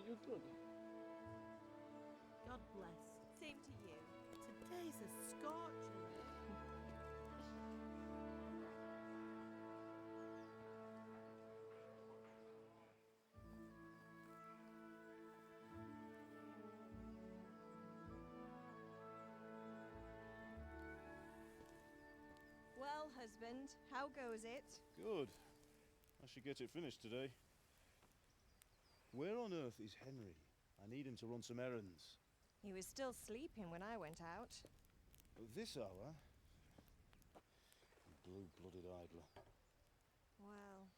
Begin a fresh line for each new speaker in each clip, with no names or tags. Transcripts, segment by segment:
you too.
God bless.
Same to you.
Today's a scorcher.
Well, husband, how goes it?
Good. I should get it finished today. Where on earth is Henry? I need him to run some errands.
He was still sleeping when I went out.
At this hour? Blue-blooded idler.
Well,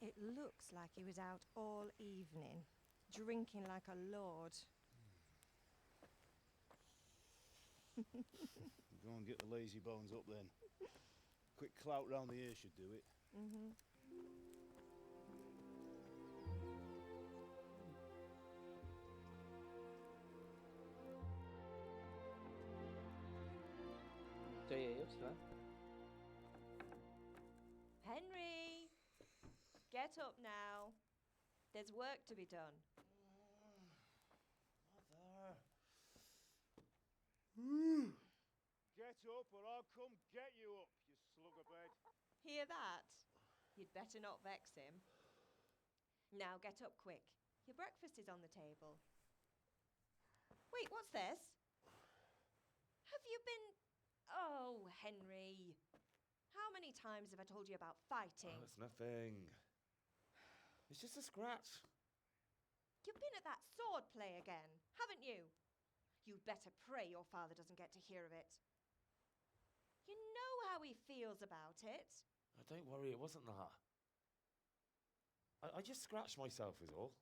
it looks like he was out all evening, drinking like a lord.
Go and get the lazy bones up then. Quick clout round the ear should do it.
Mm-hmm.
Säger just va?
Henry! Get up now. There's work to be done.
Mother. Get up or I'll come get you up, you slug of bed.
Hear that? You'd better not vex him. Now get up quick. Your breakfast is on the table. Wait, what's this? Have you been... Oh, Henry. How many times have I told you about fighting?
Oh, it's nothing. It's just a scratch.
You've been at that sword play again, haven't you? You'd better pray your father doesn't get to hear of it. You know how he feels about it.
Oh, don't worry, it wasn't that. I just scratched myself is all.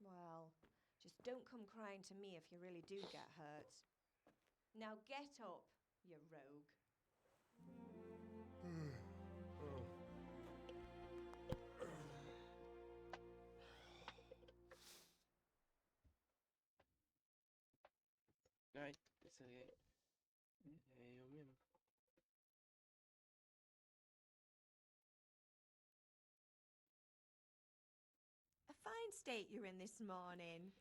Well, just don't come crying to me if you really do get hurt. Now get up, you rogue.
Nej, det säger jag. Det är jag med.
A fine state you're in this morning.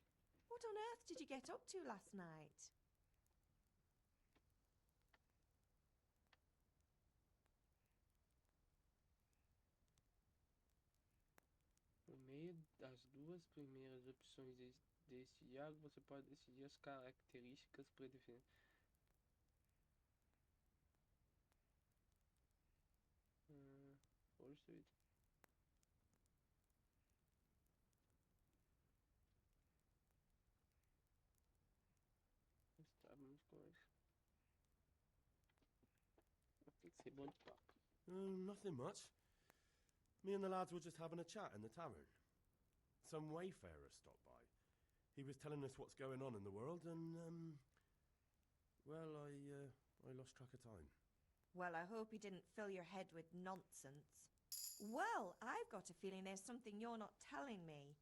What on earth did you get up to last night?
Por meio das duas primeiras opções deste diálogo, você pode decidir as características predefinidas. Força. Estávamos com isso. Tem que ser bom de papo.
Nothing much. Me and the lads were just having a chat in the tavern. Some wayfarer stopped by. He was telling us what's going on in the world and, well, I lost track of time.
Well, I hope he didn't fill your head with nonsense. Well, I've got a feeling there's something you're not telling me.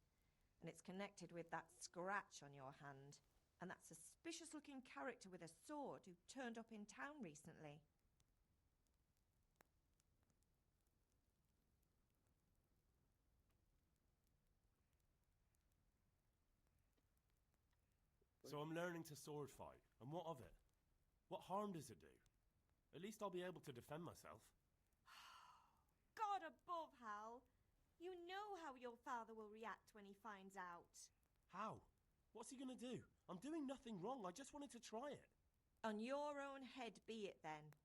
And it's connected with that scratch on your hand. And that suspicious-looking character with a sword who turned up in town recently.
So I'm learning to sword fight, and what of it? What harm does it do? At least I'll be able to defend myself.
God above, Hal. You know how your father will react when he finds out.
How? What's he gonna do? I'm doing nothing wrong, I just wanted to try it.
On your own head be it then.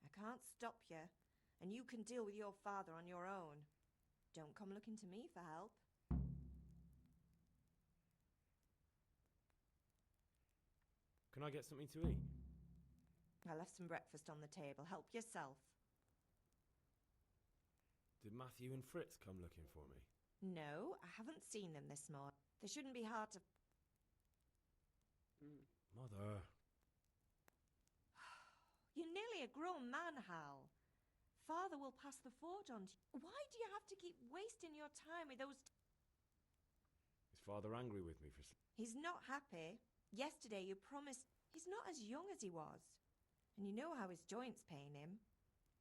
I can't stop you, and you can deal with your father on your own. Don't come looking to me for help.
Can I get something to eat?
I left some breakfast on the table. Help yourself.
Did Matthew and Fritz come looking for me?
No, I haven't seen them this morning. They shouldn't be hard to...
Mother.
You're nearly a grown man, Hal. Father will pass the forge on to you. Why do you have to keep wasting your time with those...
Is Father angry with me for...
He's not happy. Yesterday you promised... He's not as young as he was. And you know how his joints pain him.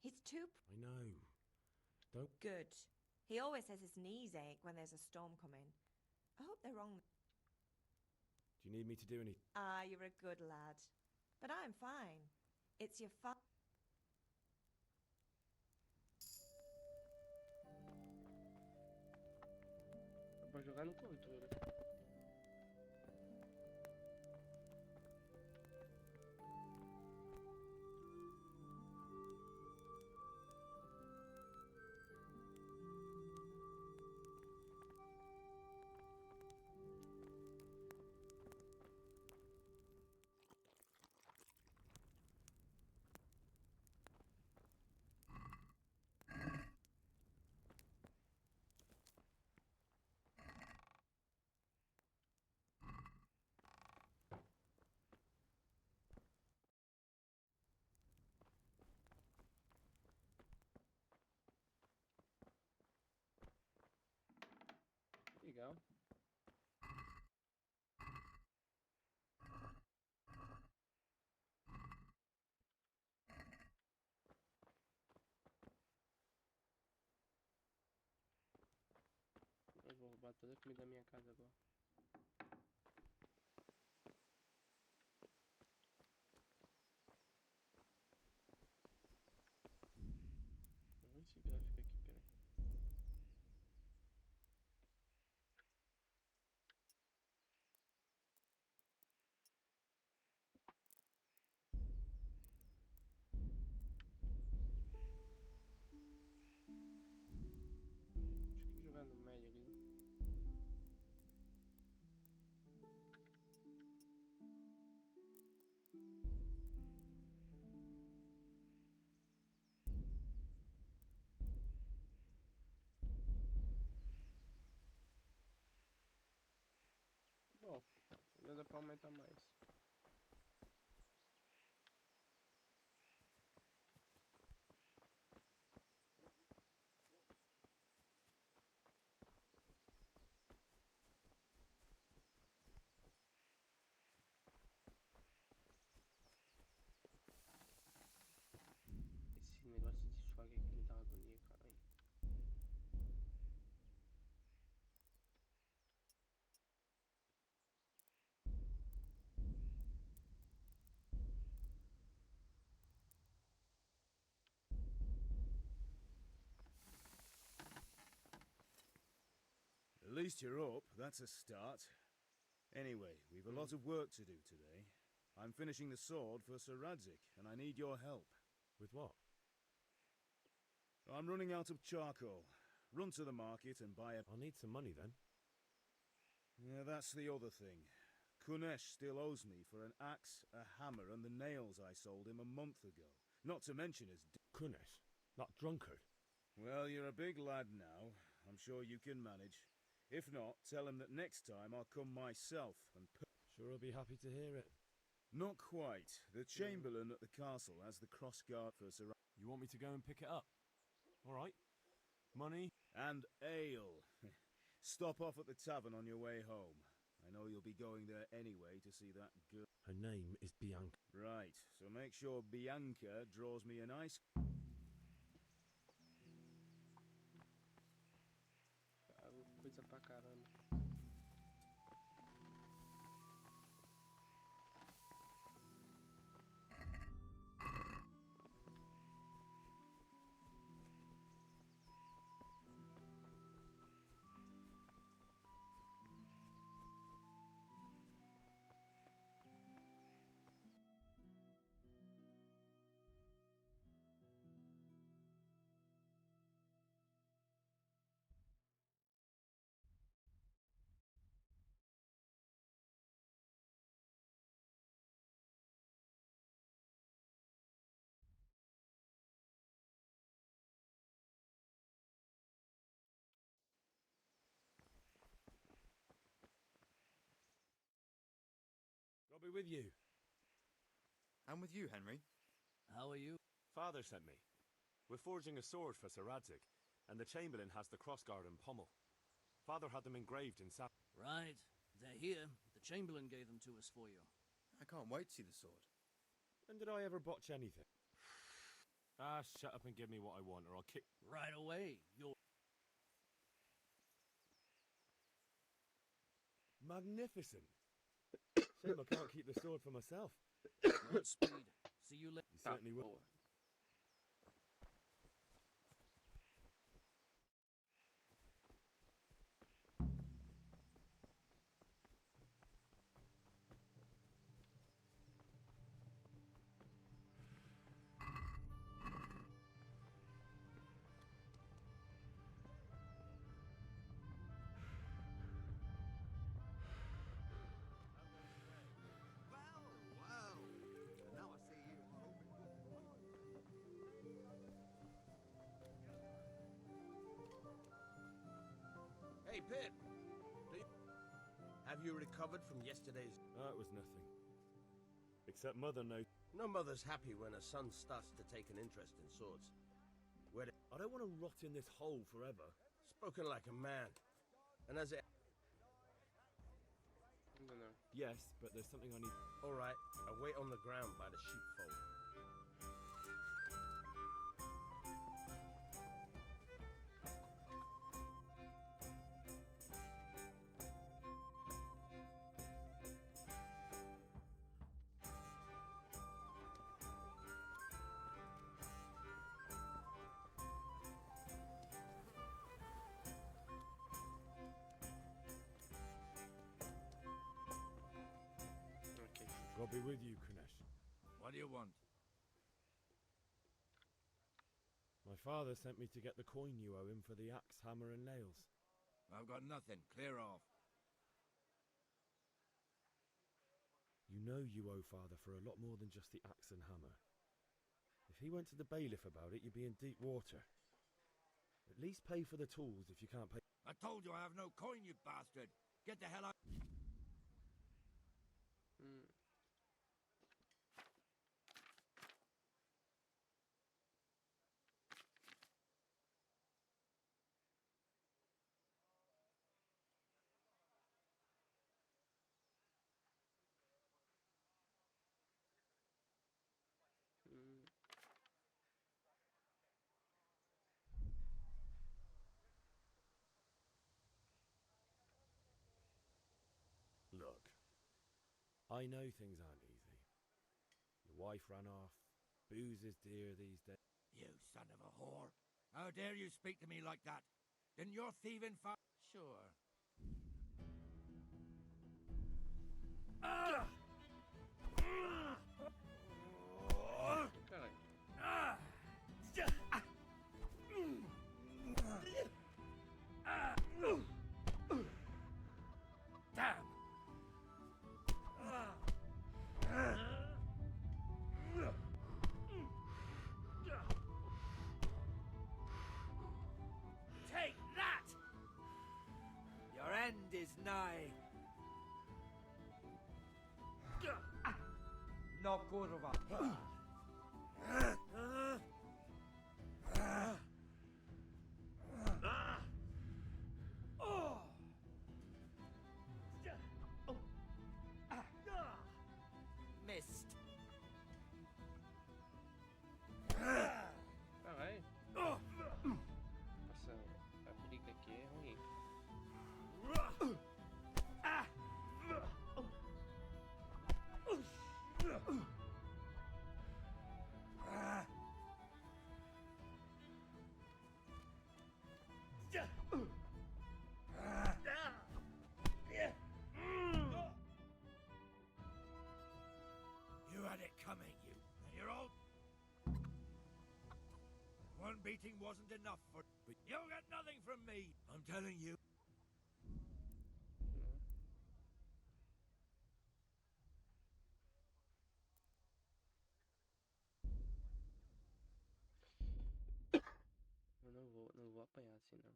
He's too...
I know. Don't...
Good. He always says his knees ache when there's a storm coming. I hope they're wrong.
Do you need me to do any?
Ah, you're a good lad. But I'm fine. It's your
Dá pra jogar no controle. Legal. Eu vou roubar toda a comida da minha casa agora. Olha esse gráfico aqui, peraí. Deixa eu jogar no médio ali. Bom, ainda dá pra aumentar mais. Esse negócio de desfogue aqui me dá uma agonia, caralho.
At least you're up, that's a start. Anyway, we've a lot of work to do today. I'm finishing the sword for Sir Radzik, and I need your help.
With what?
I'm running out of charcoal. Run to the market and buy a...
I'll need some money then.
Yeah, that's the other thing. Kunesh still owes me for an axe, a hammer, and the nails I sold him a month ago. Not to mention his...
Kunesh? That drunkard?
Well, you're a big lad now. I'm sure you can manage. If not, tell him that next time I'll come myself and...
Sure, I'll be happy to hear it.
Not quite. The Chamberlain at the castle has the crossguard for Sir...
You want me to go and pick it up? All right. Money?
And ale. Stop off at the tavern on your way home. I know you'll be going there anyway to see that girl.
Her name is Bianca.
Right, so make sure Bianca draws me a nice...
Coisa pra caramba.
I'll be with you.
I'm with you, Henry.
How are you?
Father sent me. We're forging a sword for Sir Radzik, and the Chamberlain has the crossguard and pommel. Father had them engraved in
Right. They're here. The Chamberlain gave them to us for you.
I can't wait to see the sword.
When did I ever botch anything? Ah, shut up and give me what I want, or I'll kick...
Right away. You're...
Magnificent. Shame I can't keep the sword for myself.
Godspeed. See you later.
You certainly will.
Boa.
Wow. Now I see you.
Hey, Pip. Have you recovered from yesterday's...
That was nothing. Except Mother knows.
No mother's happy when her son starts to take an interest in swords.
I don't want to rot in this hole forever.
Spoken like a man. And as it...
I don't know.
Yes, but there's something I need.
All right, I wait on the ground by the sheepfold.
Okay.
God be with you, Kunesh.
What do you want?
My father sent me to get the coin you owe him for the axe, hammer, and nails.
I've got nothing. Clear off.
You know you owe father for a lot more than just the axe and hammer. If he went to the bailiff about it, you'd be in deep water. At least pay for the tools if you can't pay.
I told you I have no coin, you bastard. Get the hell out.
Mm. Mm.
Look, I know things aren't easy. Your wife ran off. Booze is dear these days.
You son of a whore. How dare you speak to me like that? Didn't your thieving Sure.
Caralho.
Damn! Take that! Your end is nigh.
No kurwa.
Missed.
Caralho. Nossa, a briga aqui é ruim.
You had it coming, you. And you're all... One beating wasn't enough for... But you'll get nothing from me. I'm telling you.
Eu não vou apanhar assim não.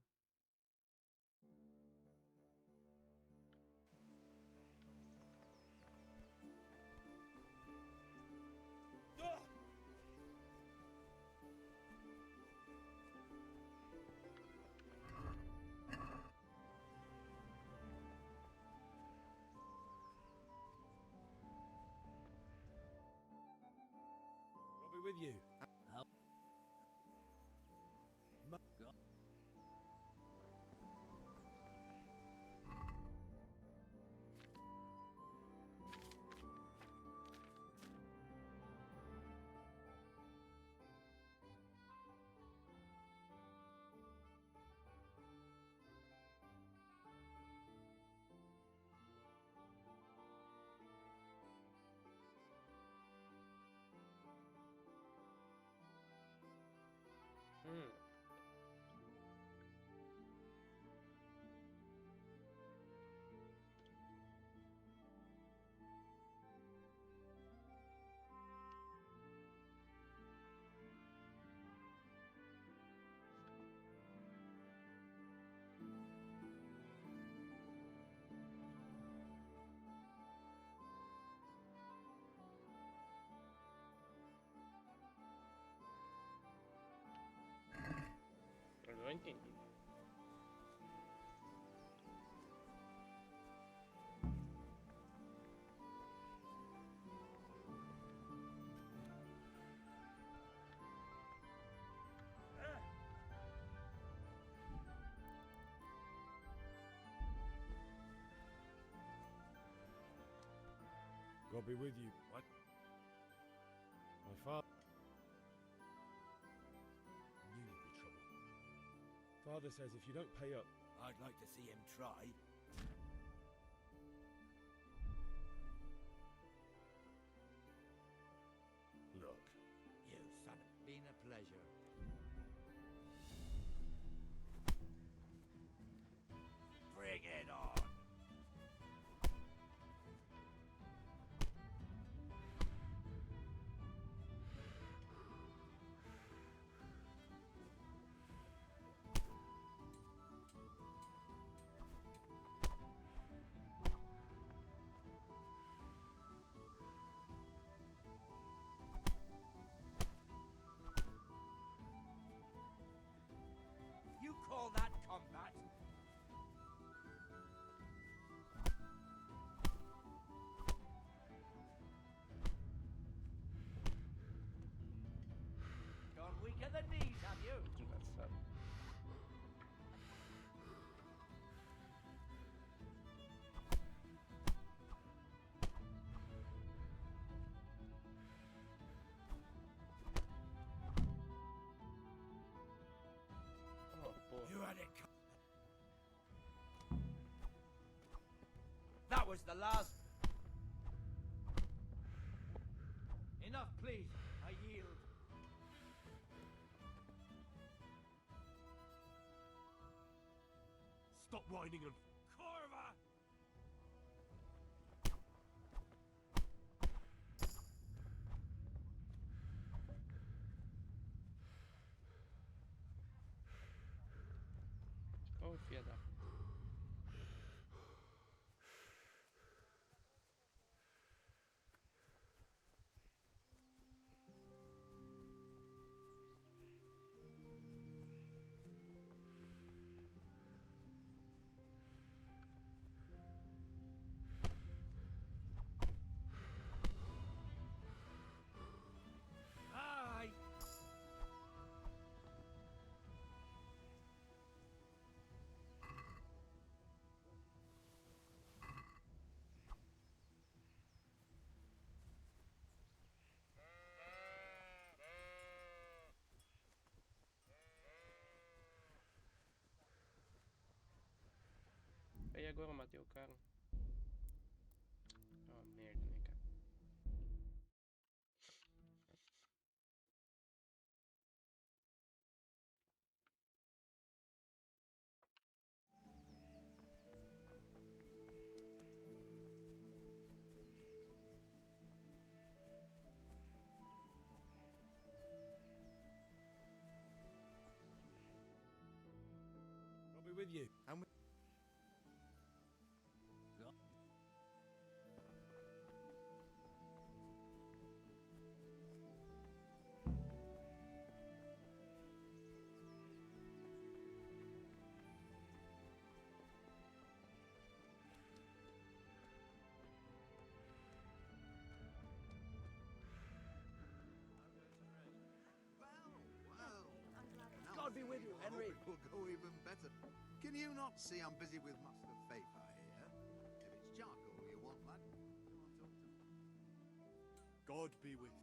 I'll be with you.
entendi.
God be with you.
What?
My father.
Knew you'd be trouble.
Father says if you don't pay up,
I'd like to see him try.
look.
You son of... Been a pleasure. Bring it on! You call that combat? Gone weak at the knees, have you?
Desgraçado. Oh, porra.
You had it. That was the last. Enough, please. I yield.
Stop whining and...
Corva!
Oh, filha da...
Aye.
Aí agora eu matei o cara. Oh, merda, né, cara?
I'll be with you.
And we...
God be with you, Henry.
It will go even better. Can you not see I'm busy with Master Faith, I hear? If it's charcoal you want, lad, come on, talk to me.
God be with you.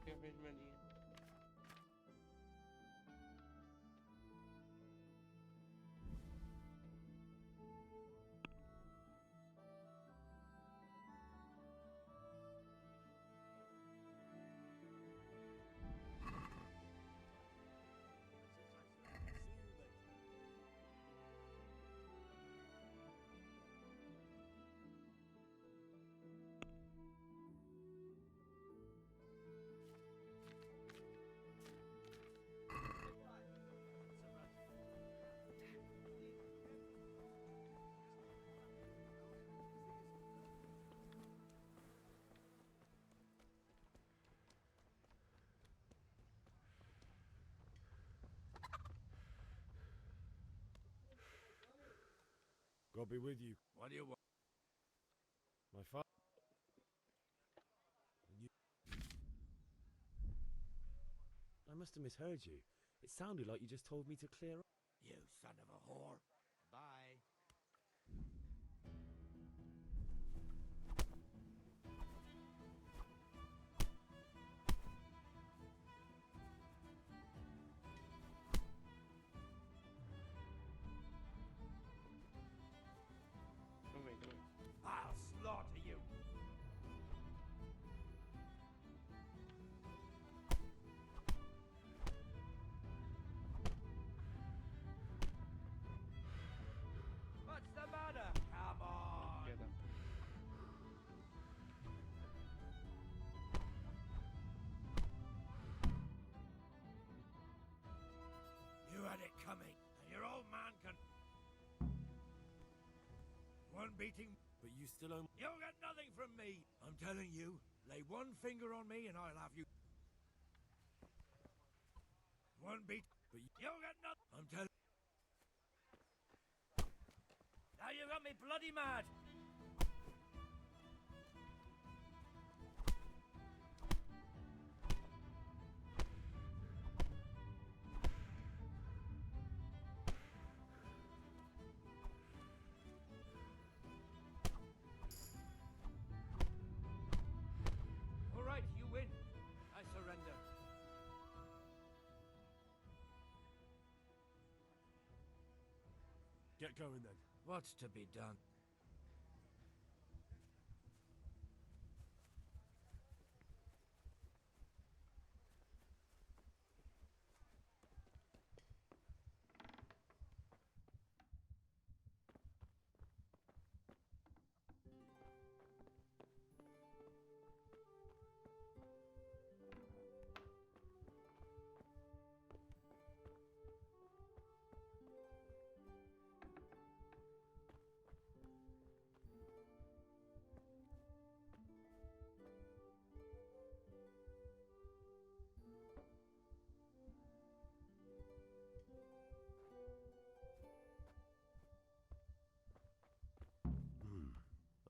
Take care.
Eu vejo uma linha.
God be with you.
What do you want?
My father. I must have misheard you. It sounded like you just told me to clear up.
You son of a whore. Bye.
Oh wait, wait.
I'll slaughter you. What's the matter? Come on.
Get up.
You had it coming, and your old man can. One beating.
But you still owe.
You'll get nothing from me. I'm telling you, lay one finger on me and I'll have you. One beat.
But
You'll get nothing. I'm telling. Now you got me bloody mad. All right, you win. I surrender.
get going then.
What's to be done?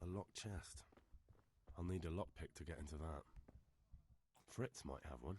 A locked chest. I'll need a lockpick to get into that. Fritz might have one.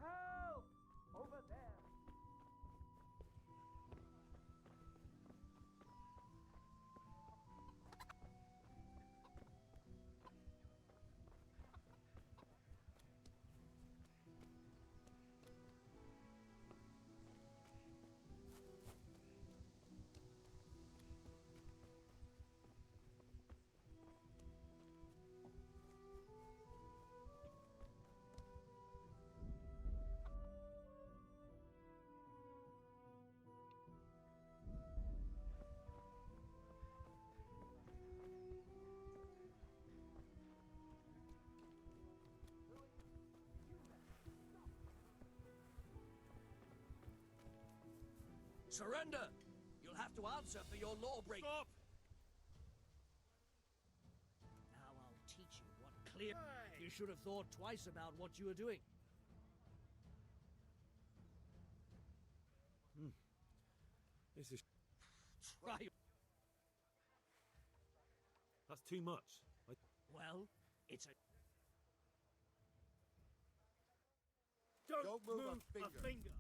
Help! Over there!
Surrender! You'll have to answer for your lawbreaking.
Stop!
Now I'll teach you what clear... You should have thought twice about what you were doing.
This is...
Try.
That's too much.
Well, it's a.
Don't move a finger.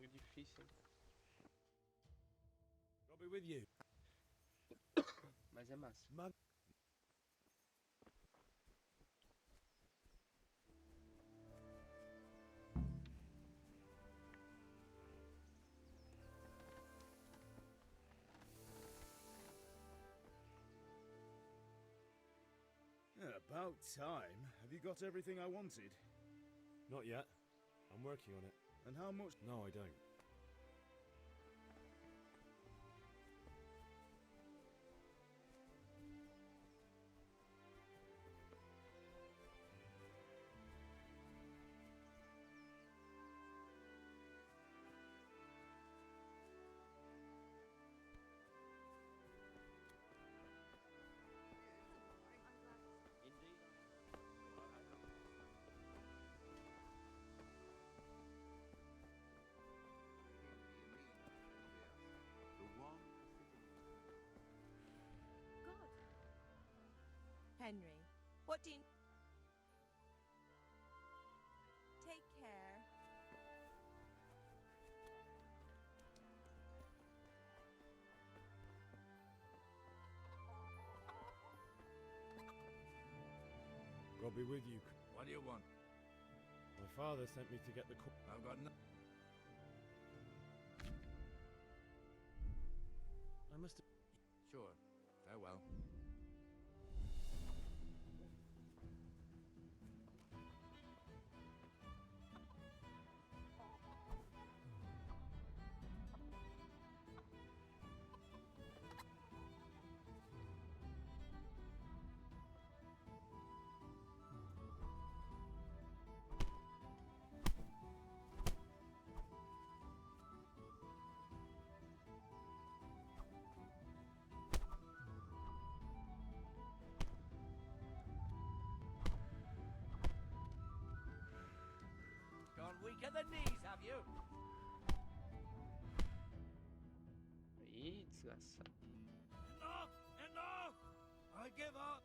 Jogo difícil.
I'll be with you.
Mas é massa.
About time. Have you got everything I wanted?
Not yet. I'm working on it.
And how much?
No, I don't.
Henry, what do you... Take care.
I'll be with you.
What do you want?
My father sent me to get the...
I've got no...
I must have...
Sure. Farewell. Gone weak at the knees, have you?
Ih, desgraçado.
Enough! Enough! I give up!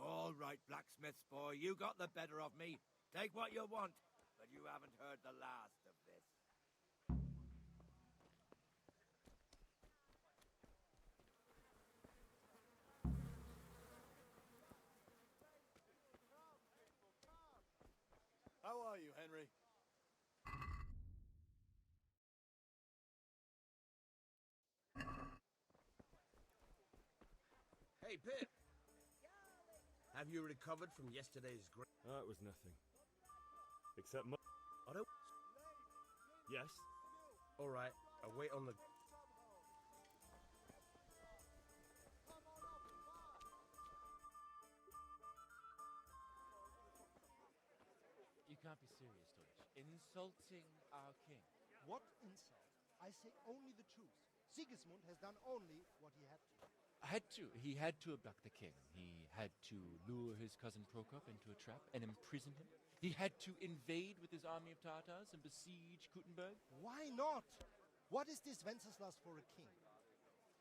All right, blacksmith's boy, you got the better of me. Take what you want, but you haven't heard the last of this.
How are you, Henry?
Hey, Pip! Have you recovered from yesterday's
That was nothing. Except my...
I don't...
Yes?
Alright, I'll wait on the...
You can't be serious, Deutsch. Insulting our king.
What insult? I say only the truth. Sigismund has done only what he had to.
He had to abduct the king. He had to lure his cousin Prokop into a trap and imprison him. He had to invade with his army of Tartars and besiege Kuttenberg.
Why not? What is this Wenceslas for a king?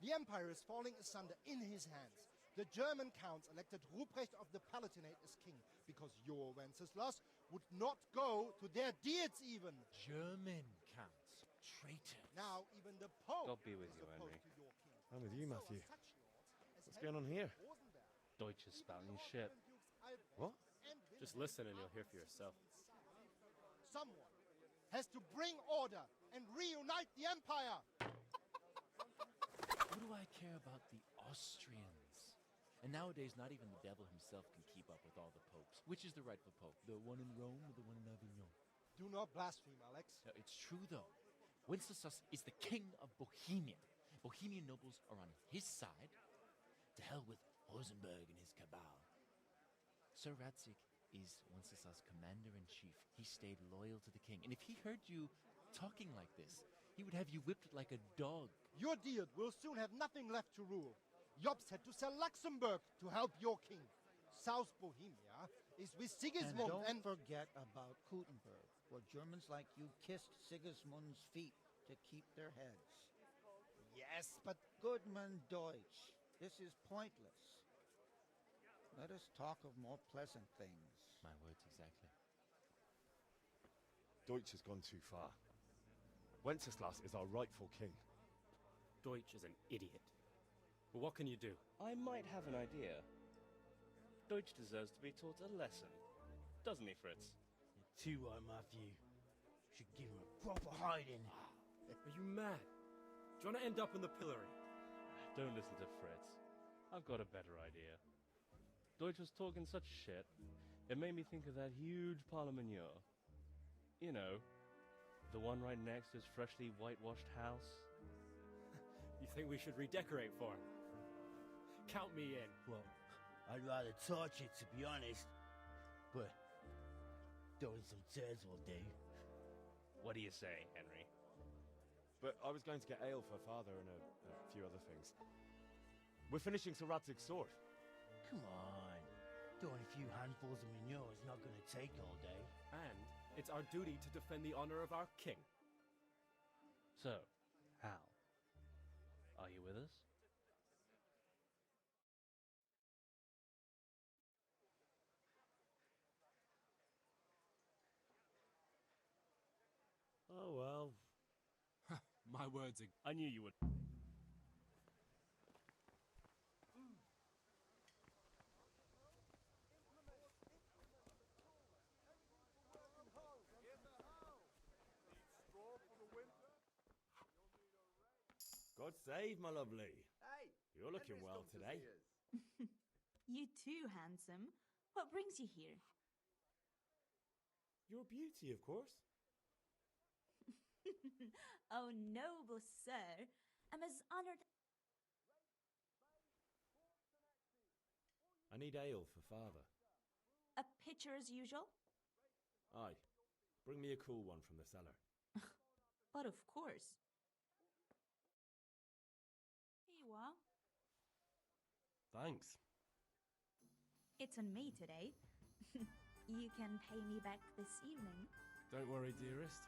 The empire is falling asunder in his hands. The German counts elected Ruprecht of the Palatinate as king because your Wenceslas would not go to their deeds even.
German counts. Traitors.
Now even the Pope
God be with
is
you,
opposed
Henry.
to your king.
I'm with you,
So
Matthew.
are such lords as
What's going on here?
Rosenberg,
Deutsch is spouting shit.
What?
and
Just
Wilhelm
listen and you'll hear for yourself.
Someone has to bring order and reunite the empire.
What do I care about the Austrians? And nowadays, not even the devil himself can keep up with all the popes. Which is the rightful pope? The one in Rome or the one in Avignon?
Do not blaspheme, Alex.
No, it's true, though. Wenceslas is the king of Bohemia. Bohemian nobles are on his side. To hell with Rosenberg and his cabal. Sir Radzik is Wenceslas' commander-in-chief. He stayed loyal to the king. And if he heard you talking like this, he would have you whipped like a dog.
Your Diet will soon have nothing left to rule. Jobst had to sell Luxembourg to help your king. South Bohemia is with Sigismund
And don't forget about Kuttenberg, where Germans like you kissed Sigismund's feet to keep their heads.
Yes, but
Goodman Deutsch, this is pointless. Let us talk of more pleasant things.
My words exactly.
Deutsch has gone too far. Wenceslas is our rightful king.
Deutsch is an idiot. But what can you do? I might have an idea. Deutsch deserves to be taught a lesson. Doesn't he, Fritz?
You're too right, Matthew. Should give him a proper hiding.
Are you mad? Do you want to end up in the pillory?
Don't listen to Fritz. I've got a better idea. Deutsch was talking such shit, it made me think of that huge parliament. You know, the one right next to his freshly whitewashed house.
You think we should redecorate for him? Count me in.
Well, I'd rather torch it, to be honest. But throwing some tears will do.
What do you say, Henry?
But I was going to get ale for father and a few other things. We're finishing Sir Radzig's sword.
Come on. Throwing a few handfuls of manure is not going to take all day.
And it's our duty to defend the honor of our king.
So, Hal, are you with us?
Oh, well.
My words are...
I knew you would.
God save, my lovely.
Hey,
You're looking
Henry's
well
come to
today.
see us.
You too, handsome. What brings you here?
Your beauty, of course.
Oh, noble sir. I'm as honored.
I need ale for father.
A pitcher as usual?
Aye. Bring me a cool one from the cellar.
But of course. Here you are.
Thanks.
It's on me today. You can pay me back this evening.
Don't worry, dearest.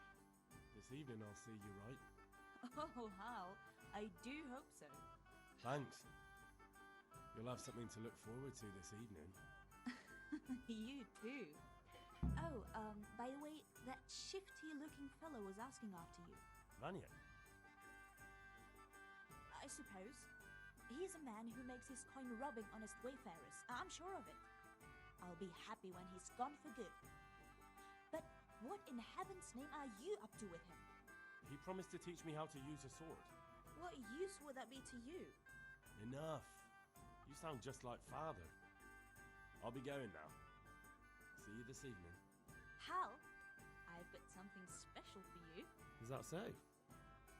This evening I'll see you right.
Oh, Hal. I do hope so.
Thanks. You'll have something to look forward to this evening.
You too. Oh, by the way, that shifty-looking fellow was asking after you.
Vanya?
I suppose. He's a man who makes his coin robbing honest wayfarers. I'm sure of it. I'll be happy when he's gone for good. But what in heaven's name are you up to with him?
He promised to teach me how to use a sword.
What use would that be to you?
Enough. You sound just like father. I'll be going now. See you this evening.
Hal, I've got something special for you.
Is that so?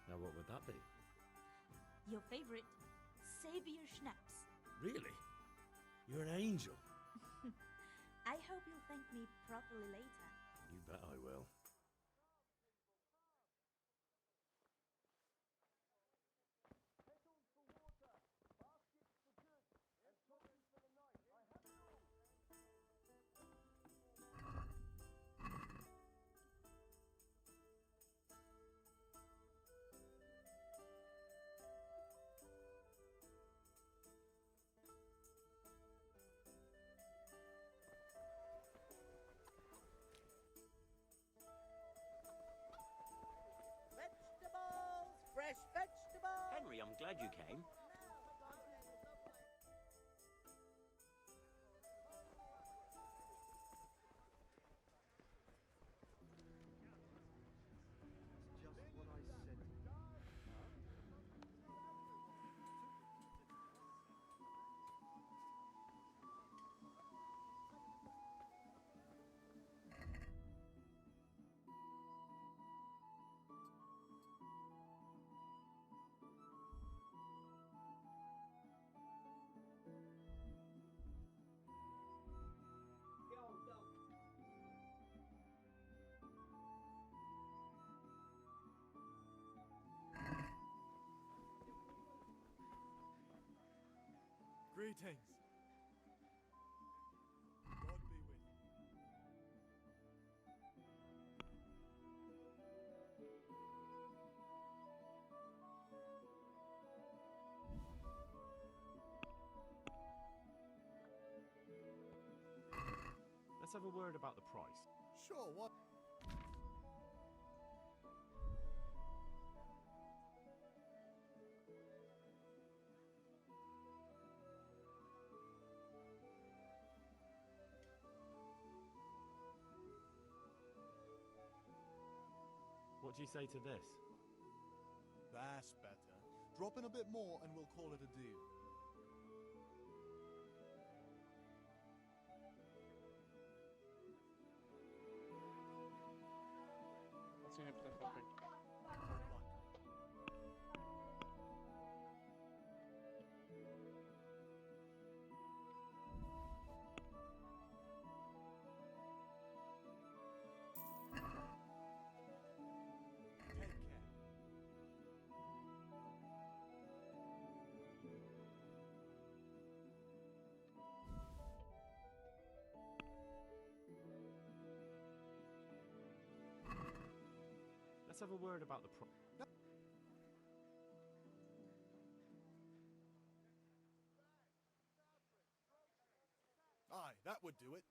Now what would that be?
Your favorite, Savior Schnapps.
Really? You're an angel.
I hope you'll thank me properly later.
You bet I will. glad you came.
Greetings. God be with you.
Let's have a word about the price.
Sure, what?
What do you say to this?
That's better. Drop in a bit more and we'll call it a deal.
Assim representa pra frente.
Let's have a word about the price.
Aye, that would do it.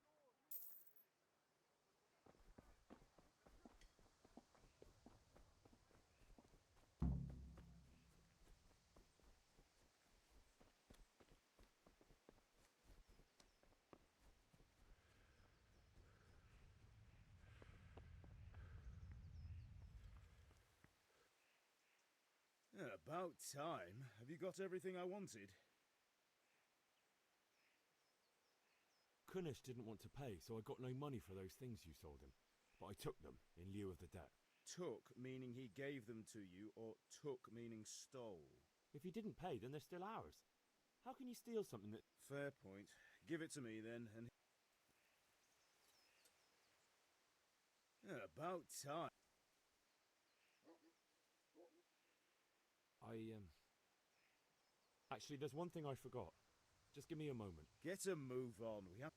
About time. Have you got everything I wanted?
Kunesh didn't want to pay, so I got no money for those things you sold him. But I took them in lieu of the debt.
Took, meaning he gave them to you, or took, meaning stole?
If he didn't pay, then they're still ours. How can you steal something that...
Fair point. Give it to me then, and... About time.
Actually, there's one thing I forgot. Just give me a moment.
Get a move on. We have...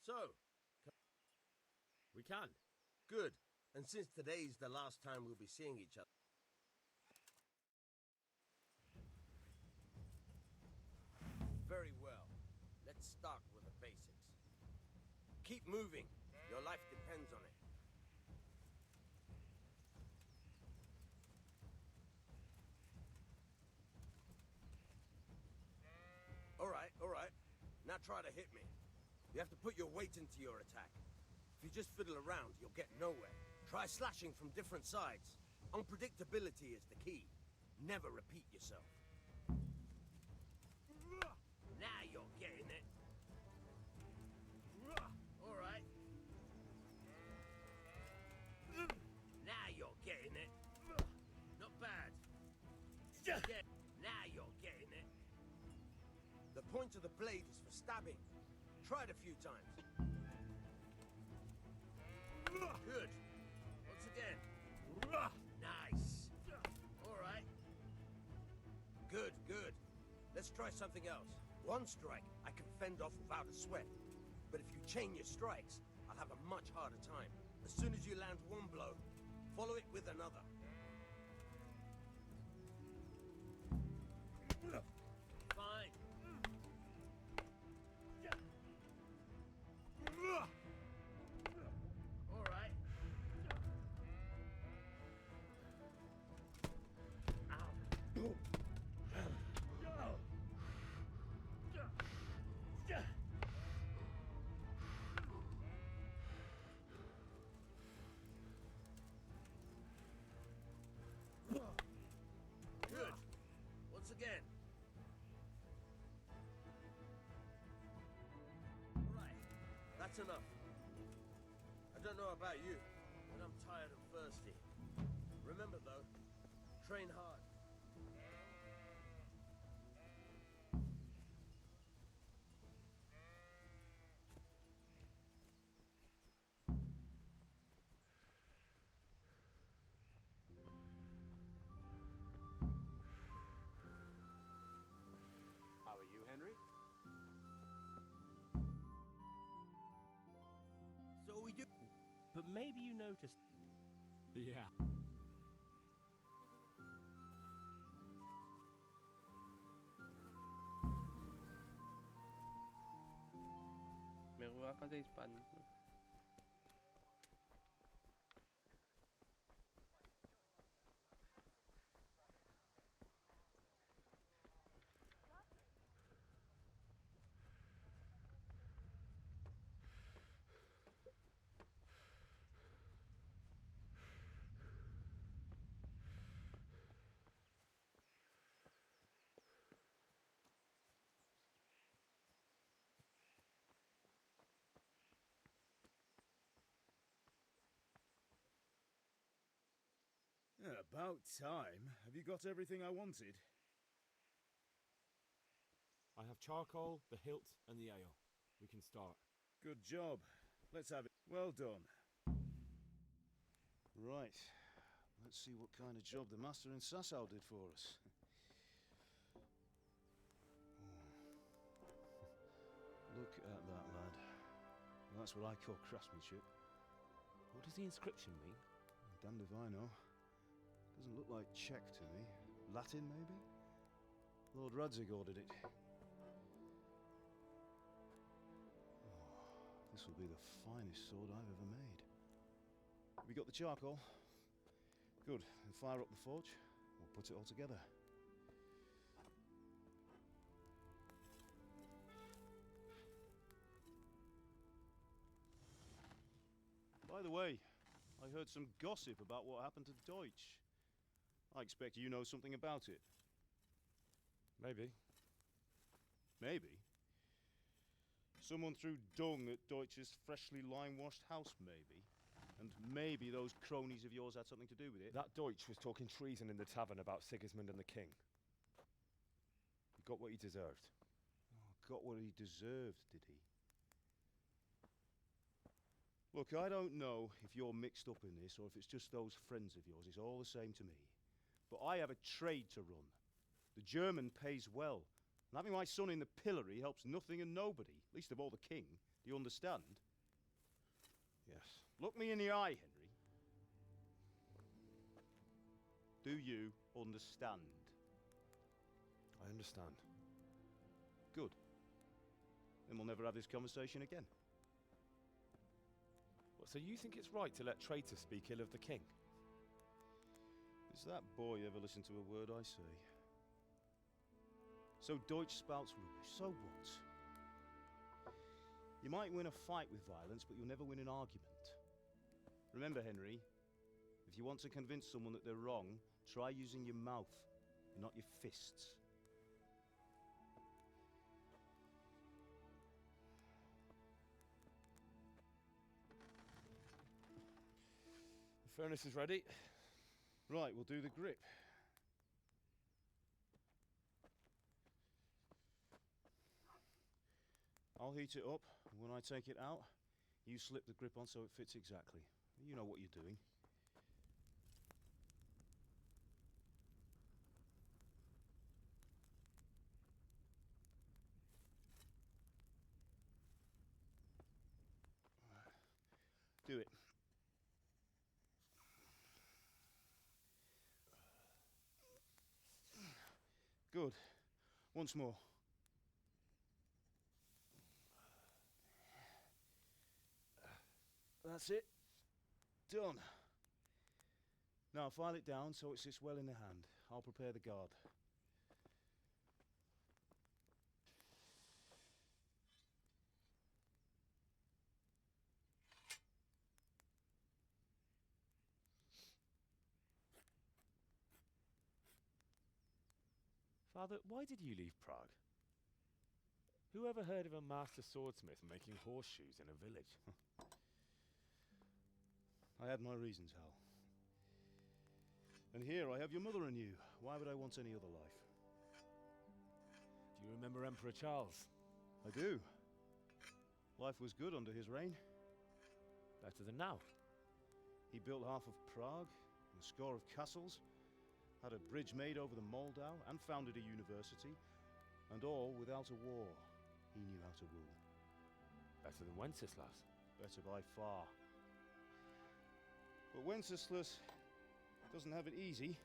So, we can. Good. And since today's the last time we'll be seeing each other... Very well. Let's start with the basics. Keep moving. Your life depends on it. All right. Now try to hit me. You have to put your weight into your attack. If you just fiddle around, you'll get nowhere. Try slashing from different sides. Unpredictability is the key. Never repeat yourself. Now you're getting it. All right. Now you're getting it. Not bad. Now you're getting it. of the blade is for stabbing. Try it a few times. Good. Once again. Nice. All right. Good, good. Let's try something else. One strike I can fend off without a sweat. But if you chain your strikes, I'll have a much harder time. As soon as you land one blow, follow it with another. Fine. All right. Good. Once again. All right. That's enough. I don't know about you, but I'm tired and thirsty. Remember though, train hard.
How are you, Henry?
So we do.
But maybe you noticed.
Yeah.
Meron ka sa span.
Yeah, about time. Have you got everything I wanted?
I have charcoal, the hilt, and the ale. We can start.
Good job. Let's have it. Well done. Right. Let's see what kind of job the master in Sasau did for us. Look at that, lad. That's what I call craftsmanship.
What does the inscription mean?
Damned if I know. Doesn't look like Czech to me. Latin, maybe? Lord Radzig ordered it. Oh, this will be the finest sword I've ever made. Have we got the charcoal? Good. Then fire up the forge. We'll put it all together. By the way, I heard some gossip about what happened to Deutsch. I expect you know something about it.
Maybe.
Maybe? Someone threw dung at Deutsch's freshly lime-washed house, maybe? And maybe those cronies of yours had something to do with it?
That Deutsch was talking treason in the tavern about Sigismund and the king. He got what he deserved.
Oh, got what he deserved, did he? Look, I don't know if you're mixed up in this or if it's just those friends of yours. It's all the same to me. But I have a trade to run. The German pays well. And having my son in the pillory helps nothing and nobody, least of all the king. Do you understand?
Yes.
Look me in the eye, Henry. Do you understand?
I understand.
Good. Then we'll never have this conversation again.
What, so you think it's right to let traitors speak ill of the king?
Does that boy ever listen to a word I say? So Deutsch spouts rubbish. So what? You might win a fight with violence, but you'll never win an argument. Remember, Henry, if you want to convince someone that they're wrong, try using your mouth, not your fists.
The furnace is ready.
Right, we'll do the grip. I'll heat it up, and when I take it out, you slip the grip on so it fits exactly. You know what you're doing. Do it. Good. Once more. That's it. Done. Now file it down so it sits well in the hand. I'll prepare the guard.
Father, why did you leave Prague? Who ever heard of a master swordsmith making horseshoes in a village?
I had my reasons, Hal. And here I have your mother and you. Why would I want any other life?
Do you remember Emperor Charles?
I do. Life was good under his reign.
Better than now.
He built half of Prague, and a score of castles, had a bridge made over the Moldau, and founded a university, and all without a war. He knew how to rule.
Better than Wenceslas.
Better by far. But Wenceslas doesn't have it easy.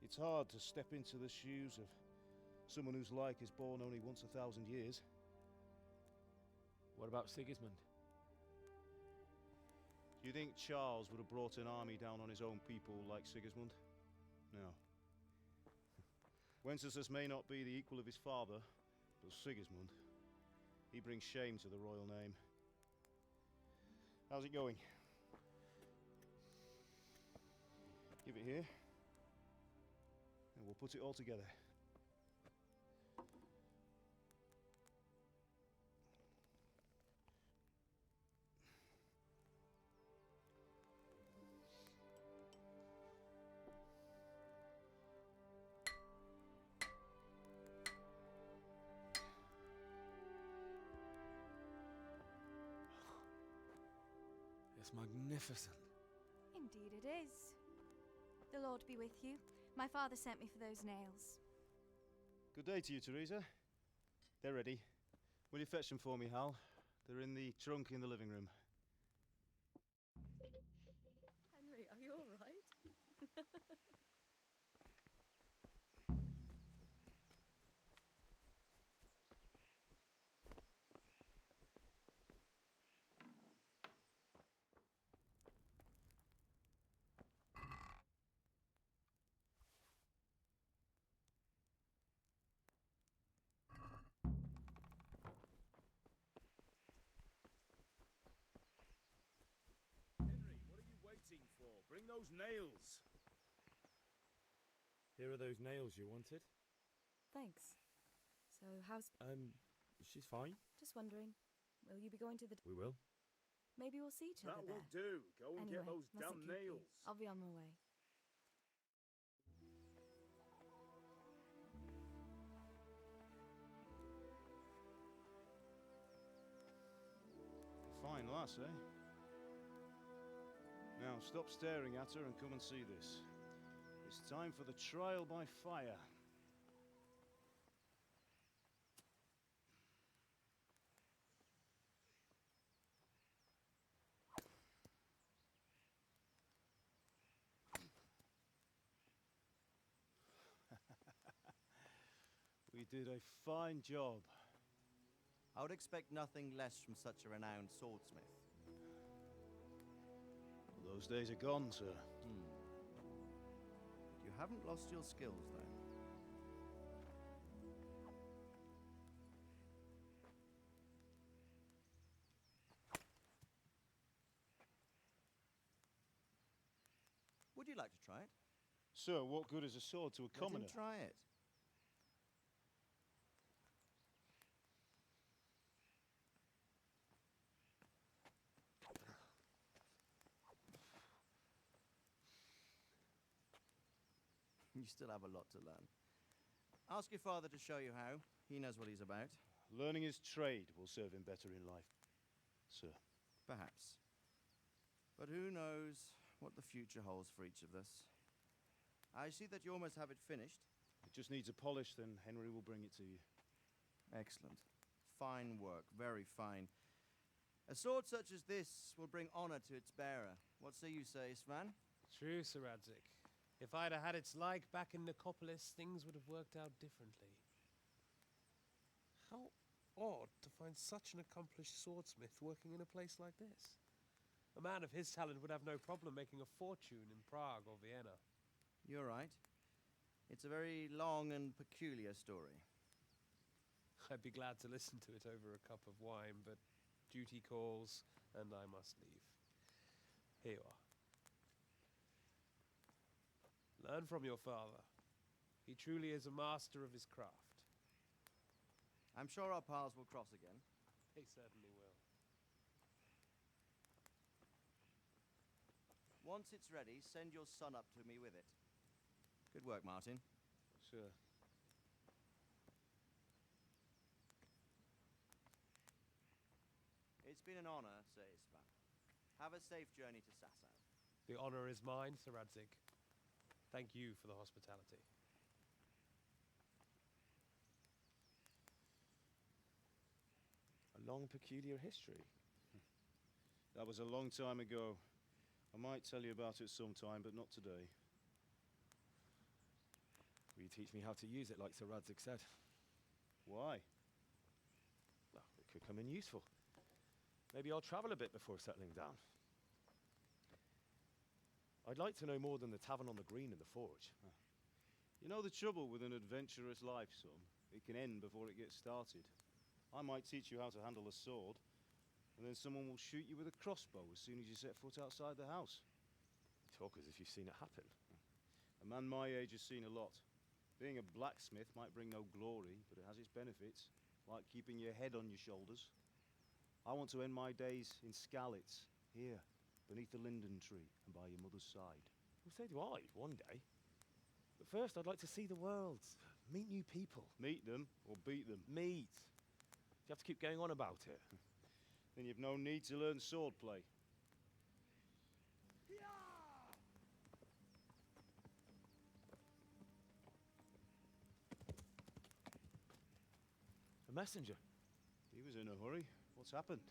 It's hard to step into the shoes of someone whose like is born only once 1,000 years.
What about Sigismund?
Do you think Charles would have brought an army down on his own people like Sigismund? No. Wenceslas may not be the equal of his father, but Sigismund, he brings shame to the royal name. How's it going? Give it here, and we'll put it all together.
It's magnificent.
Indeed it is. The Lord be with you. My father sent me for those nails.
Good day to you, Teresa. They're ready. Will you fetch them for me, Hal? They're in the trunk in the living room.
Henry, are you all right?
Bring those nails.
Here are those nails you wanted.
Thanks. So, how's...
She's fine.
Just wondering, will you be going to the...
We will.
Maybe we'll see each other
That
there.
will do. Go and
Anyway,
get those damn
mustn't keep you.
nails.
I'll be on my way.
Fine lass, eh? Now, stop staring at her and come and see this. It's time for the trial by fire. We did a fine job.
I would expect nothing less from such a renowned swordsmith.
Those days are gone, sir.
You haven't lost your skills, though. Would you like to try it?
Sir, what good is a sword to a commoner?
Let him try it. You still have a lot to learn. Ask your father to show you how. He knows what he's about.
Learning his trade will serve him better in life, sir.
Perhaps. But who knows what the future holds for each of us. I see that you almost have it finished.
It just needs a polish, then Henry will bring it to you.
Excellent. Fine work, very fine. A sword such as this will bring honor to its bearer. What say you, Svan?
True, Sir Radzik. If I'd have had its like back in Nicopolis, things would have worked out differently. How odd to find such an accomplished swordsmith working in a place like this. A man of his talent would have no problem making a fortune in Prague or Vienna.
You're right. It's a very long and peculiar story.
I'd be glad to listen to it over a cup of wine, but duty calls, and I must leave. Here you are. Learn from your father. He truly is a master of his craft.
I'm sure our paths will cross again.
They certainly will.
Once it's ready, send your son up to me with it. Good work, Martin.
Sure.
It's been an honor, Sir Isvan. Have a safe journey to Sasau.
The honor is mine, Sir Radzik. Thank you for the hospitality.
A long, peculiar history. That was a long time ago. I might tell you about it sometime, but not today.
Will you teach me how to use it, like Sir Radzik said?
Why?
Well, it could come in useful. Maybe I'll travel a bit before settling down. I'd like to know more than the tavern on the green and the forge.
You know the trouble with an adventurous life, son? It can end before it gets started. I might teach you how to handle a sword, and then someone will shoot you with a crossbow as soon as you set foot outside the house.
You talk as if you've seen it happen.
A man my age has seen a lot. Being a blacksmith might bring no glory, but it has its benefits, like keeping your head on your shoulders. I want to end my days in Skalitz, here, beneath the linden tree and by your mother's side.
Well, so do I, one day. But first, I'd like to see the world, meet new people.
Meet them or beat them?
Meet. You have to keep going on about it.
Then you've no need to learn swordplay.
A messenger.
He was in a hurry. What's happened?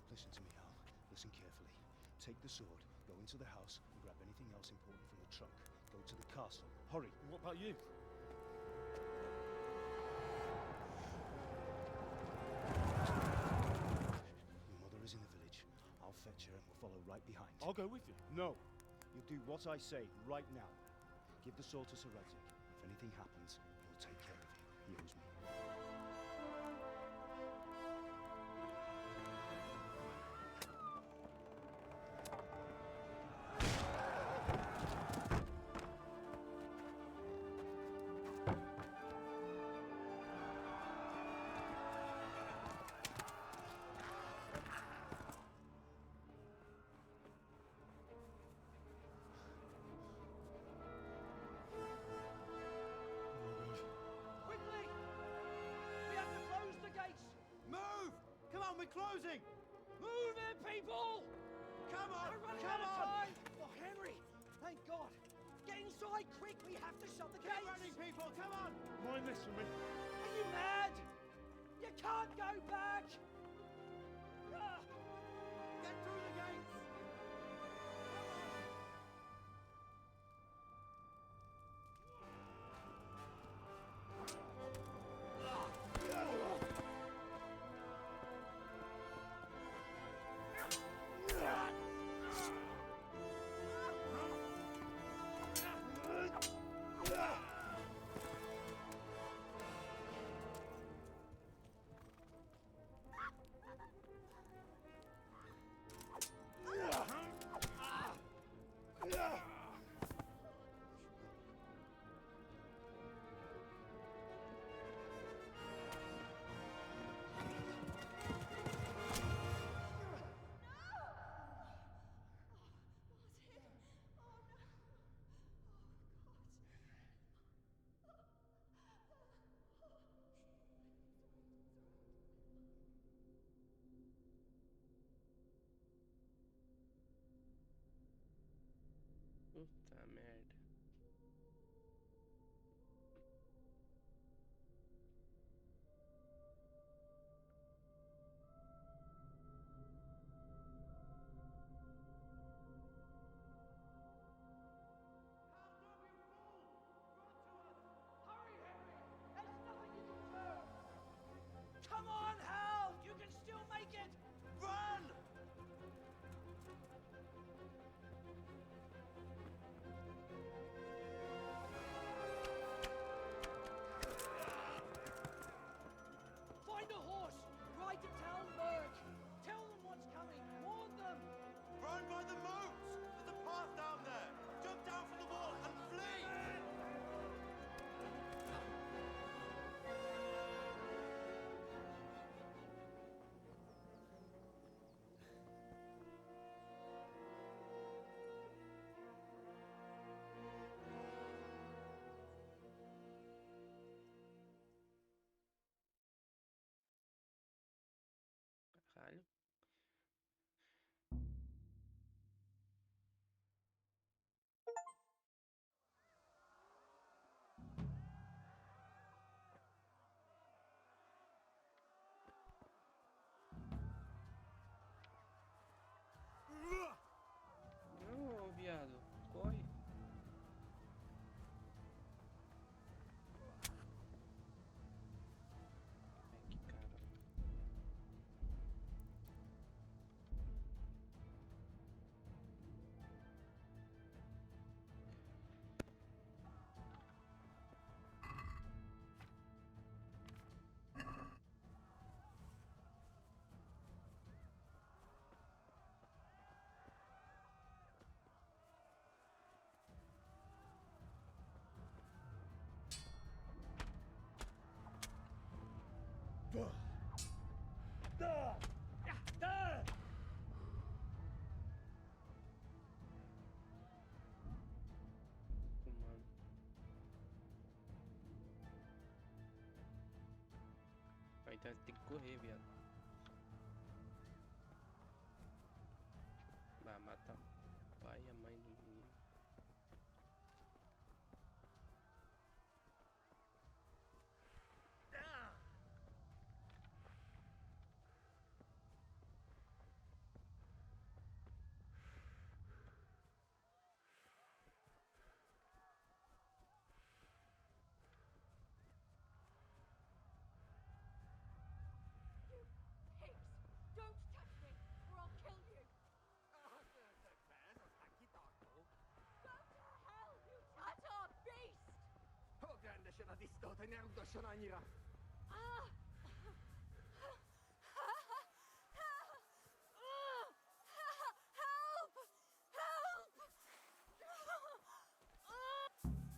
Listen to me, Al. Listen carefully. Take the sword, go into the house, and grab anything else important from the trunk. Go to the castle. Hurry.
What about you?
Your mother is in the village. I'll fetch her and we'll follow right behind.
I'll go with you.
No. You'll do what I say right now. Give the sword to Sir Radzik. If anything happens, he'll take care of you. He owes me.
We're closing!
Move it, people!
Come on!
We're running
Come
out of
on!
time!
Oh, Henry! Thank God! Get inside quick! We have to shut the gates! Keep running, people! Come on!
Mind this for me.
Are you mad? You can't go back! Get through the gates! Come on!
to tell Merc. Tell them what's coming. Warn them.
Run by the moats! There's a path down there! Jump down from the wall and flee!
Caralho. Ô, viado, corre. Ai, que cara. Mano. Vai ter que correr, viado. Vai matar o pai e a mãe do menino.
Don't touch me, or I'll kill you. Go to hell, you Tatar beast!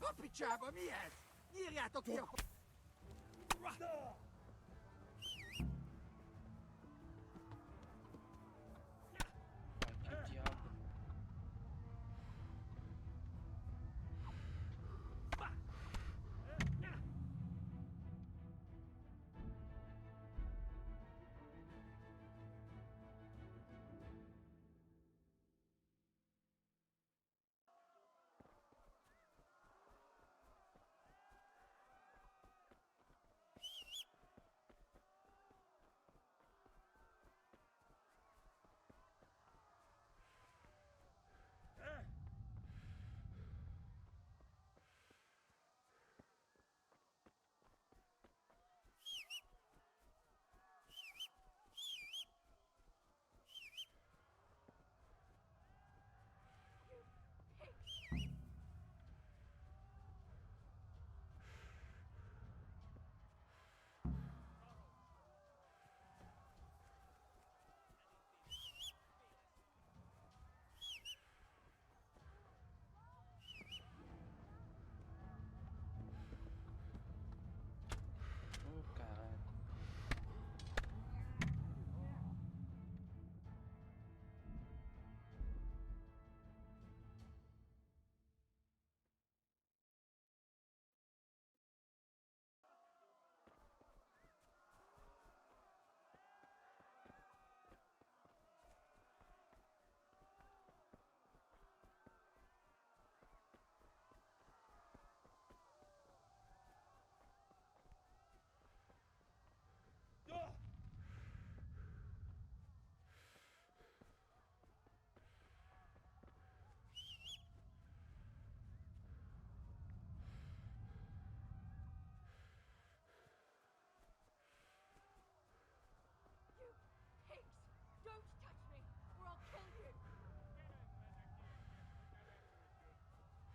A picsába mi ez? Nyírjátok ki a
Que diabo. Ô, caralho.
Don't touch me, or I'll kill you.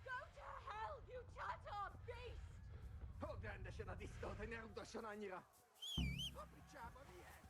Go to hell, you Tatar beast!
Rendesen a disznót, hogy ne rugdosson annyira!
A picsába mi ez?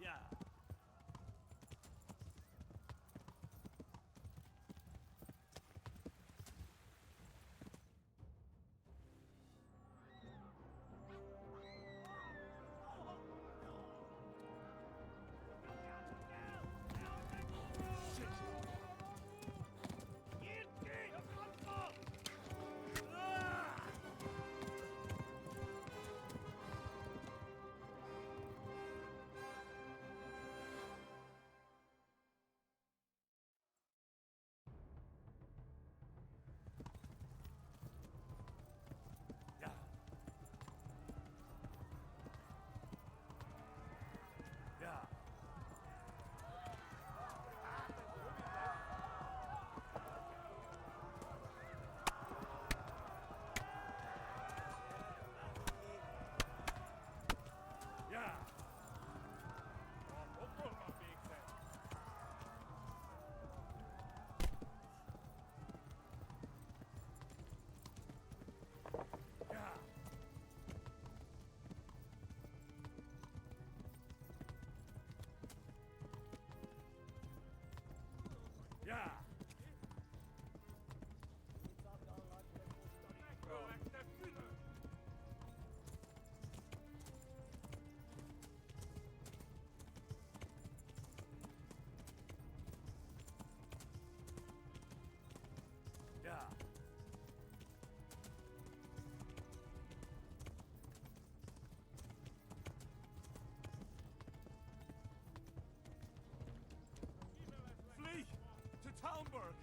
Yeah. Yeah. Yeah. Yeah. Flee to Talmberg.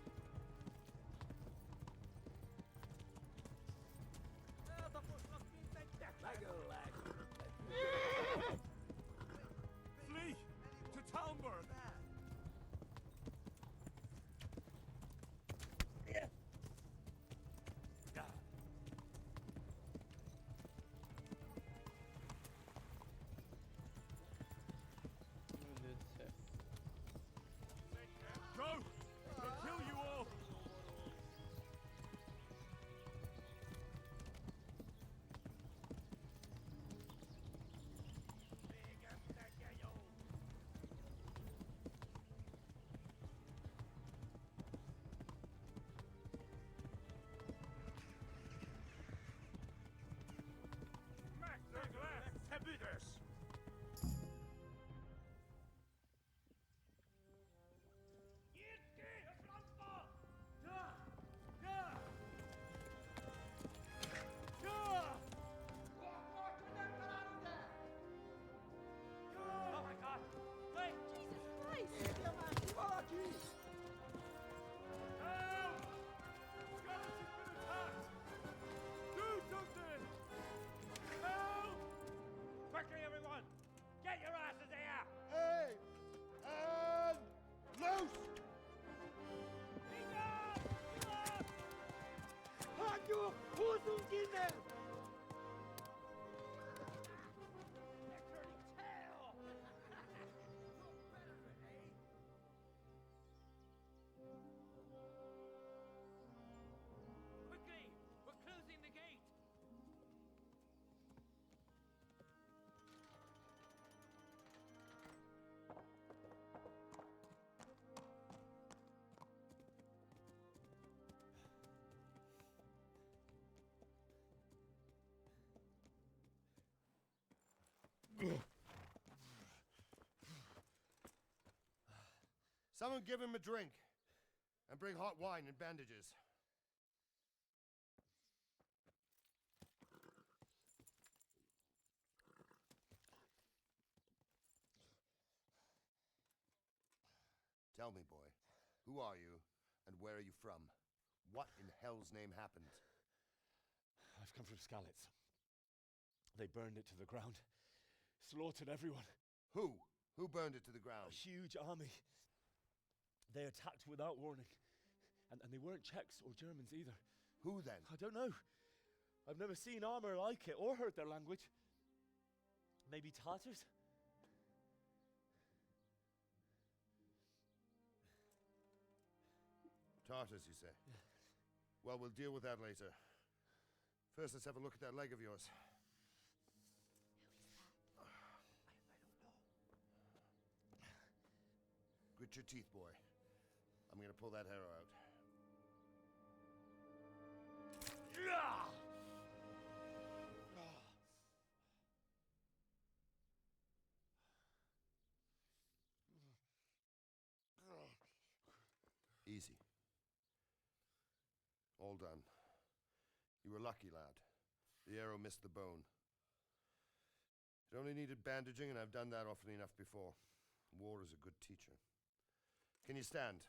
Flee to Talmberg. Yeah.
Meu Deus do céu.
Go! They'll kill you all!
Quickly, everyone! Get your asses here!
Hey! And loose!
Halt your Hosen in! Quickly! We're closing the gate!
Someone give him a drink. And bring hot wine and bandages.
Tell me, boy, who are you, and where are you from? What in hell's name happened?
I've come from Skalitz. They burned it to the ground. Slaughtered everyone.
Who? Who burned it to the ground?
A huge army. They attacked without warning. And they weren't Czechs or Germans either.
Who then?
I don't know. I've never seen armor like it or heard their language. Maybe Tartars?
Tartars, you say? Yeah. Well, we'll deal with that later. First, let's have a look at that leg of yours. Grit your teeth, boy. I'm gonna pull that arrow out. Easy. All done. You were lucky, lad. The arrow missed the bone. It only needed bandaging, and I've done that often enough before. War is a good teacher. Can you stand?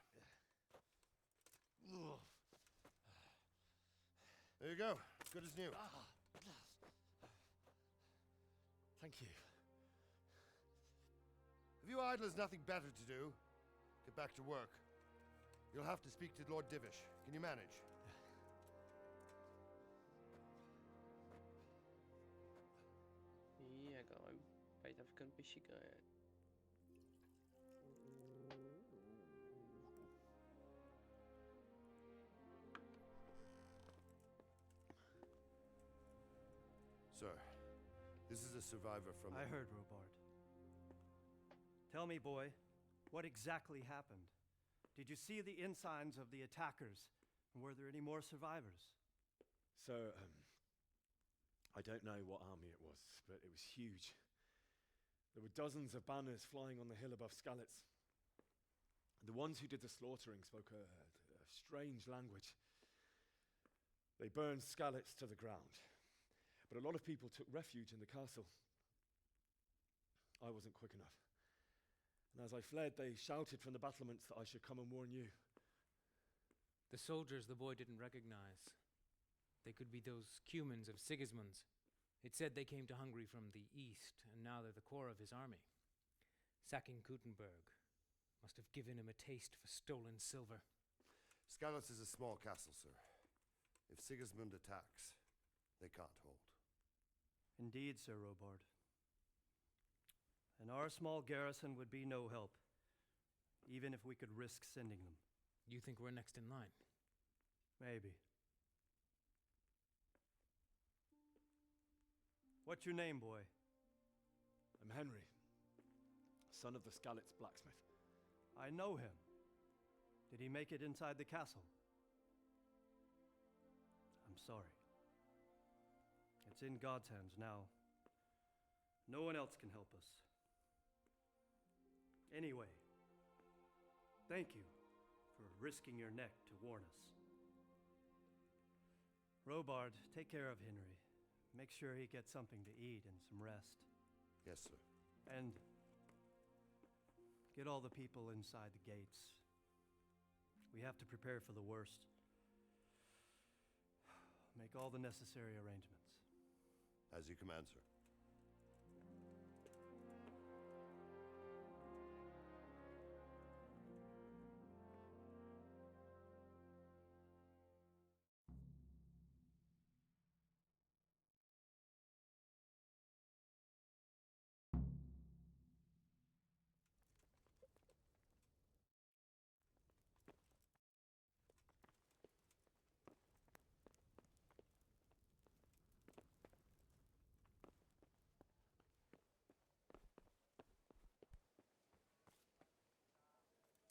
There you go. Good as new.
Thank you.
If you idlers nothing better to do, get back to work. You'll have to speak to Lord Divish. Can you manage?
Ih, agora o pai tá ficando bexiganha.
Sir, this is a survivor from...
I heard, Robard. Tell me, boy, what exactly happened? Did you see the ensigns of the attackers? And were there any more survivors?
So, I don't know what army it was, but it was huge. There were dozens of banners flying on the hill above Skalitz. The ones who did the slaughtering spoke a strange language. They burned Skalitz to the ground. But a lot of people took refuge in the castle. I wasn't quick enough. And as I fled, they shouted from the battlements that I should come and warn you.
The soldiers the boy didn't recognize. They could be those Cumans of Sigismund's. It said they came to Hungary from the east, and now they're the core of his army. Sacking Gutenberg must have given him a taste for stolen silver.
Skalitz is a small castle, sir. If Sigismund attacks, they can't hold.
Indeed, Sir Robard. And our small garrison would be no help, even if we could risk sending them.
You think we're next in line?
Maybe. What's your name, boy?
I'm Henry, son of the Skalitz blacksmith.
I know him. Did he make it inside the castle? I'm sorry. It's in God's hands now. No one else can help us. Anyway, thank you for risking your neck to warn us. Robard, take care of Henry. Make sure he gets something to eat and some rest.
Yes, sir.
And get all the people inside the gates. We have to prepare for the worst. Make all the necessary arrangements.
As you command, sir.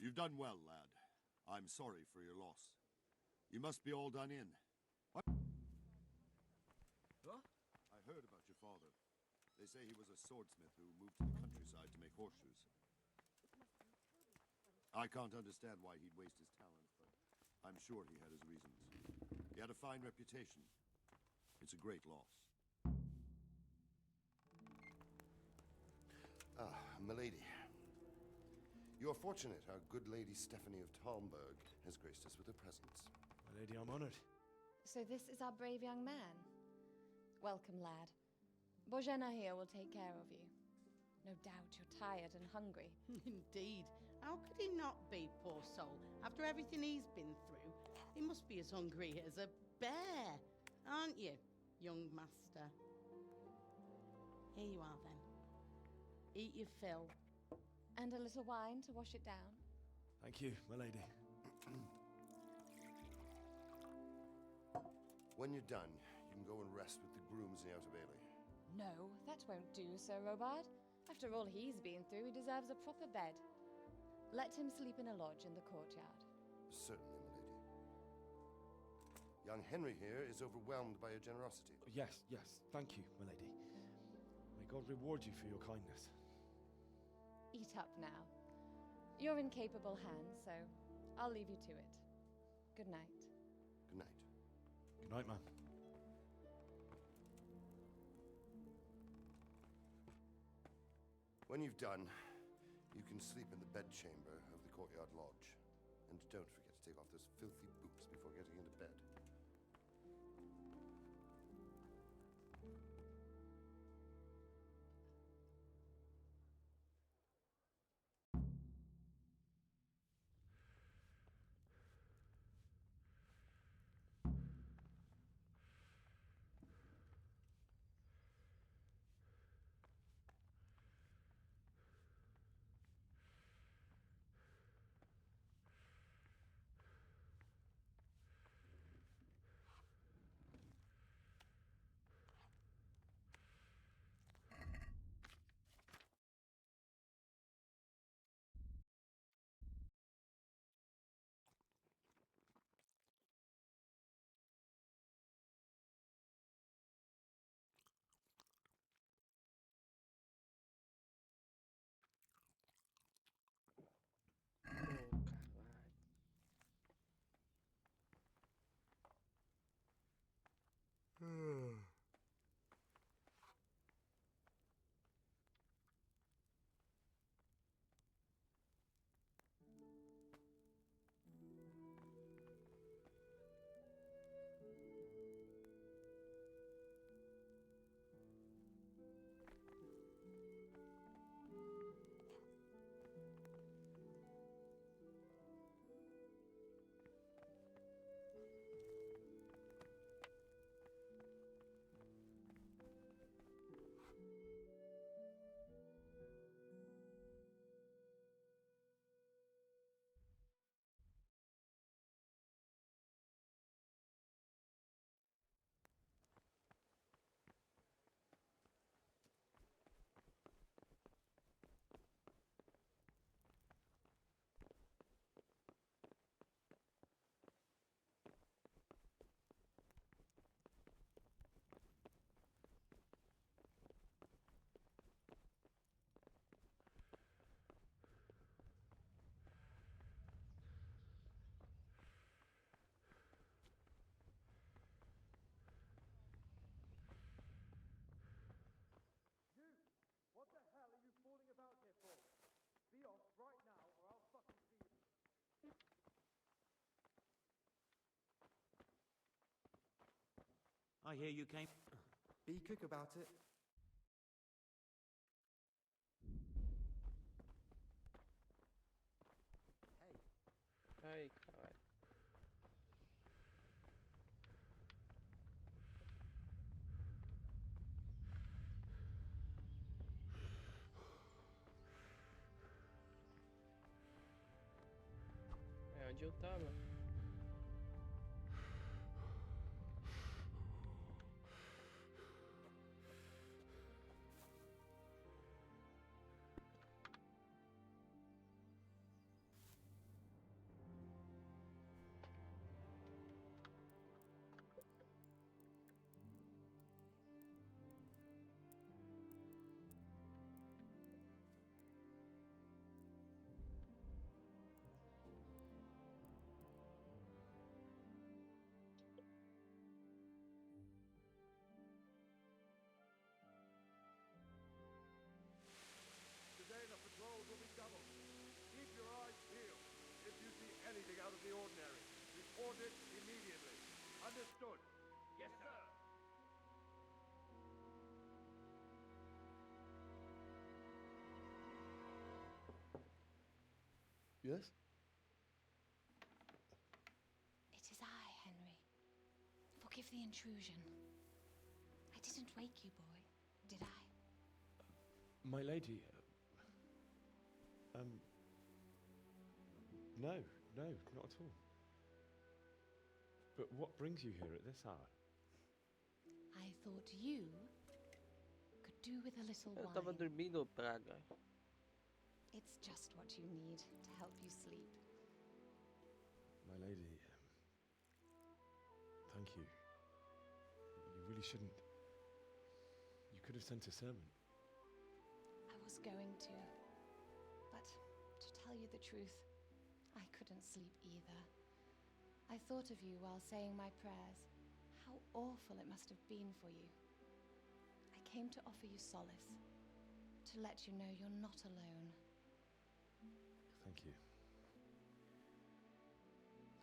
You've done well, lad. I'm sorry for your loss. You must be all done in.
What?
I heard about your father. They say he was a swordsmith who moved to the countryside to make horseshoes. I can't understand why he'd waste his talent, but I'm sure he had his reasons. He had a fine reputation. It's a great loss.
Ah, milady. You're fortunate. Our good lady Stephanie of Talmberg has graced us with her presence.
My lady, I'm honored.
So this is our brave young man. Welcome, lad. Bojena here will take care of you. No doubt you're tired and hungry.
Indeed. How could he not be, poor soul? After everything he's been through, he must be as hungry as a bear, aren't you, young master? Here you are, then. Eat your fill.
And a little wine to wash it down.
Thank you, my lady.
When you're done, you can go and rest with the grooms in the Outer Bailey.
No, that won't do, Sir Robard. After all he's been through, he deserves a proper bed. Let him sleep in a lodge in the courtyard.
Certainly, my lady. Young Henry here is overwhelmed by your generosity.
Yes, yes. Thank you, my lady. May God reward you for your kindness.
Eat up now. You're in capable hands, so I'll leave you to it. Good night.
Good night.
Good night, ma'am.
When you've done, you can sleep in the bedchamber of the courtyard lodge. And don't forget to take off those filthy boots before getting into bed.
What the hell are you fooling about here for? Be off right now, or I'll fucking see you.
I hear you came.
Be quick about it.
Ai, caralho. É onde eu tava.
anything out of the ordinary, report it immediately. Understood? Yes, sir.
Yes?
It is I, Henry. Forgive the intrusion. I didn't wake you, boy, did I?
My lady, no, not at all. But what brings you here at this hour?
I thought you could do with a little
Eu tava
wine.
dormindo, praga.
It's just what you need to help you sleep.
My lady, thank you. You really shouldn't. You could have sent a sermon.
I was going to, but to tell you the truth, I couldn't sleep either. I thought of you while saying my prayers. How awful it must have been for you. I came to offer you solace, to let you know you're not alone.
Thank you.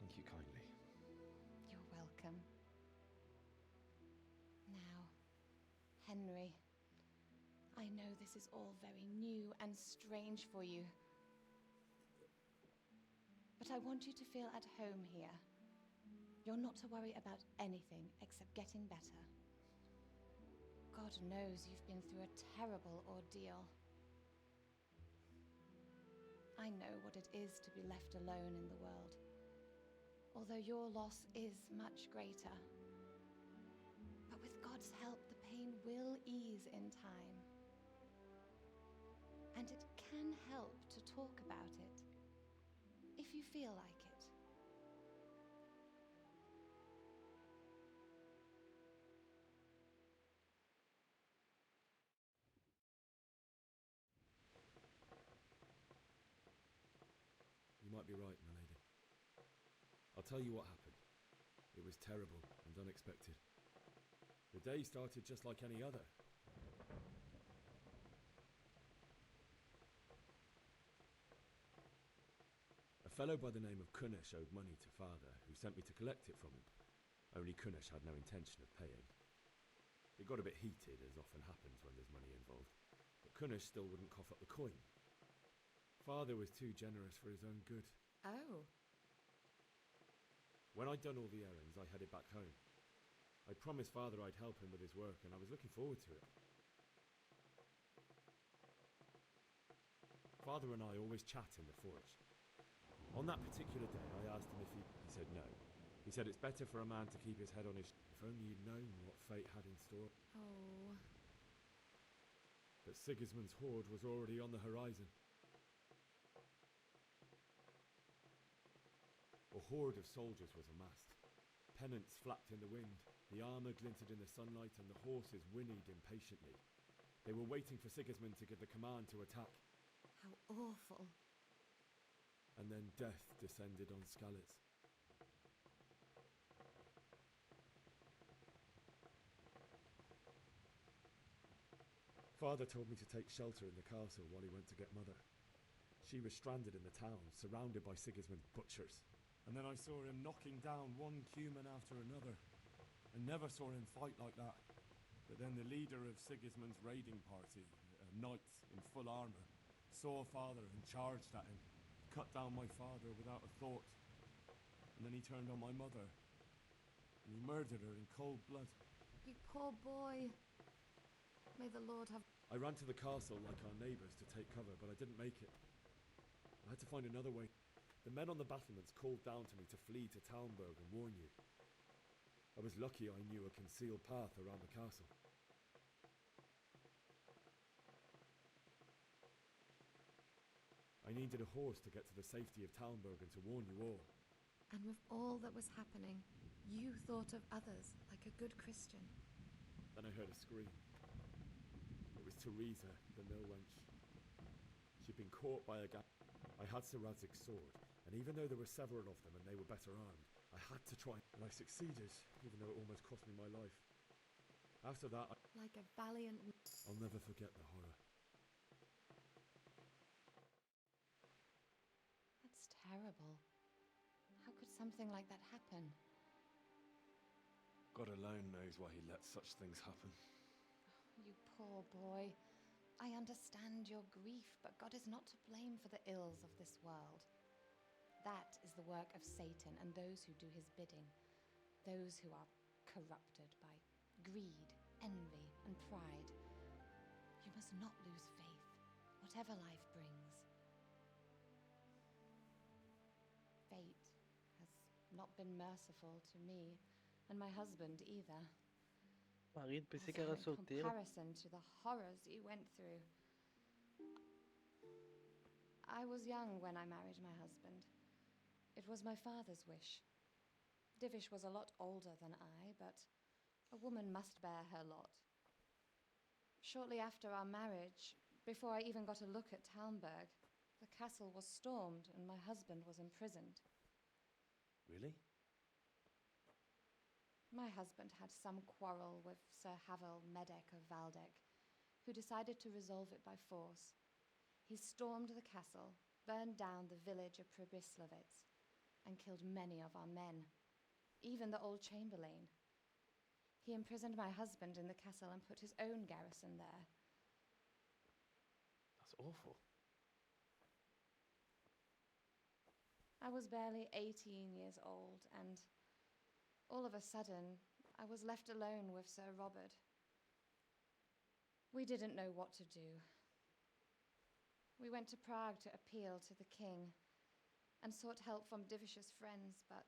Thank you kindly.
You're welcome. Now, Henry, I know this is all very new and strange for you, but I want you to feel at home here. You're not to worry about anything except getting better. God knows you've been through a terrible ordeal. I know what it is to be left alone in the world, although your loss is much greater. But with God's help, the pain will ease in time. And it can help to talk about it, if you feel like it.
You might be right, my lady. I'll tell you what happened. It was terrible and unexpected. The day started just like any other. A fellow by the name of Kunnish owed money to father, who sent me to collect it from him. Only Kunnish had no intention of paying. It got a bit heated, as often happens when there's money involved, but Kunnish still wouldn't cough up the coin. Father was too generous for his own good.
Oh.
When I'd done all the errands, I headed back home. I promised Father I'd help him with his work, and I was looking forward to it. Father and I always chat in the forge. On that particular day, I asked him if he said no. He said it's better for a man to keep his head on his... If only you'd known what fate had in store.
Oh.
But Sigismund's horde was already on the horizon. A horde of soldiers was amassed. Pennants flapped in the wind, the armour glinted in the sunlight, and the horses whinnied impatiently. They were waiting for Sigismund to give the command to attack.
How awful.
And then death descended on Skalitz. Father told me to take shelter in the castle while he went to get Mother. She was stranded in the town, surrounded by Sigismund's butchers. And then I saw him knocking down one Cuman after another. I never saw him fight like that. But then the leader of Sigismund's raiding party, a knight in full armour, saw Father and charged at him, cut down my father without a thought. And then he turned on my mother, and he murdered her in cold blood.
You poor boy. May the Lord have...
I ran to the castle like our neighbours to take cover, but I didn't make it. I had to find another way. The men on the battlements called down to me to flee to Talmberg and warn you. I was lucky I knew a concealed path around the castle. I needed a horse to get to the safety of Talmberg and to warn you all.
And with all that was happening, you thought of others like a good Christian.
Then I heard a scream. It was Teresa, the mill wench. She'd been caught by a gang. I had Sir Radzig's sword, and even though there were several of them and they were better armed, I had to try, and I succeeded, even though it almost cost me my life. After that,
Like a valiant...
I'll never forget the horror.
That's terrible. something like that happen?
God alone knows why he lets such things happen.
You poor boy. I understand your grief, but God is not to blame for the ills of this world. That is the work of Satan and those who do his bidding. Those who are corrupted by greed, envy, and pride. You must not lose faith, whatever life brings. Fate has not been merciful to me, and my husband either.
Marido, pensei que
Also,
era
in
solteiro.
comparison to the horrors you went through. I was young when I married my husband. It was my father's wish. Divish was a lot older than I, but a woman must bear her lot. Shortly after our marriage, before I even got a look at Talmberg, the castle was stormed and my husband was imprisoned.
Really?
My husband had some quarrel with Sir Havel Medek of Valdek, who decided to resolve it by force. He stormed the castle, burned down the village of Pribyslavitz, and killed many of our men, even the old chamberlain. He imprisoned my husband in the castle and put his own garrison there.
That's awful.
I was barely 18 years old, and all of a sudden, I was left alone with Sir Robert. We didn't know what to do. We went to Prague to appeal to the king and sought help from Divish's friends, but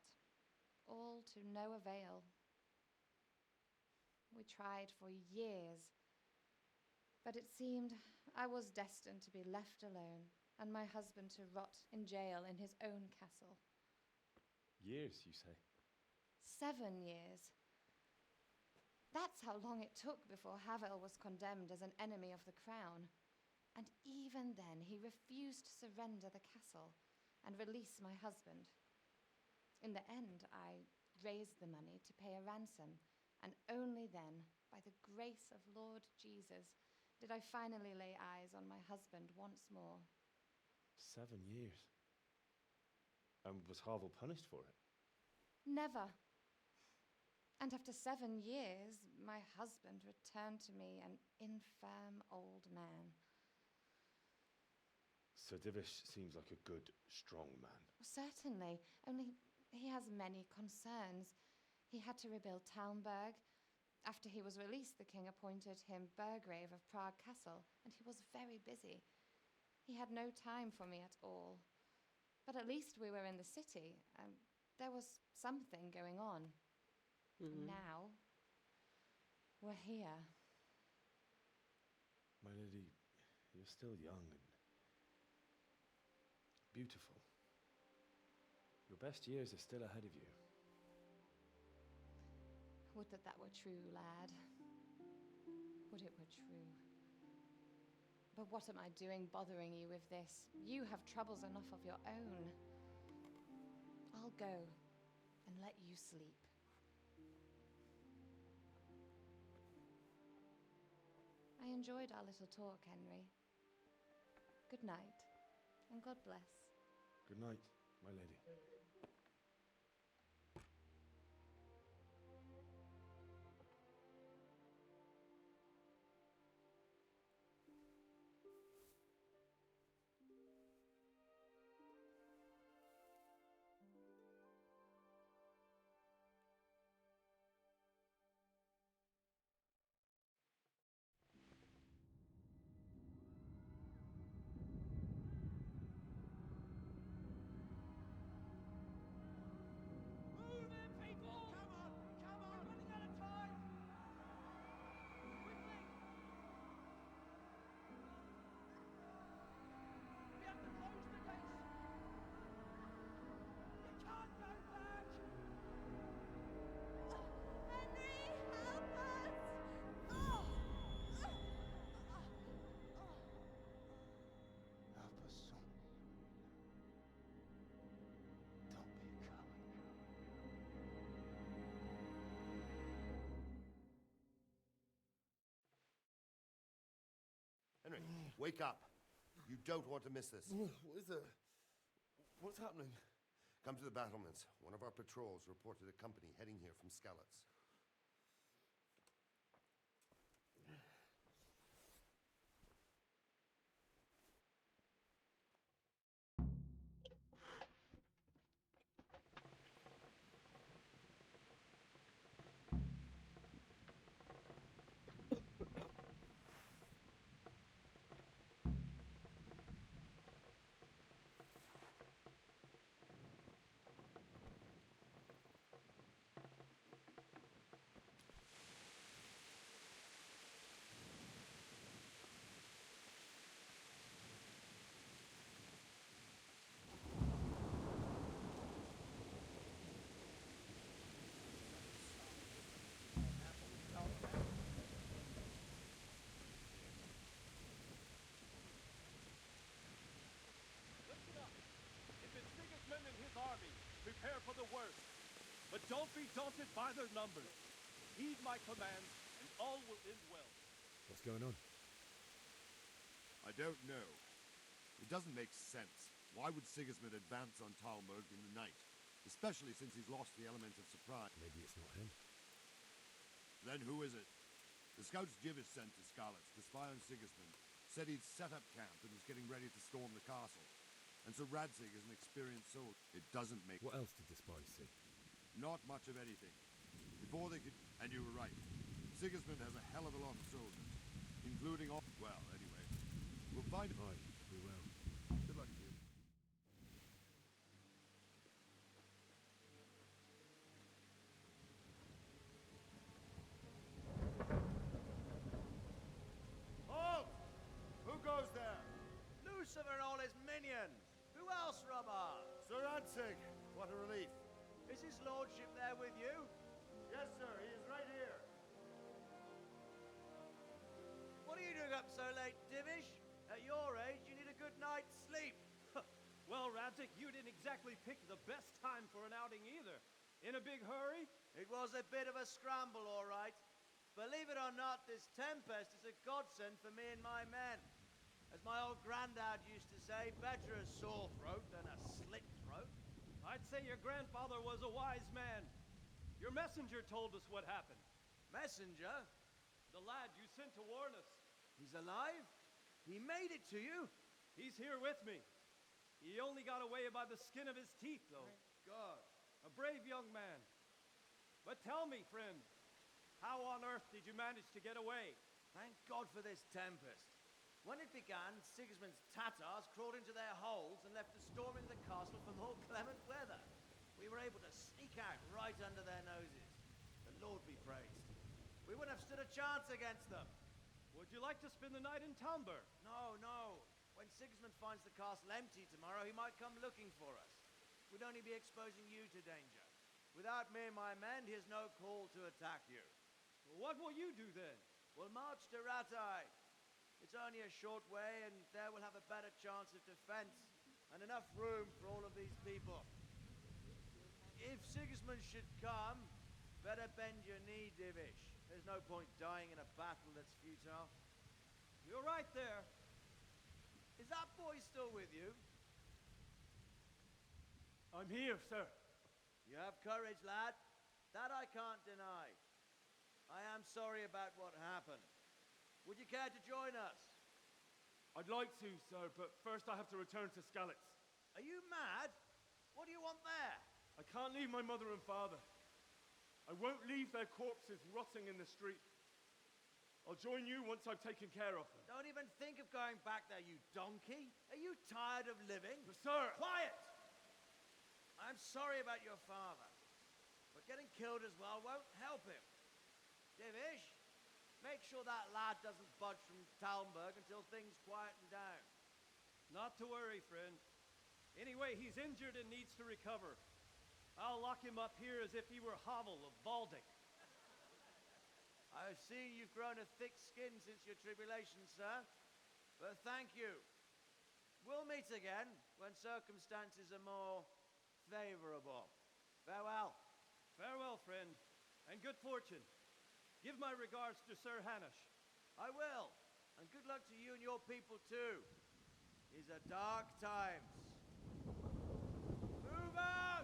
all to no avail. We tried for years, but it seemed I was destined to be left alone and my husband to rot in jail in his own castle.
Years, you say?
7 years. That's how long it took before Havel was condemned as an enemy of the crown. And even then, he refused to surrender the castle and release my husband. In the end, I raised the money to pay a ransom, and only then, by the grace of Lord Jesus, did I finally lay eyes on my husband once more.
7 years. And was Havel punished for it?
Never. And after 7 years, my husband returned to me an infirm old man.
Sir Divish seems like a good, strong man.
Certainly, only he has many concerns. He had to rebuild Talmberg. After he was released, the king appointed him Burgrave of Prague Castle, and he was very busy. He had no time for me at all. But at least we were in the city, and there was something going on.
Mm-hmm.
Now, we're here.
My lady, you're still young and beautiful. Your best years are still ahead of you.
Would that that were true, lad. Would it were true. But what am I doing bothering you with this? You have troubles enough of your own. I'll go and let you sleep. I enjoyed our little talk, Henry. Good night, and God bless.
Good night, my lady.
Henry, wake up. You don't want to miss this.
What is it? What's happening?
Come to the battlements. One of our patrols reported a company heading here from Skalitz.
Listen up. If it's Sigismund and his army, prepare for the worst. But don't be daunted by their numbers. Heed my commands, and all will end well.
What's going on?
I don't know. It doesn't make sense. Why would Sigismund advance on Talmberg in the night? Especially since he's lost the element of surprise.
Maybe it's not him.
Then who is it? The scouts Jivis sent to Skalitz to spy on Sigismund said he'd set up camp and was getting ready to storm the castle. And so Radzig is an experienced soldier. It doesn't make...
What else did the spies see?
Not much of anything. Before they could... And you were right. Sigismund has a hell of a lot of soldiers. Including all... Well, anyway. We'll find him.
Aye, we will.
Good luck to you.
Halt! Who goes there?
Lucifer and all his minions. Who else, Robber?
Sir Radzig, what a relief.
Is his lordship there with you?
Yes, sir, he is right here.
What are you doing up so late, Divish? At your age, you need a good night's sleep.
Well, Radzig, you didn't exactly pick the best time for an outing either. In a big hurry?
It was a bit of a scramble, all right. Believe it or not, this tempest is a godsend for me and my men. As my old granddad used to say, better a sore throat than a slit throat.
I'd say your grandfather was a wise man. Your messenger told us what happened.
Messenger?
The lad you sent to warn us.
He's alive? He made it to you?
He's here with me. He only got away by the skin of his teeth, though.
Thank God.
A brave young man. But tell me, friend, how on earth did you manage to get away?
Thank God for this tempest. When it began, Sigismund's Tatars crawled into their holes and left us storming the castle for more clement weather. We were able to sneak out right under their noses. The Lord be praised. We wouldn't have stood a chance against them.
Would you like to spend the night in Talmberg?
No, no. When Sigismund finds the castle empty tomorrow, he might come looking for us. We'd only be exposing you to danger. Without me and my men, he has no call to attack you.
What will you do then?
We'll march to Ratai. It's only a short way, and there we'll have a better chance of defense and enough room for all of these people. If Sigismund should come, better bend your knee, Divish. There's no point dying in a battle that's futile.
You're right there.
Is that boy still with you?
I'm here, sir.
You have courage, lad. That I can't deny. I am sorry about what happened. Would you care to join us?
I'd like to, sir, but first I have to return to Skalitz.
Are you mad? What do you want there?
I can't leave my mother and father. I won't leave their corpses rotting in the street. I'll join you once I've taken care of them.
Don't even think of going back there, you donkey. Are you tired of living?
Sir!
Quiet! I'm sorry about your father, but getting killed as well won't help him. Divish, make sure that lad doesn't budge from Talmberg until things quieten down.
Not to worry, friend. Anyway, he's injured and needs to recover. I'll lock him up here as if he were Havel of Balding.
I've seen you've grown a thick skin since your tribulation, sir. But thank you. We'll meet again when circumstances are more favorable. Farewell.
Farewell, friend, and good fortune. Give my regards to Sir Hanush.
I will. And good luck to you and your people, too. These are dark times. Move out!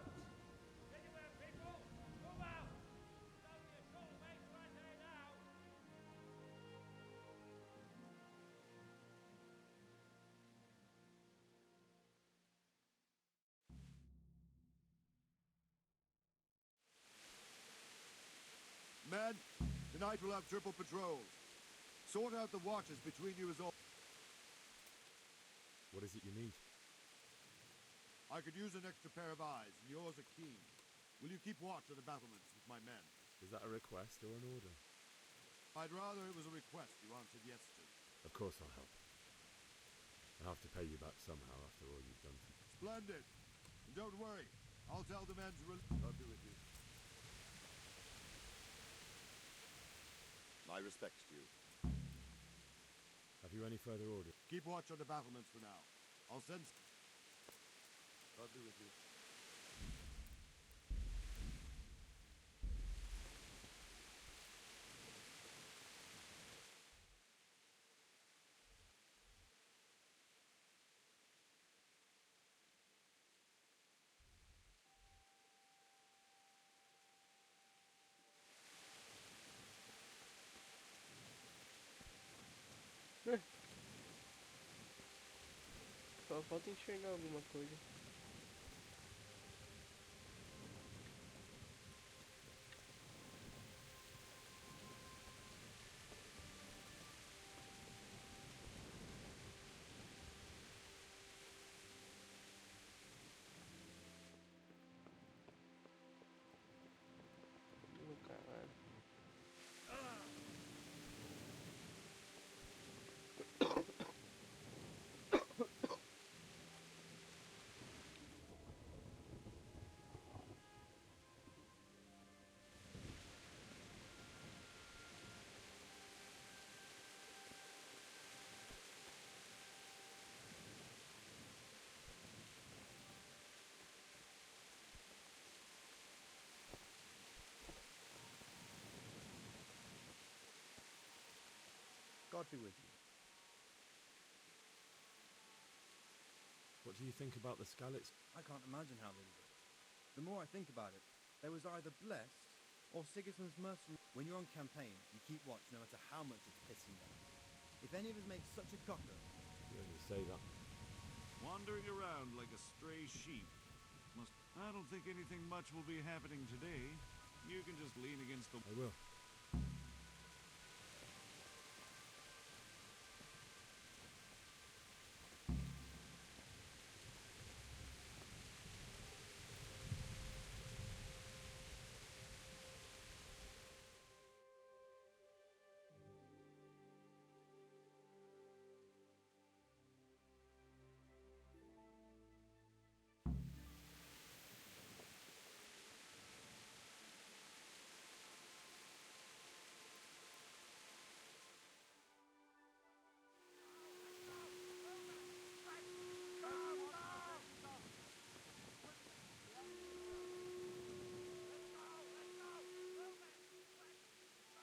Men, tonight we'll have triple patrols. Sort out the watches between you as all.
What is it you need?
I could use an extra pair of eyes, and yours are keen. Will you keep watch on the battlements with my men?
Is that a request or an order?
I'd rather it was a request you answered yes to.
Of course I'll help. I'll have to pay you back somehow after all you've done for me.
Splendid. And don't worry, I'll tell the men to God be with you. My respects to you.
Have you any further orders?
Keep watch on the battlements for now. I'll send... God be with you.
Só falta enxergar alguma coisa. Caralho.
God be with you.
What do you think about the Scalets?
I can't imagine how they did it. The more I think about it, they was either blessed or Sigismund's mercenary. When you're on campaign, you keep watch no matter how much it's pissing down. If any of us make such a cocker...
Yeah, you say that.
Wandering around like a stray sheep. I don't think anything much will be happening today. You can just lean against the...
I will.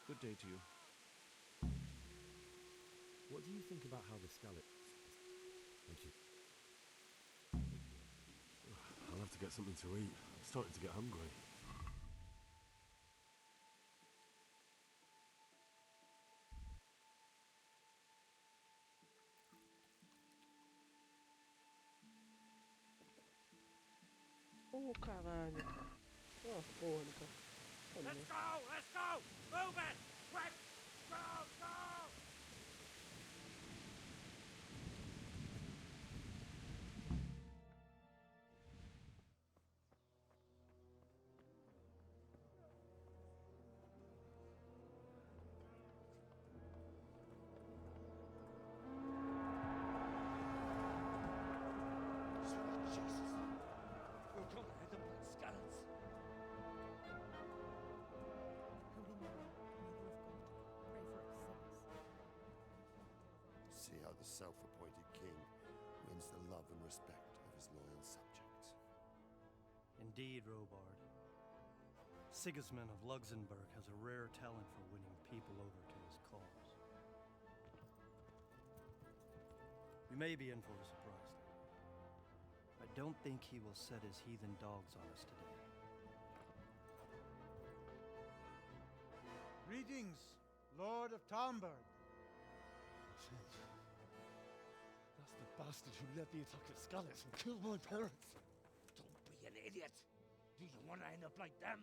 Good day to you.
What do you think about how the Scalets... Thank you.
I'll have to get something to eat. I'm starting to get hungry.
Oh, caralho. Oh, porra, cara.
Let's go! Let's go! Move it! Quick! Go! Go! We're gonna hit them like scallops.
See how the self-appointed king wins the love and respect of his loyal subjects.
Indeed, Robard. Sigismund of Luxembourg has a rare talent for winning people over to his cause. We may be in for a surprise, though. I don't think he will set his heathen dogs on us today.
Greetings, Lord of Talmberg.
That's the bastard who led the attack at Scallops and killed my parents. Don't be an idiot. Do you want to end up like them?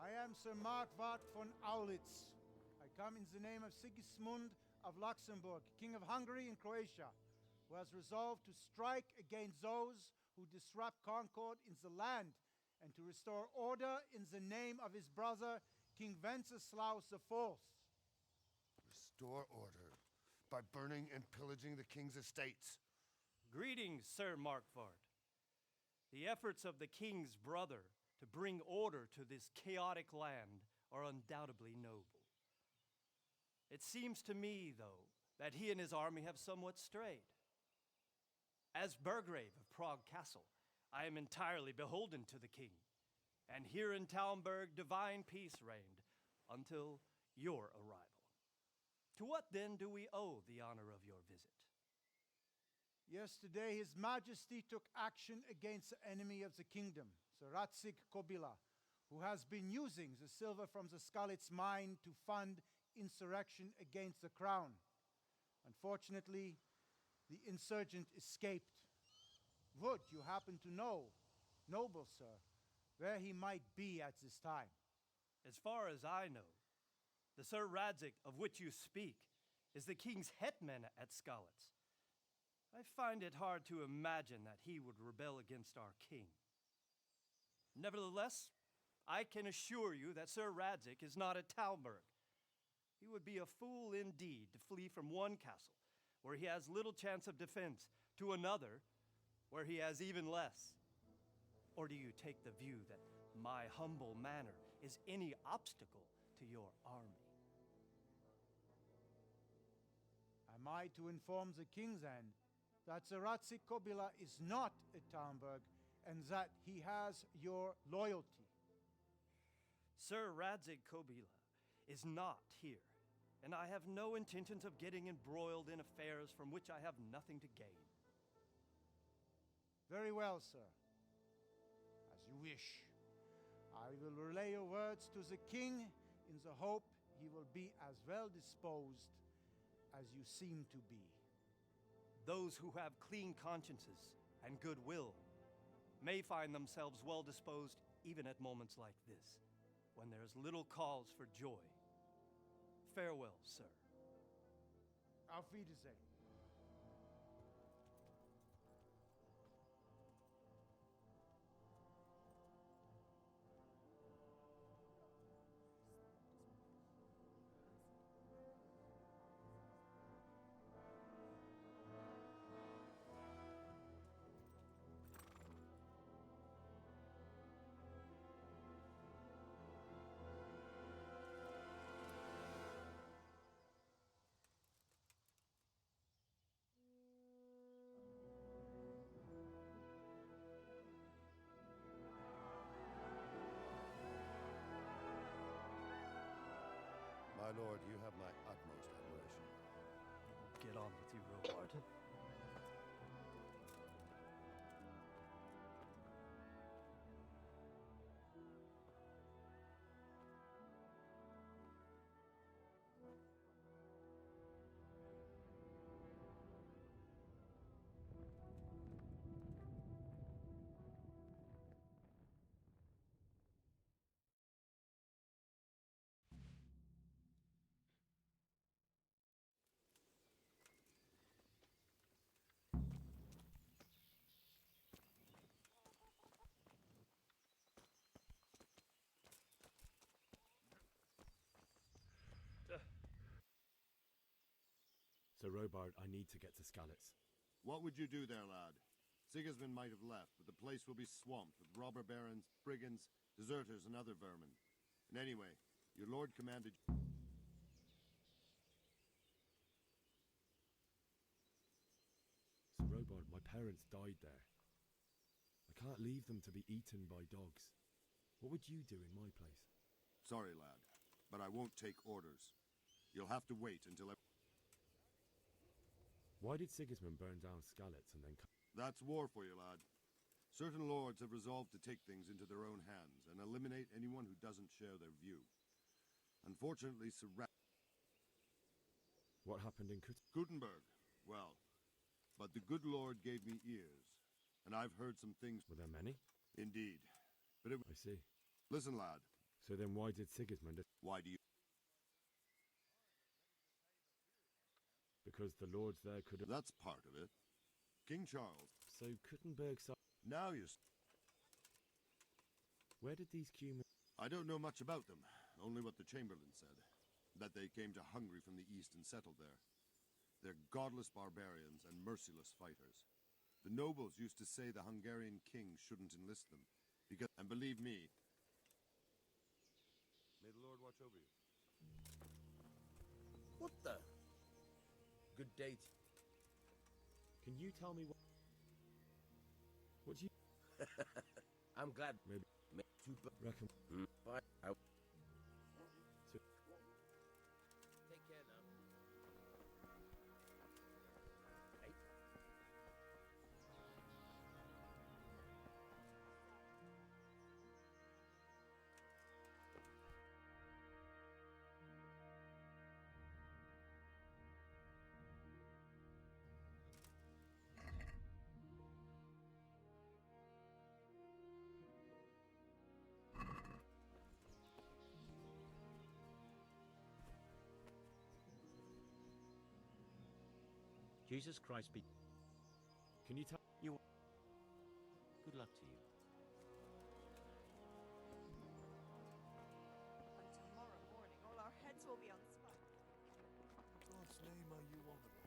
I am Sir V1NG4NÇA. I come in the name of Sigismund of Luxembourg, King of Hungary and Croatia, who has resolved to strike against those who disrupt concord in the land and to restore order in the name of his brother, King Wenceslaus IV.
Restore order by burning and pillaging the king's estates.
Greetings, Sir Markvard. The efforts of the king's brother to bring order to this chaotic land are undoubtedly noble. It seems to me, though, that he and his army have somewhat strayed. As Burgrave of Prague Castle, I am entirely beholden to the king, and here in Talmberg divine peace reigned until your arrival. To what then do we owe the honor of your visit?
Yesterday, His Majesty took action against the enemy of the kingdom, Sir Radzig Kobyla, who has been using the silver from the Skalitz mine to fund insurrection against the crown. Unfortunately, the insurgent escaped. Would you happen to know, noble sir, where he might be at this time?
As far as I know, the Sir Radzig of which you speak is the king's hetman at Skalitz. I find it hard to imagine that he would rebel against our king. Nevertheless, I can assure you that Sir Radzig is not at Talmberg. He would be a fool indeed to flee from one castle, where he has little chance of defense, to another, where he has even less. Or do you take the view that my humble manner is any obstacle to your army?
Am I to inform the king then that Sir Radzig Kobyla is not at Talmberg and that he has your loyalty?
Sir Radzig Kobyla is not here, and I have no intentions of getting embroiled in affairs from which I have nothing to gain.
Very well, sir. As you wish. I will relay your words to the king in the hope he will be as well disposed as you seem to be.
Those who have clean consciences and goodwill may find themselves well disposed even at moments like this, when there is little cause for joy. Farewell, sir.
Auf Wiedersehen.
My lord, you have my utmost admiration.
Get on with you, Robart.
Sir Robard, I need to get to Skalitz.
What would you do there, lad? Sigismund might have left, but the place will be swamped with robber barons, brigands, deserters, and other vermin. And anyway, your lord commanded...
Sir Robard, my parents died there. I can't leave them to be eaten by dogs. What would you do in my place?
Sorry, lad, but I won't take orders. You'll have to wait until...
Why did Sigismund burn down Skalitz and then...
That's war for you, lad. Certain lords have resolved to take things into their own hands and eliminate anyone who doesn't share their view. Unfortunately,
What happened in
Gutenberg? Well, but the good Lord gave me ears, and I've heard some things...
Were there many?
Indeed. But it...
I see.
Listen, lad.
So then why did Sigismund...
Why do you...
Because the lords there could have...
That's part of it. King Charles.
So Kuttenberg...
Now you...
Where did these Cumans...
I don't know much about them, only what the Chamberlain said. That they came to Hungary from the east and settled there. They're godless barbarians and merciless fighters. The nobles used to say the Hungarian king shouldn't enlist them, because... And believe me... May the Lord watch over you.
What the? Good day.
Can you tell me what... What do you...
I'm glad.
Maybe... Reckon...
Bye.
So...
Take care now.
Jesus Christ be...
Can you tell...
You... Good luck to you.
By tomorrow morning, all our heads will be on spike.
God's name are you on about?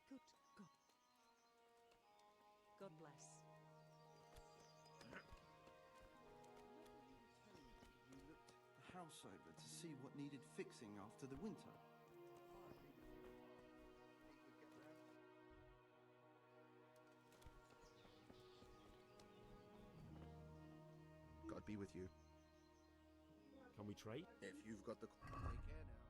Good God. God bless.
You looked the house over to see what needed fixing after the winter. God be with you.
Can we trade?
If you've got the...
Take care now.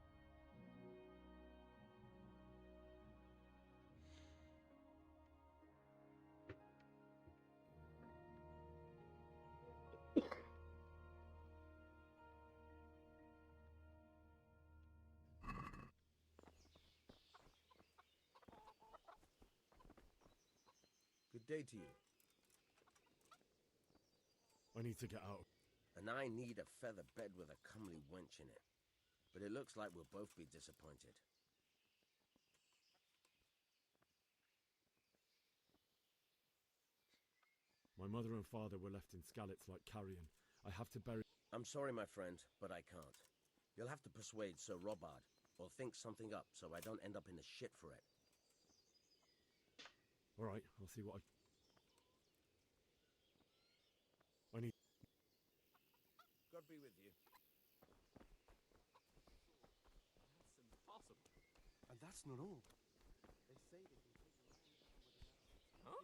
Good day to you.
I need to get out.
And I need a feather bed with a comely wench in it. But it looks like we'll both be disappointed.
My mother and father were left in Skalitz like carrion. I have to bury...
I'm sorry, my friend, but I can't. You'll have to persuade Sir Robard, or think something up so I don't end up in the shit for it.
All right, I'll see what I need...
God be with you.
That's impossible. And that's not all. They say they can take the land with an arrow. Huh?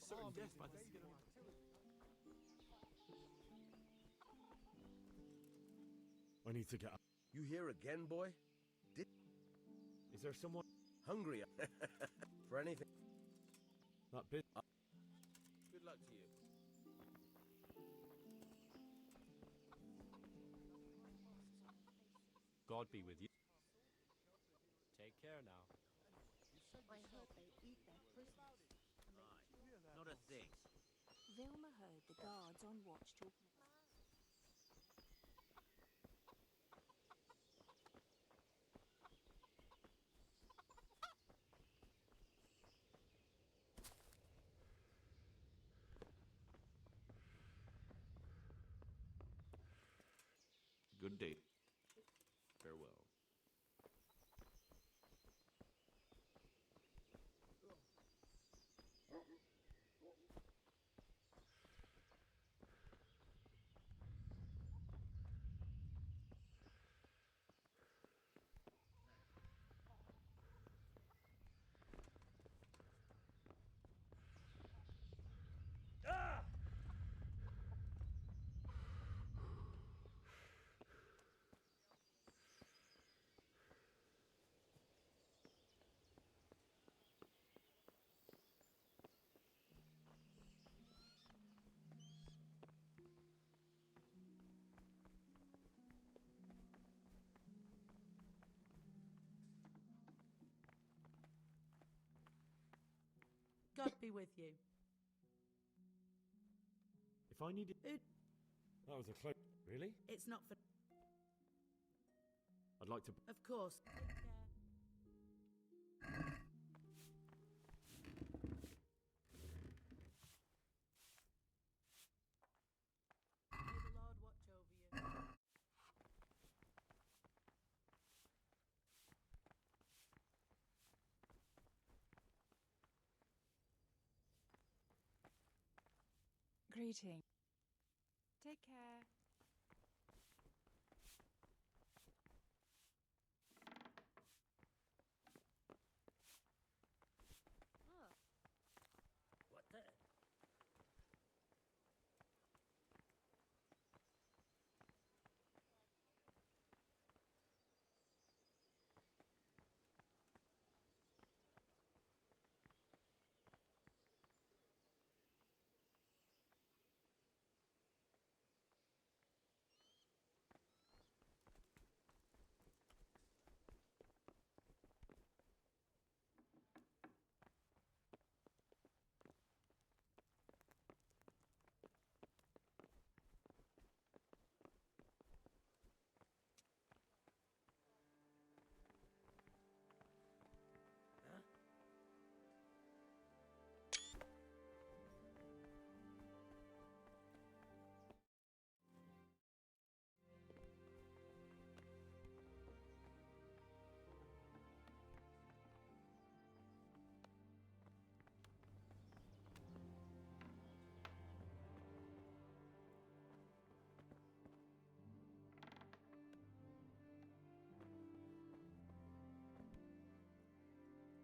Certain death by the skin of my teeth.
I need to get out.
You here again, boy?
Is there someone...
Hungry for anything?
That bit...
Good luck to you.
God be with you. Take care now.
I heard they eat their prisoners.
Not a thing.
Vilma heard the guards on watch talking.
Good day. Farewell.
God be with you.
If I needed... That was a close... Really?
It's not for...
I'd like to...
Of course. May the Lord watch over you.
Greeting. Take care.
What the?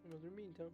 Vamos dormir então.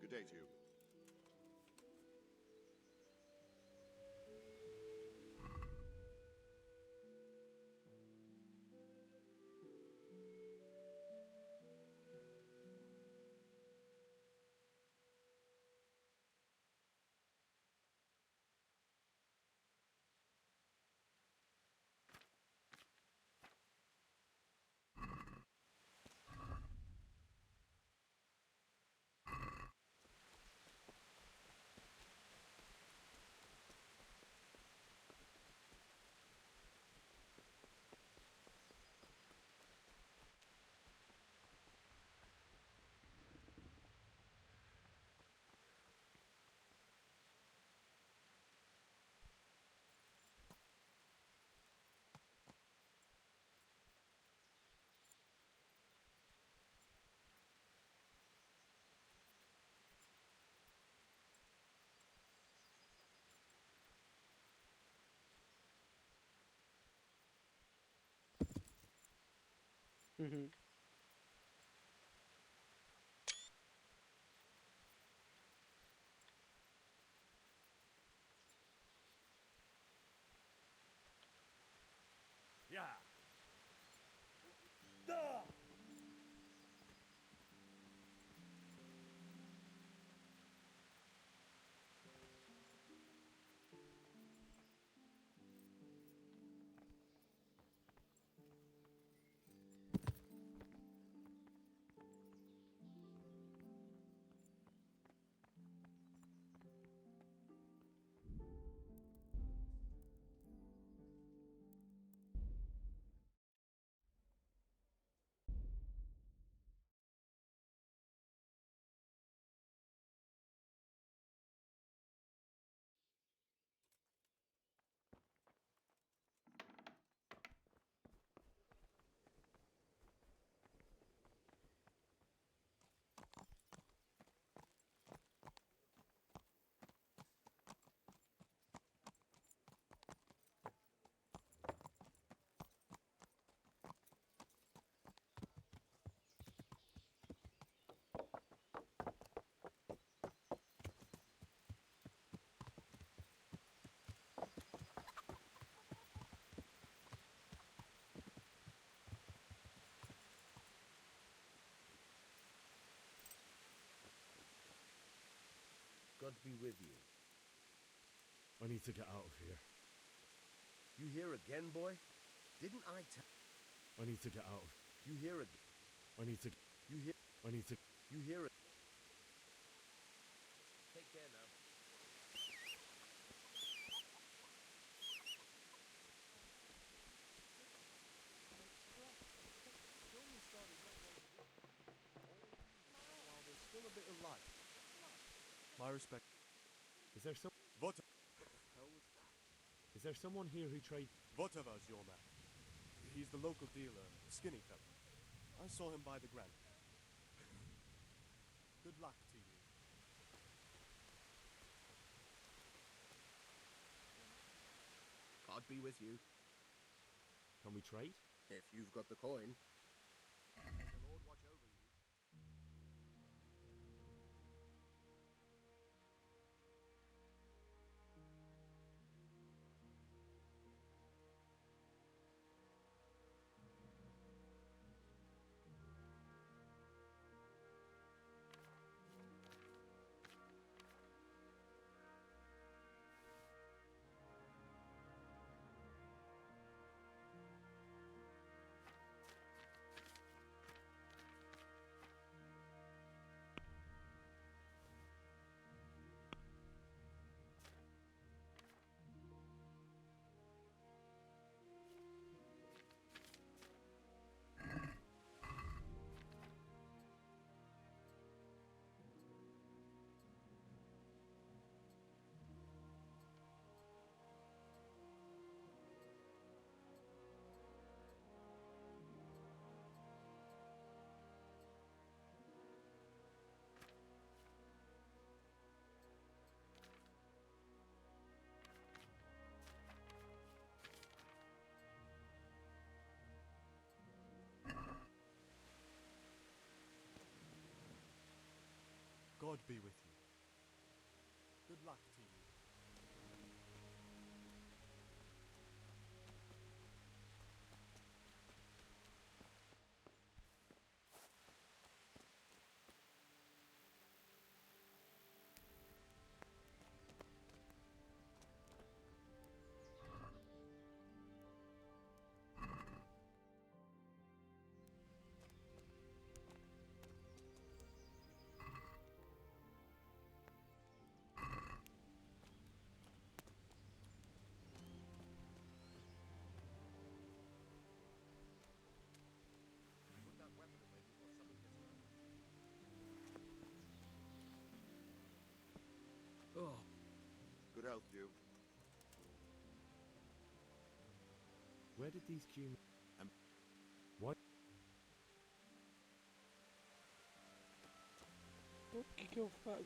Good day to you.
Mhm.
Yeah. Duh!
God be with you.
I need to get out of here.
You here again, boy? Didn't I tell...
I need to get out of...
You here again?
I need to...
You here?
I need to...
You hear it? Take care now.
While there's still a bit of life. My respect.
Is there some...
What?
Is there someone here who trade...
Votova's your man. He's the local dealer, skinny fella. I saw him by the granite. Good luck to you.
God be with you.
Can we trade?
If you've got the coin.
The Lord watch over you. God be with you. Good luck to you.
Oh.
Good health, Duke.
Where did these humans... What?
O que eu faço?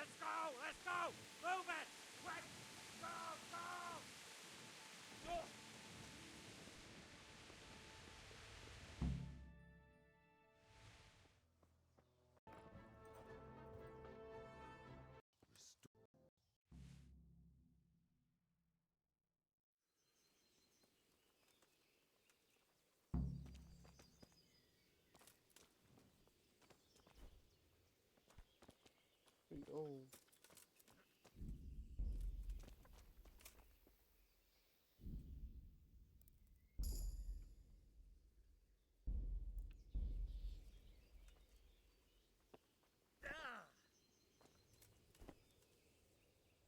Let's go! Let's go! Move it! Quick! Go! Go! Ugh.
Oh.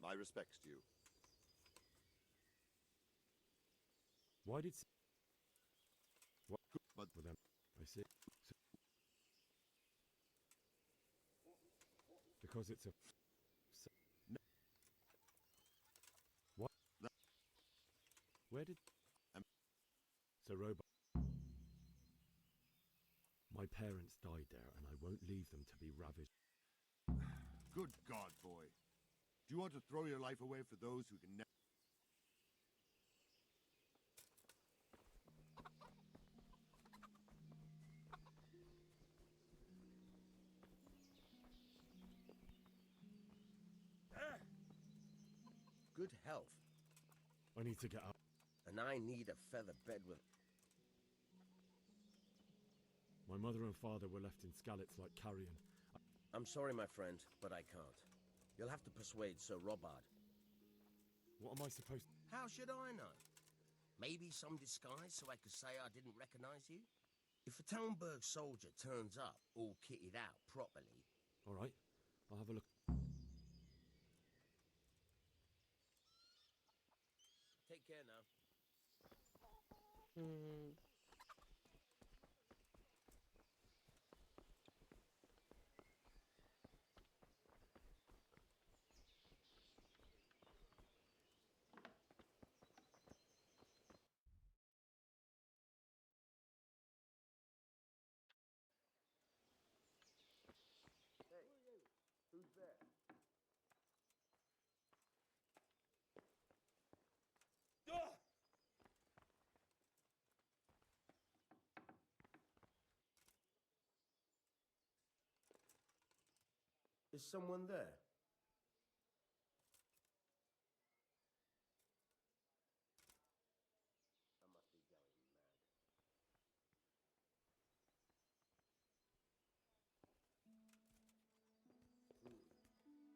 My respects to you.
Why did... What?
But
With them, I see. Because it's a... What? Where did... So, Robot... My parents died there, and I won't leave them to be ravaged.
Good God, boy. Do you want to throw your life away for those who can never...
Good health.
I need to get up.
And I need a feather bed with...
My mother and father were left in Skalitz like carrion.
I'm sorry, my friend, but I can't. You'll have to persuade Sir Robard.
What am I supposed to...
How should I know? Maybe some disguise so I could say I didn't recognize you? If a Talmberg soldier turns up, all kitted out properly...
All right, I'll have a look.
Take care now. Who's there? Is someone there? I must be going mad.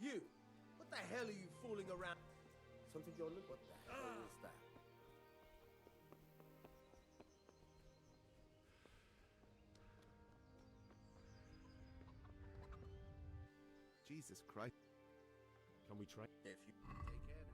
You! What the hell are you fooling around? Something you're looking... What the hell is that?
Jesus Christ. Can we try?
If you... Take care now.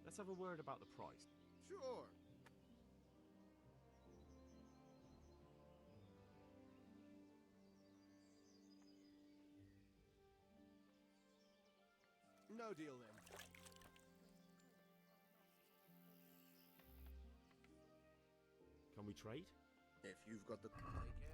Let's have a word about the price.
Sure.
No deal then.
Can we trade?
If you've got the... Take care now.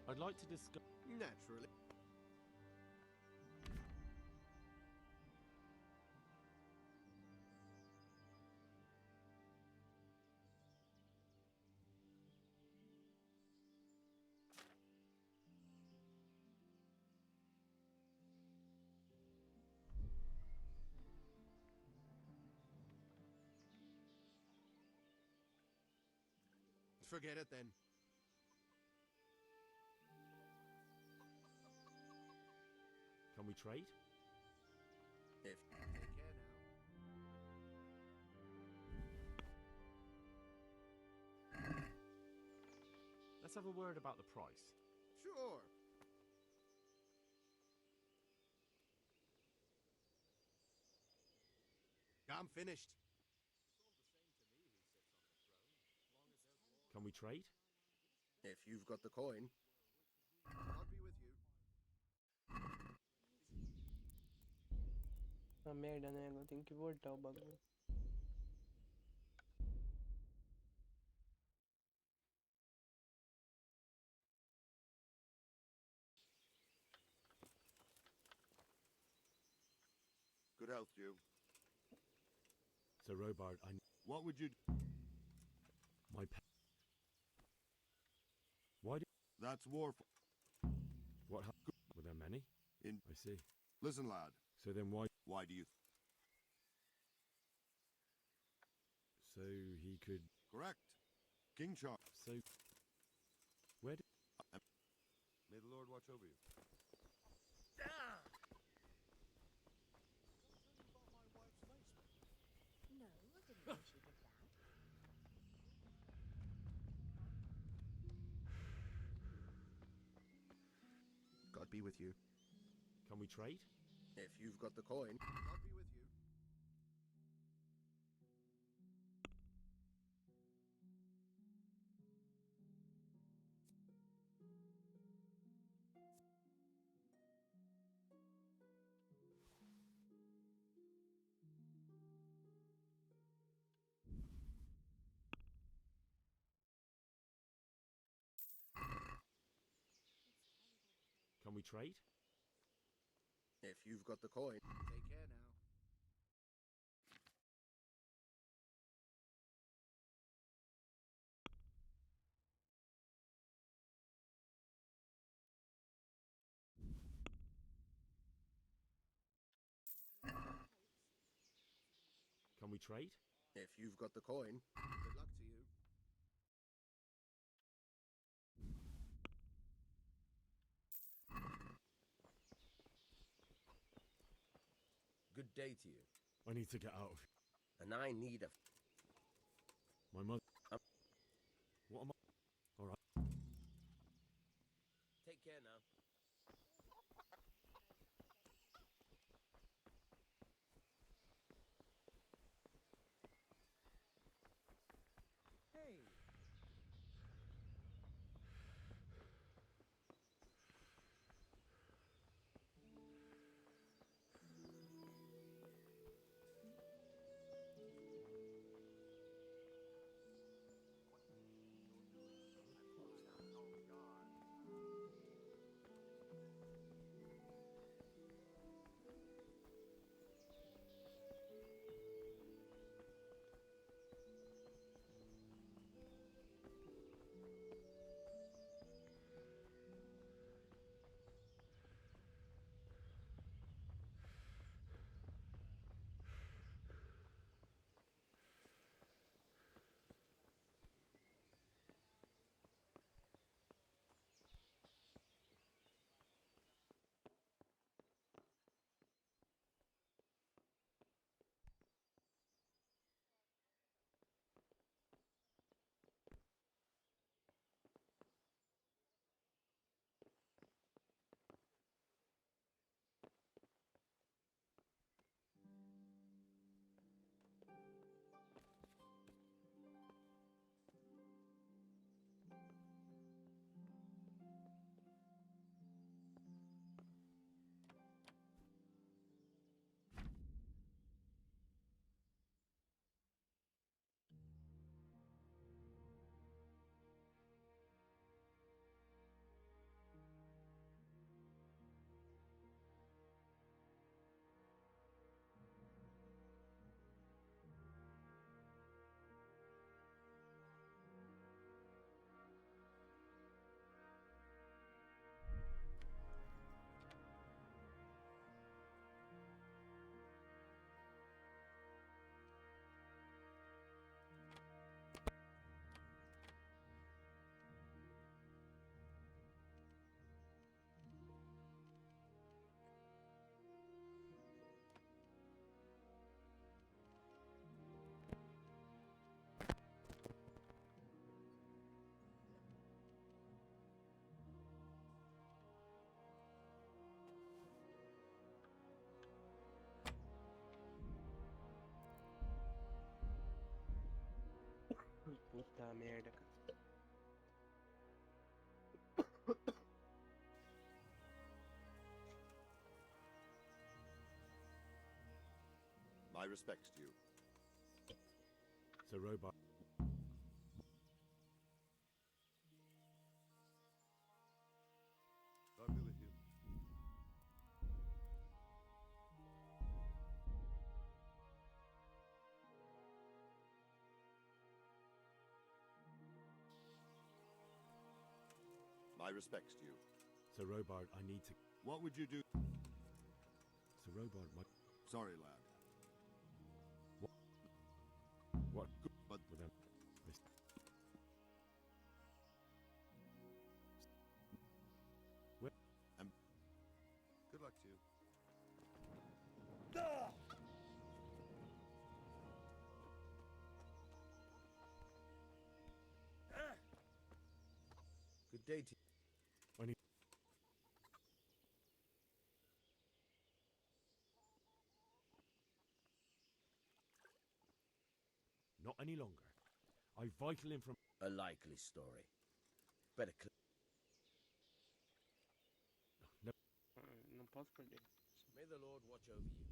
I'd like to discuss...
Naturally.
forget it then.
Can we trade?
If take care now.
Let's have a word about the price.
Sure. I'm finished.
Can we trade?
If you've got the coin. God be with you.
Ah, merda, né? Agora tem que voltar o bagulho.
Good health, you.
So, Robard,
What would you...
My Why do...
That's war for...
What happened? Were there many? I see.
Listen, lad.
So then why...
Why do you...
So he could...
Correct. King Charles.
So... Where did...
May the Lord watch over you.
No, I didn't know she did that.
God be with you.
Can we trade?
If you've got the coin. God be with you.
Can we trade?
If you've got the coin. Take care now.
Can we trade?
If you've got the coin. Good luck to you. Good day to you.
I need to get out of...
And I need a...
My mother... What am I... Alright.
Take care now.
Hey.
Puta merda, cara.
My respects to you.
Sir Robard.
God be with you. My respects to you.
Sir Robard, I need to...
What would you do?
Sir Robard, my...
Sorry, lad.
What?
But
With them. Where?
Good luck to you.
Good day to you.
I need... Not any longer. I vital information.
A likely story. Better
No.
Não posso perder.
May the Lord watch over you.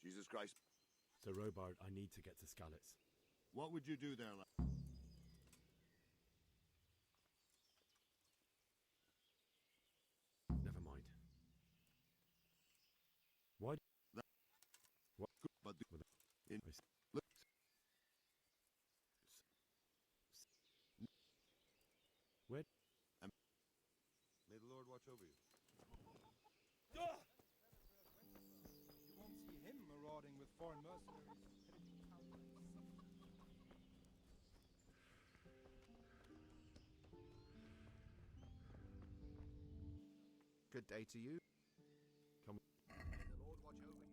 Jesus Christ.
Sir Robard, I need to get to Skalitz.
What would you do there, lad?
Never mind. Why? What?
But
With
in
look. Where?
May the Lord watch over you.
You won't see him marauding with foreign mercenaries.
Good day to you.
Come.
May the Lord watch over you.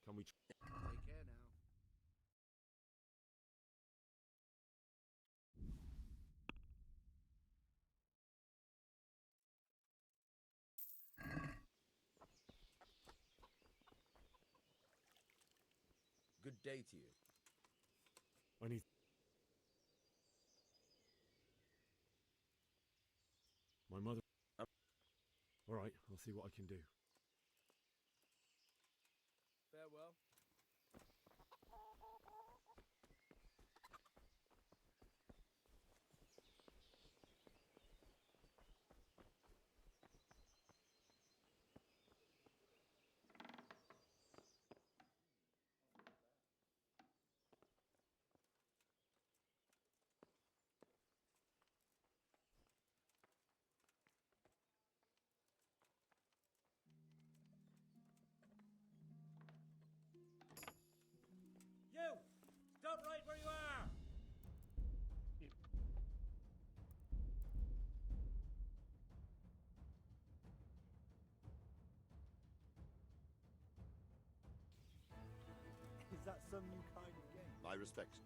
Can we...
Take care now.
Good day to you.
I need... My mother... Alright, I'll see what I can do.
Farewell. You! Stop right where you are!
Is that some new kind of game?
My respects.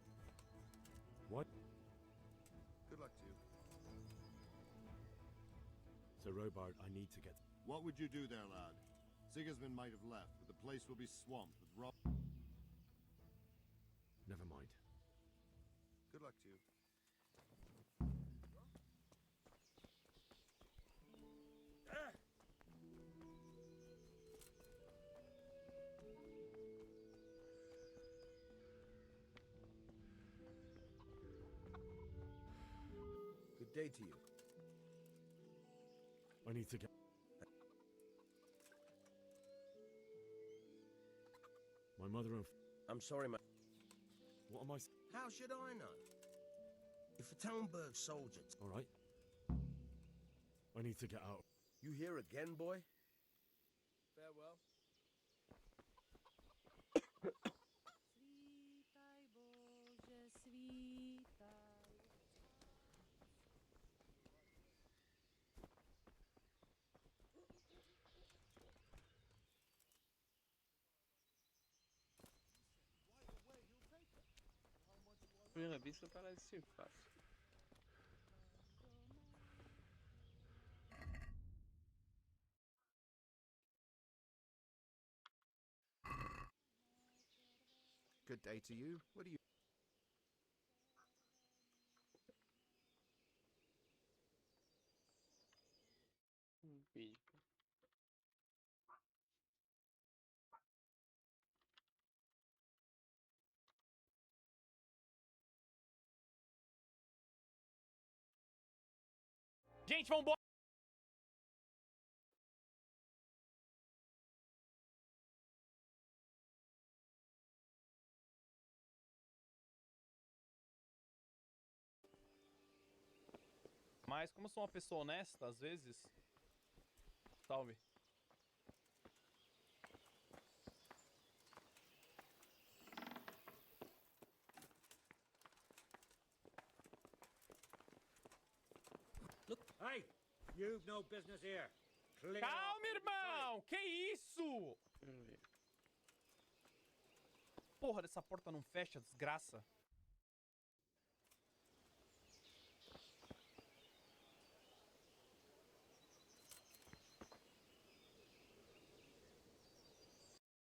What?
Good luck to you.
Sir Robard, I need to get...
What would you do there, lad? Sigismund might have left, but the place will be swamped with rob...
Never mind.
Good luck to you.
Good day to you.
I need to get... My mother and...
I'm sorry, my...
What am I...
How should I know? If a Townburg soldier...
Alright. I need to get out.
You here again, boy? Farewell.
Primeira vista parece ser fácil.
Good day to you. What do you...
Vídeo.
Gente, vambora! Mas como eu sou uma pessoa honesta, às vezes... Salve.
Look, hey! You've no business here. Clear
Calma, irmão! Que isso? Porra dessa porta não fecha, desgraça.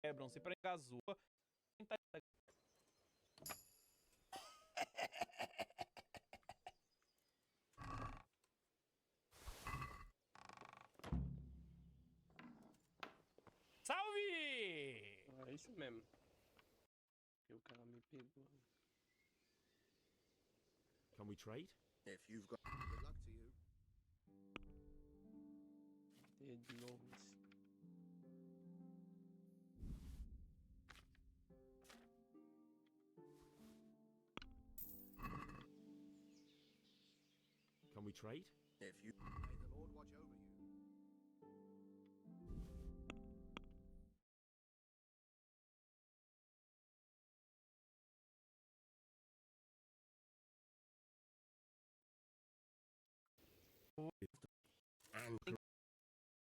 Quebram, se pra engasua. Salve!
É isso mesmo. E o cara me pegou.
Can we trade?
If you've got... Good luck to you.
Deliverance.
Can we trade?
If you... May the Lord watch over you.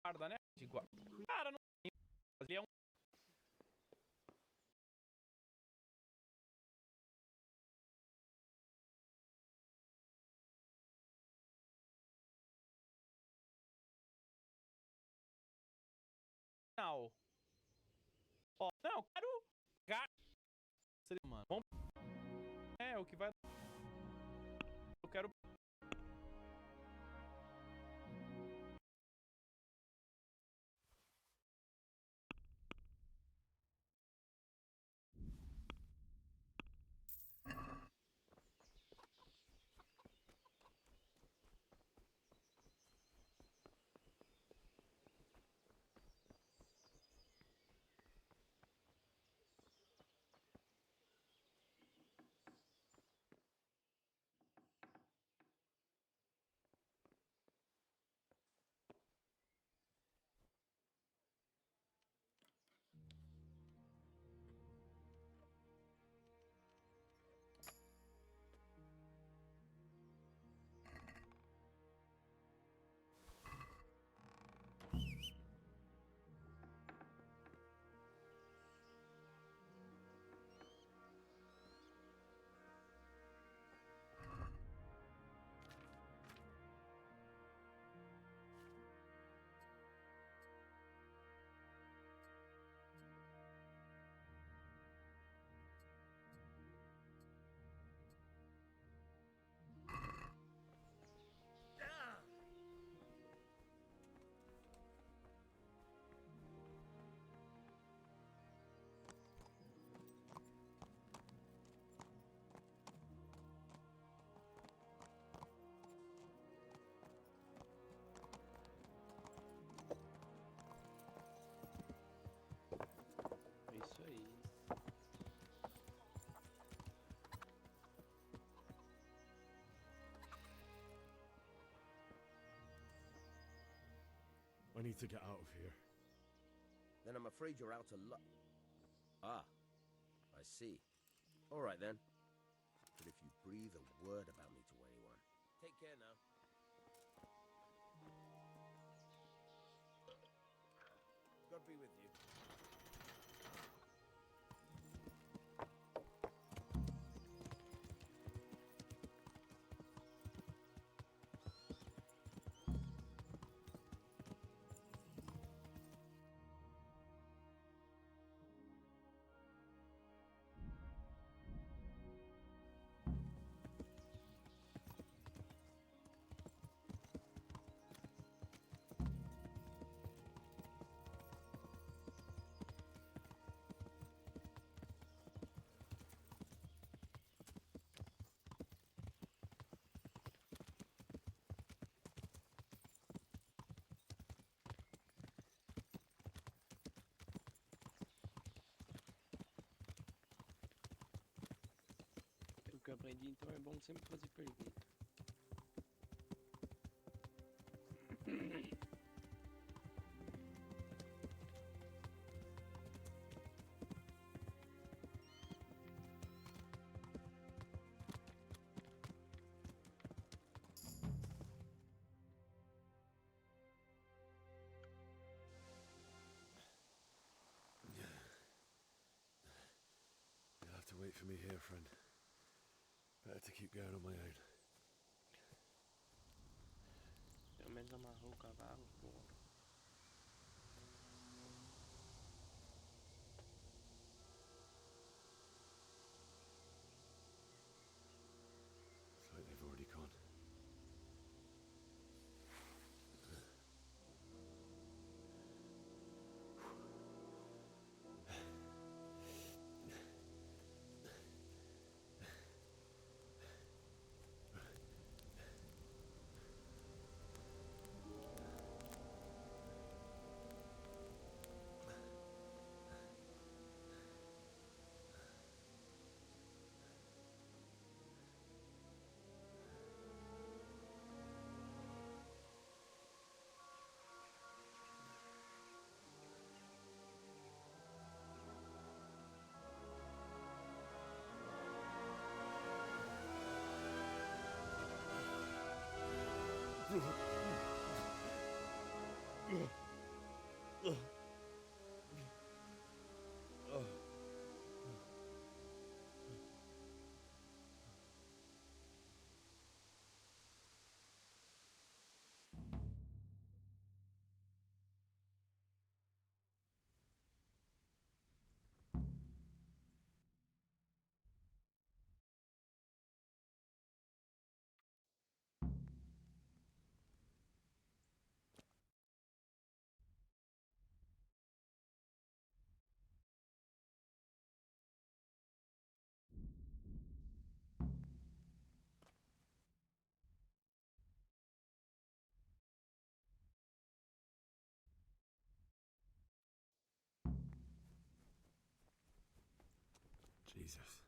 Guarda, né? De guarda. Cara, não tem. Ele é um. Não. Ó, não, eu quero. Mano, vamos. É, o que vai. Eu quero.
É isso aí.
I need to get out of here.
Then I'm afraid you're out of luck. Ah, I see. All right then. But if you breathe a word about me to anyone... Take care now. God be with you.
Pelo que eu aprendi, então é bom sempre fazer pergunta.
You'll have to wait for me here, friend. Better to keep going on my own.
Pelo menos amarrou o cavalo, boa.
It's like they've already gone. Jesus.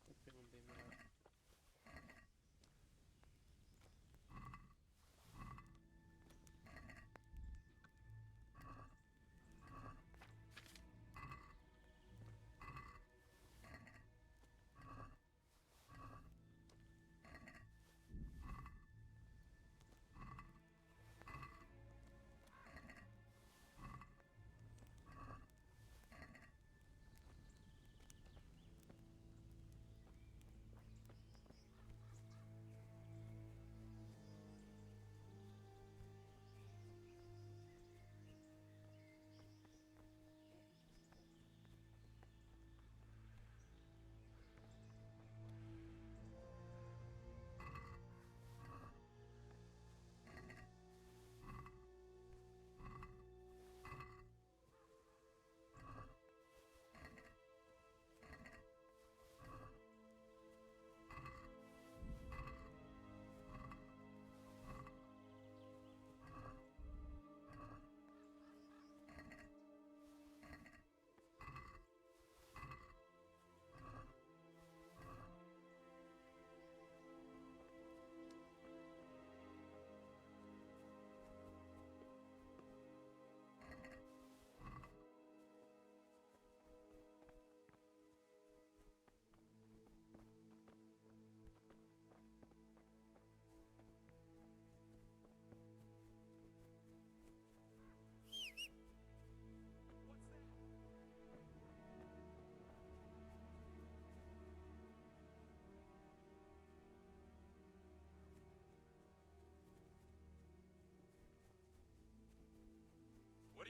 Vou pegar bem melhor.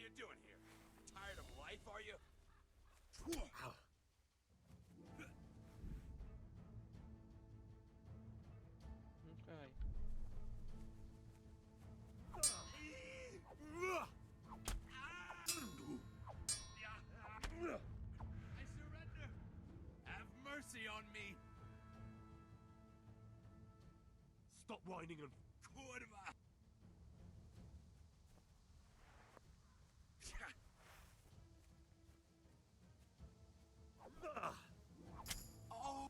you doing here? Tired of life, are you?
Okay.
I surrender! Have mercy on me!
Stop whining and...
Kurva! Oh!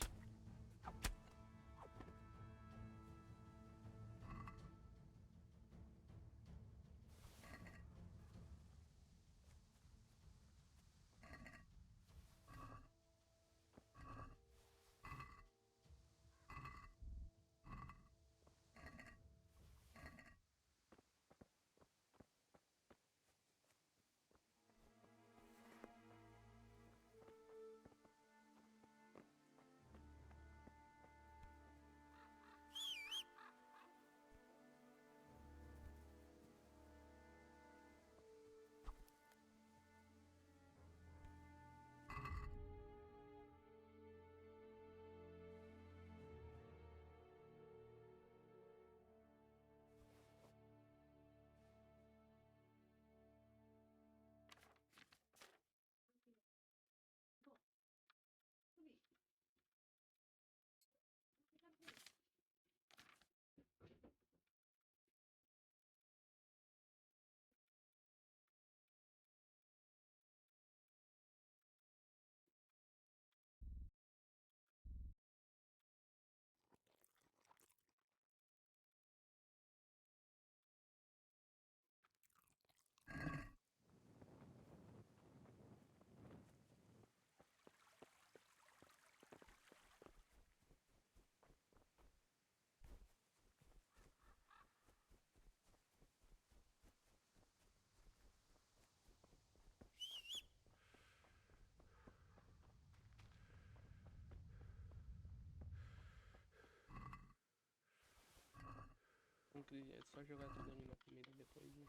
É só jogar tudo ali na comida depois de...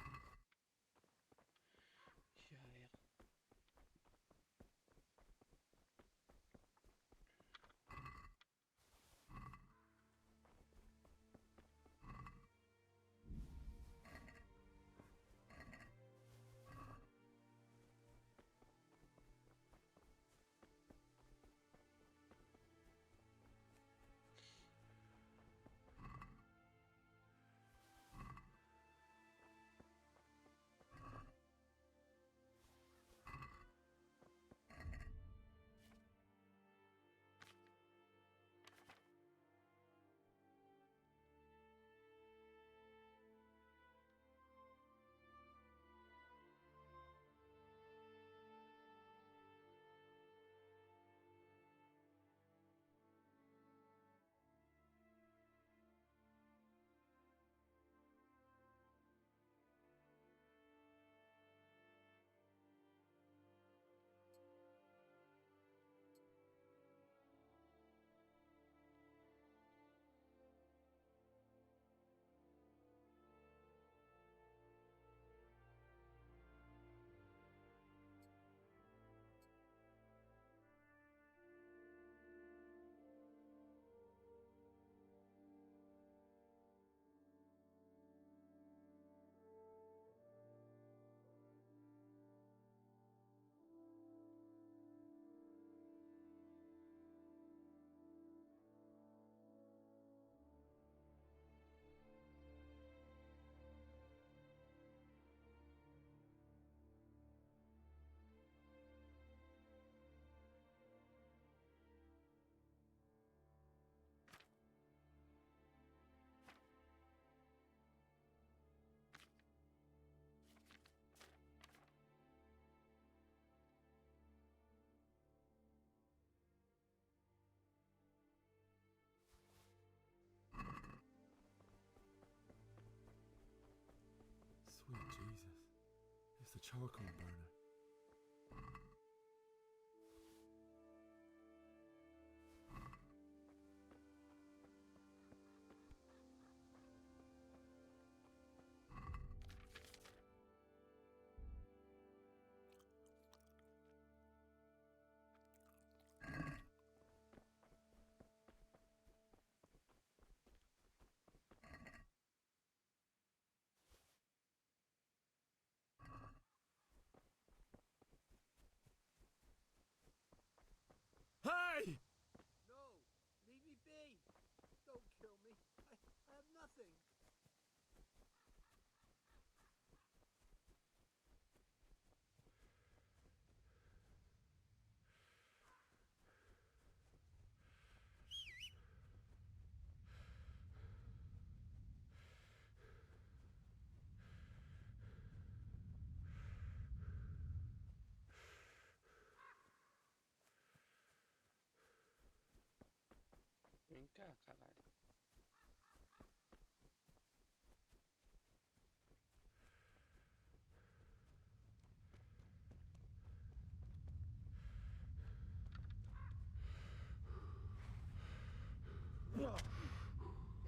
Já era.
Sweet Jesus. It's the charcoal burner.
cá, caralho.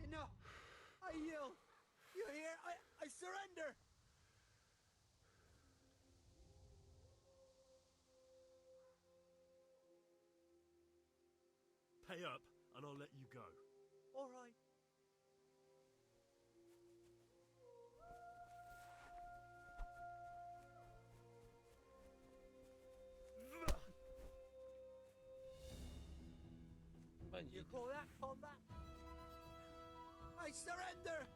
Enough! I yield! You hear? I surrender!
Pay up, and I'll let you go.
All right. You call that combat? I surrender!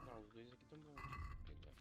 Não, os dois aqui estão bons. Pegar.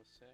céu.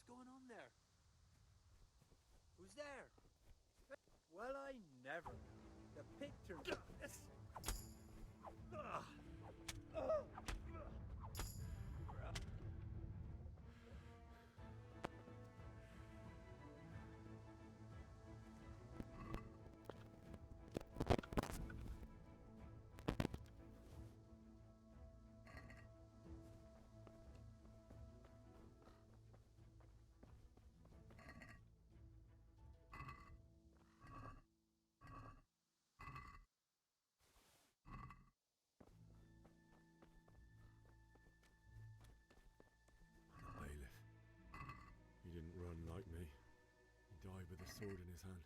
What's going on there? Who's there? Well, I never. The picture.
Bailiff. He didn't run like me. He died with a sword in his hand.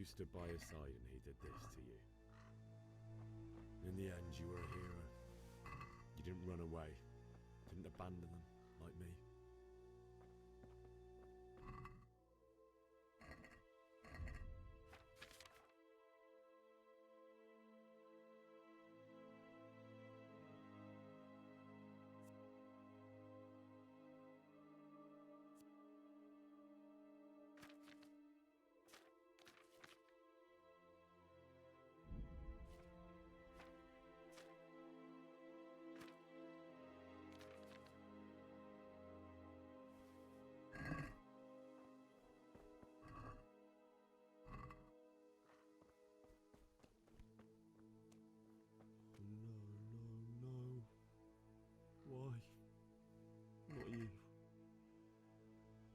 You stood by his side and he did this to you. In the end, you were a hero. You didn't run away. Didn't abandon them, like me.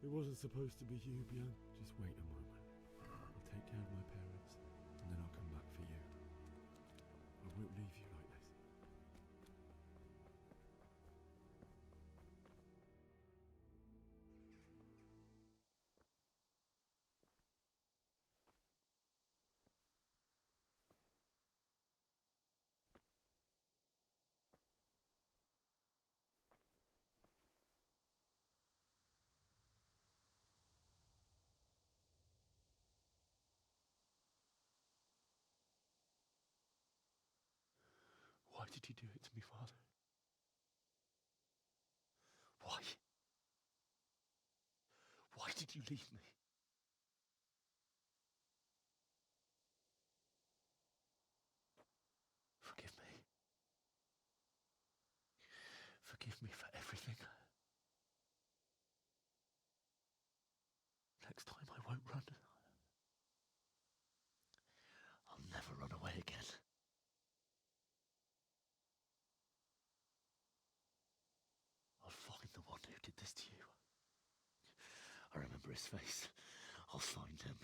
It wasn't supposed to be you, Björn. Just wait a moment. I'll take care of my parents, and then I'll come back for you. I won't leave you like this. Why did you do it to me, Father? Why? Why did you leave me? Forgive me. Forgive me for everything. Next time I won't run. I'll never run away again. I'll find the one who did this to you. I remember his face. I'll find him.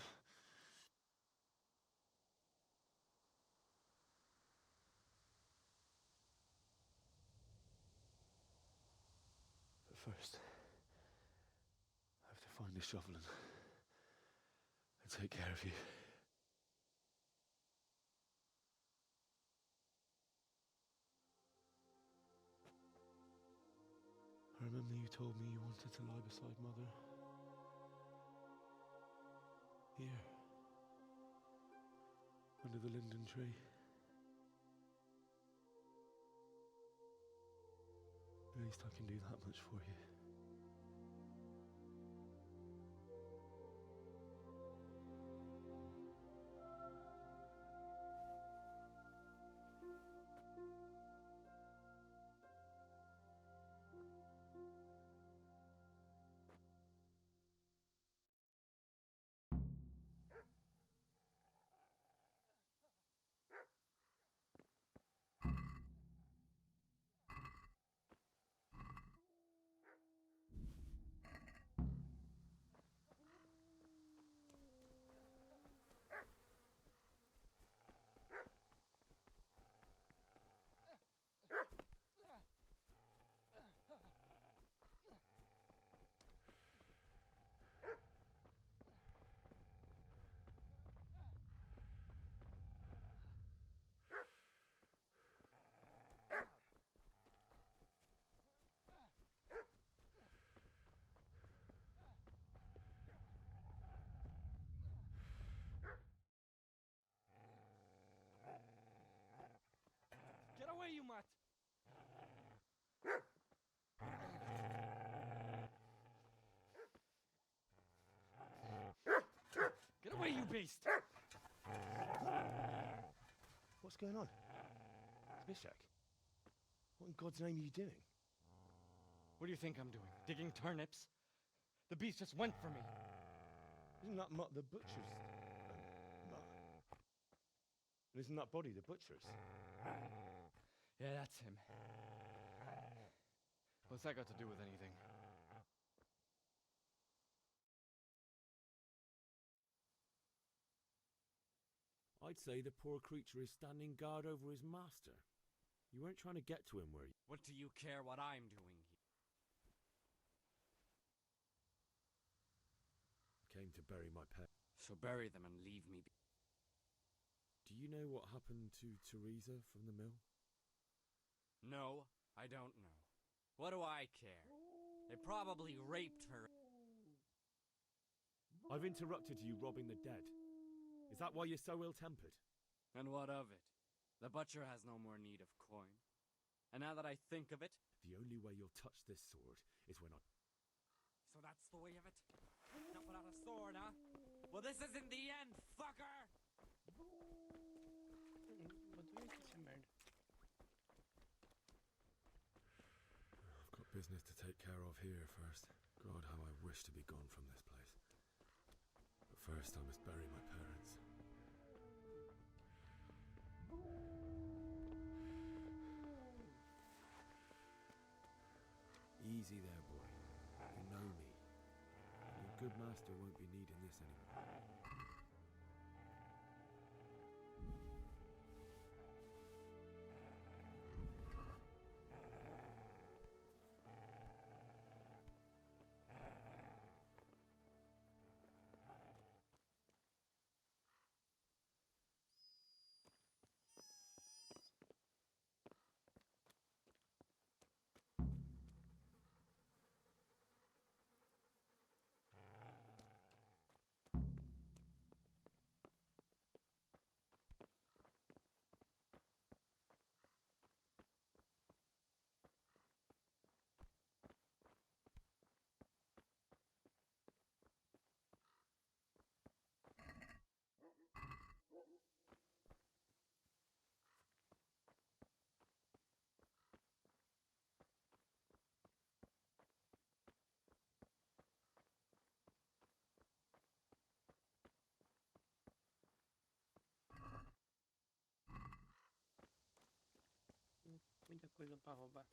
But first, I have to find a shovel and take care of you. I remember you told me you wanted to lie beside Mother. Here. Under the linden tree. At least I can do that much for you.
Get away, you mutt! Get away, you beast!
What's going on? Zbyszek, what in God's name are you doing?
What do you think I'm doing? Digging turnips? The beast just went for me.
Isn't that Mutt the butcher's? Mutt? And isn't that body the butcher's?
Yeah, that's him. What's that got to do with anything?
I'd say the poor creature is standing guard over his master. You weren't trying to get to him, were you?
What do you care what I'm doing here?
Came to bury my pet.
So bury them and leave me be.
Do you know what happened to Teresa from the mill?
No, I don't know. What do I care? They probably raped her.
I've interrupted you robbing the dead. Is that why you're so ill-tempered?
And what of it? The butcher has no more need of coin. And now that I think of it...
The only way you'll touch this sword is when I...
So that's the way of it? Not without a sword, huh? Well, this isn't the end, fucker!
I've got business to take care of here first. God, how I wish to be gone from this place. But first I must bury my parents. Easy there, boy. You know me. good master won't be needing this anymore.
Muita coisa pra roubar.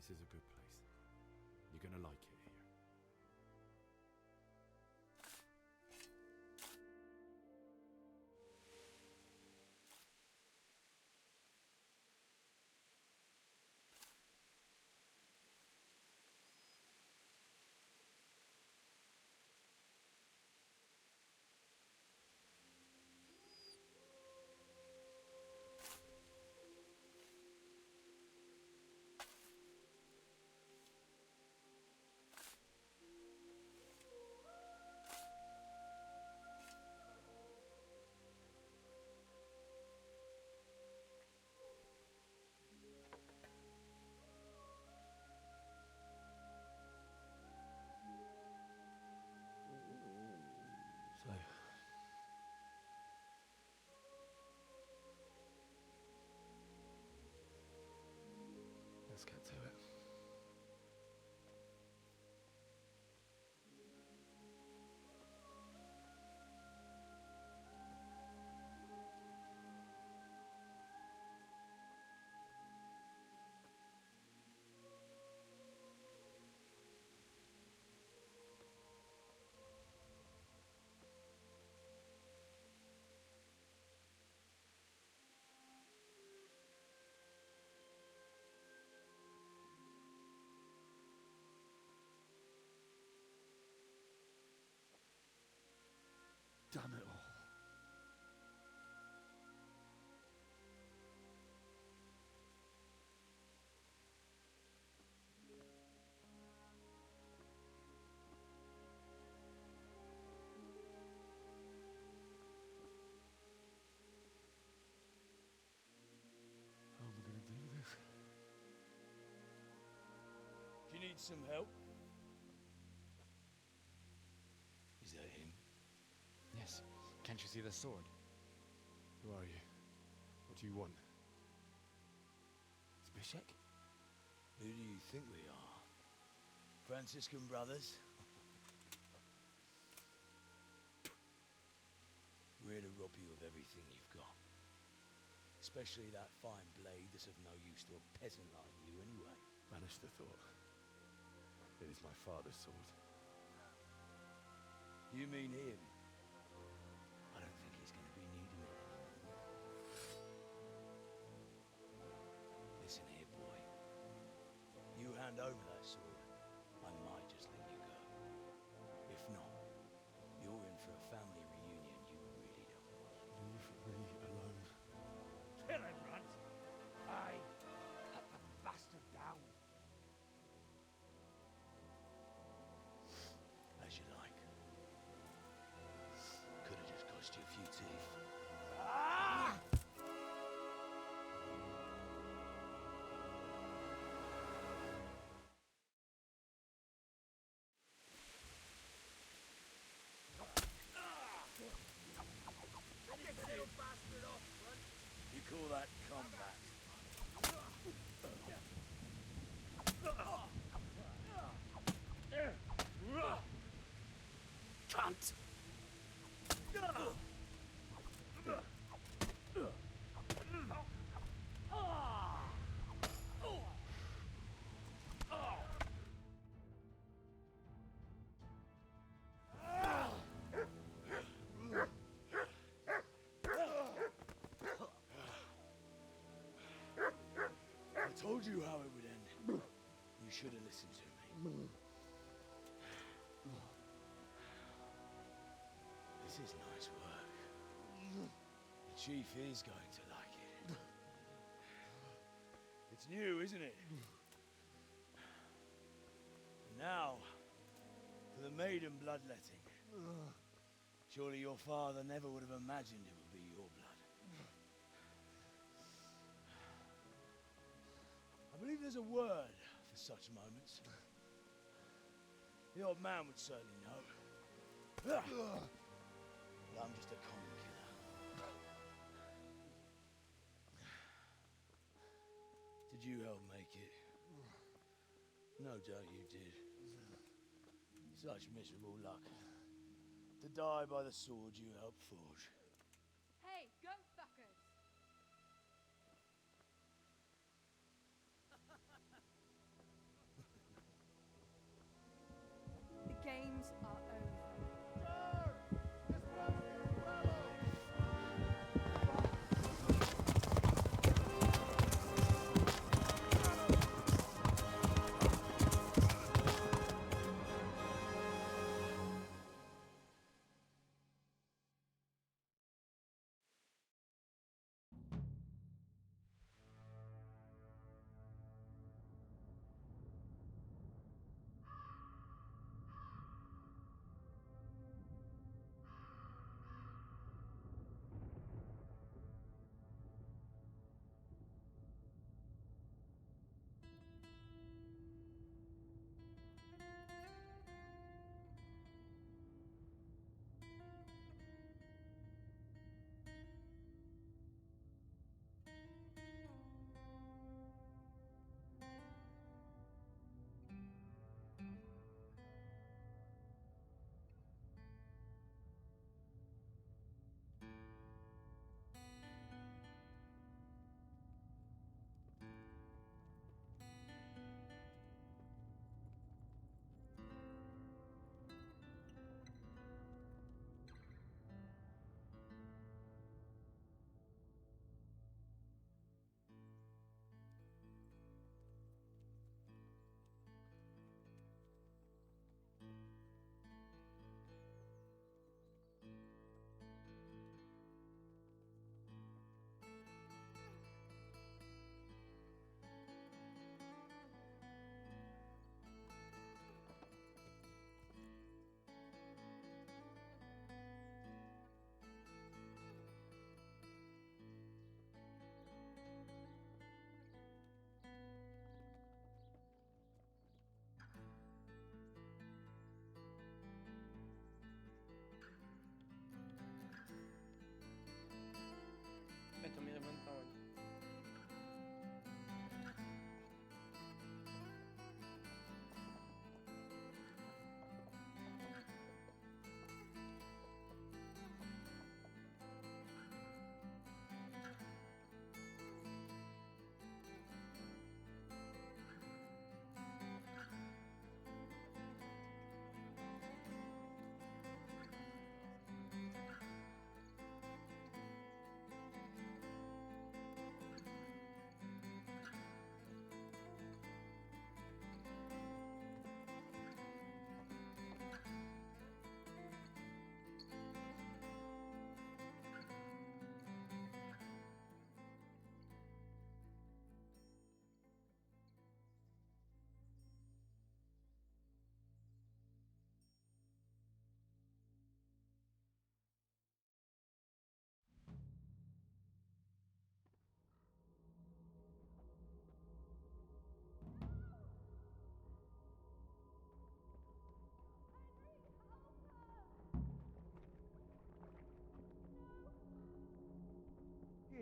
This is a good place. You're gonna like it here. So, let's get to it. Damn it all. How am I gonna do this?
Do you need some help? Is that him?
Yes. Can't you see the sword?
Who are you? What do you want?
It's Bishek?
Who do you think we are? Franciscan brothers? We're here to rob you of everything you've got. Especially that fine blade that's of no use to a peasant like you anyway.
Banish the thought. It is my father's sword.
You mean him? I don't think he's going to be needing it anymore. Listen here, boy. You hand over that sword, I might just let you go. If not, you're in for a family reunion you really don't want.
Leave me alone.
Kill him, Runt! Aye, cut the bastard down.
As you like. Could have just cost you a few teeth. You call that combat?
Cunt!
I told you how it would end. You should have listened to me. This is nice work. The chief is going to like it. It's new, isn't it? Now, for the maiden bloodletting. Surely your father never would have imagined it would be your blood. I believe there's a word for such moments. The old man would certainly know. But I'm just a common killer. Did you help make it? No doubt you did. Such miserable luck. To die by the sword you helped forge.
Hey, go fuckers! The games are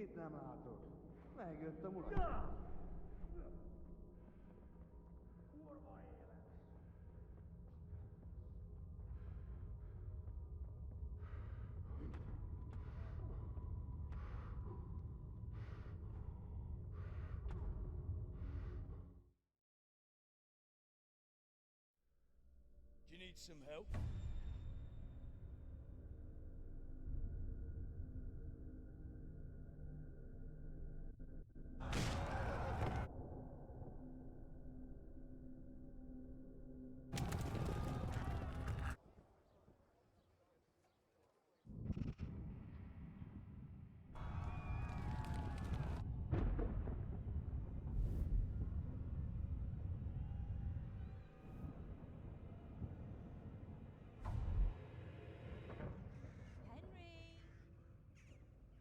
Kitnamator. Megjöttem, uram. Kurva élet!
Do you need some help?
Henry!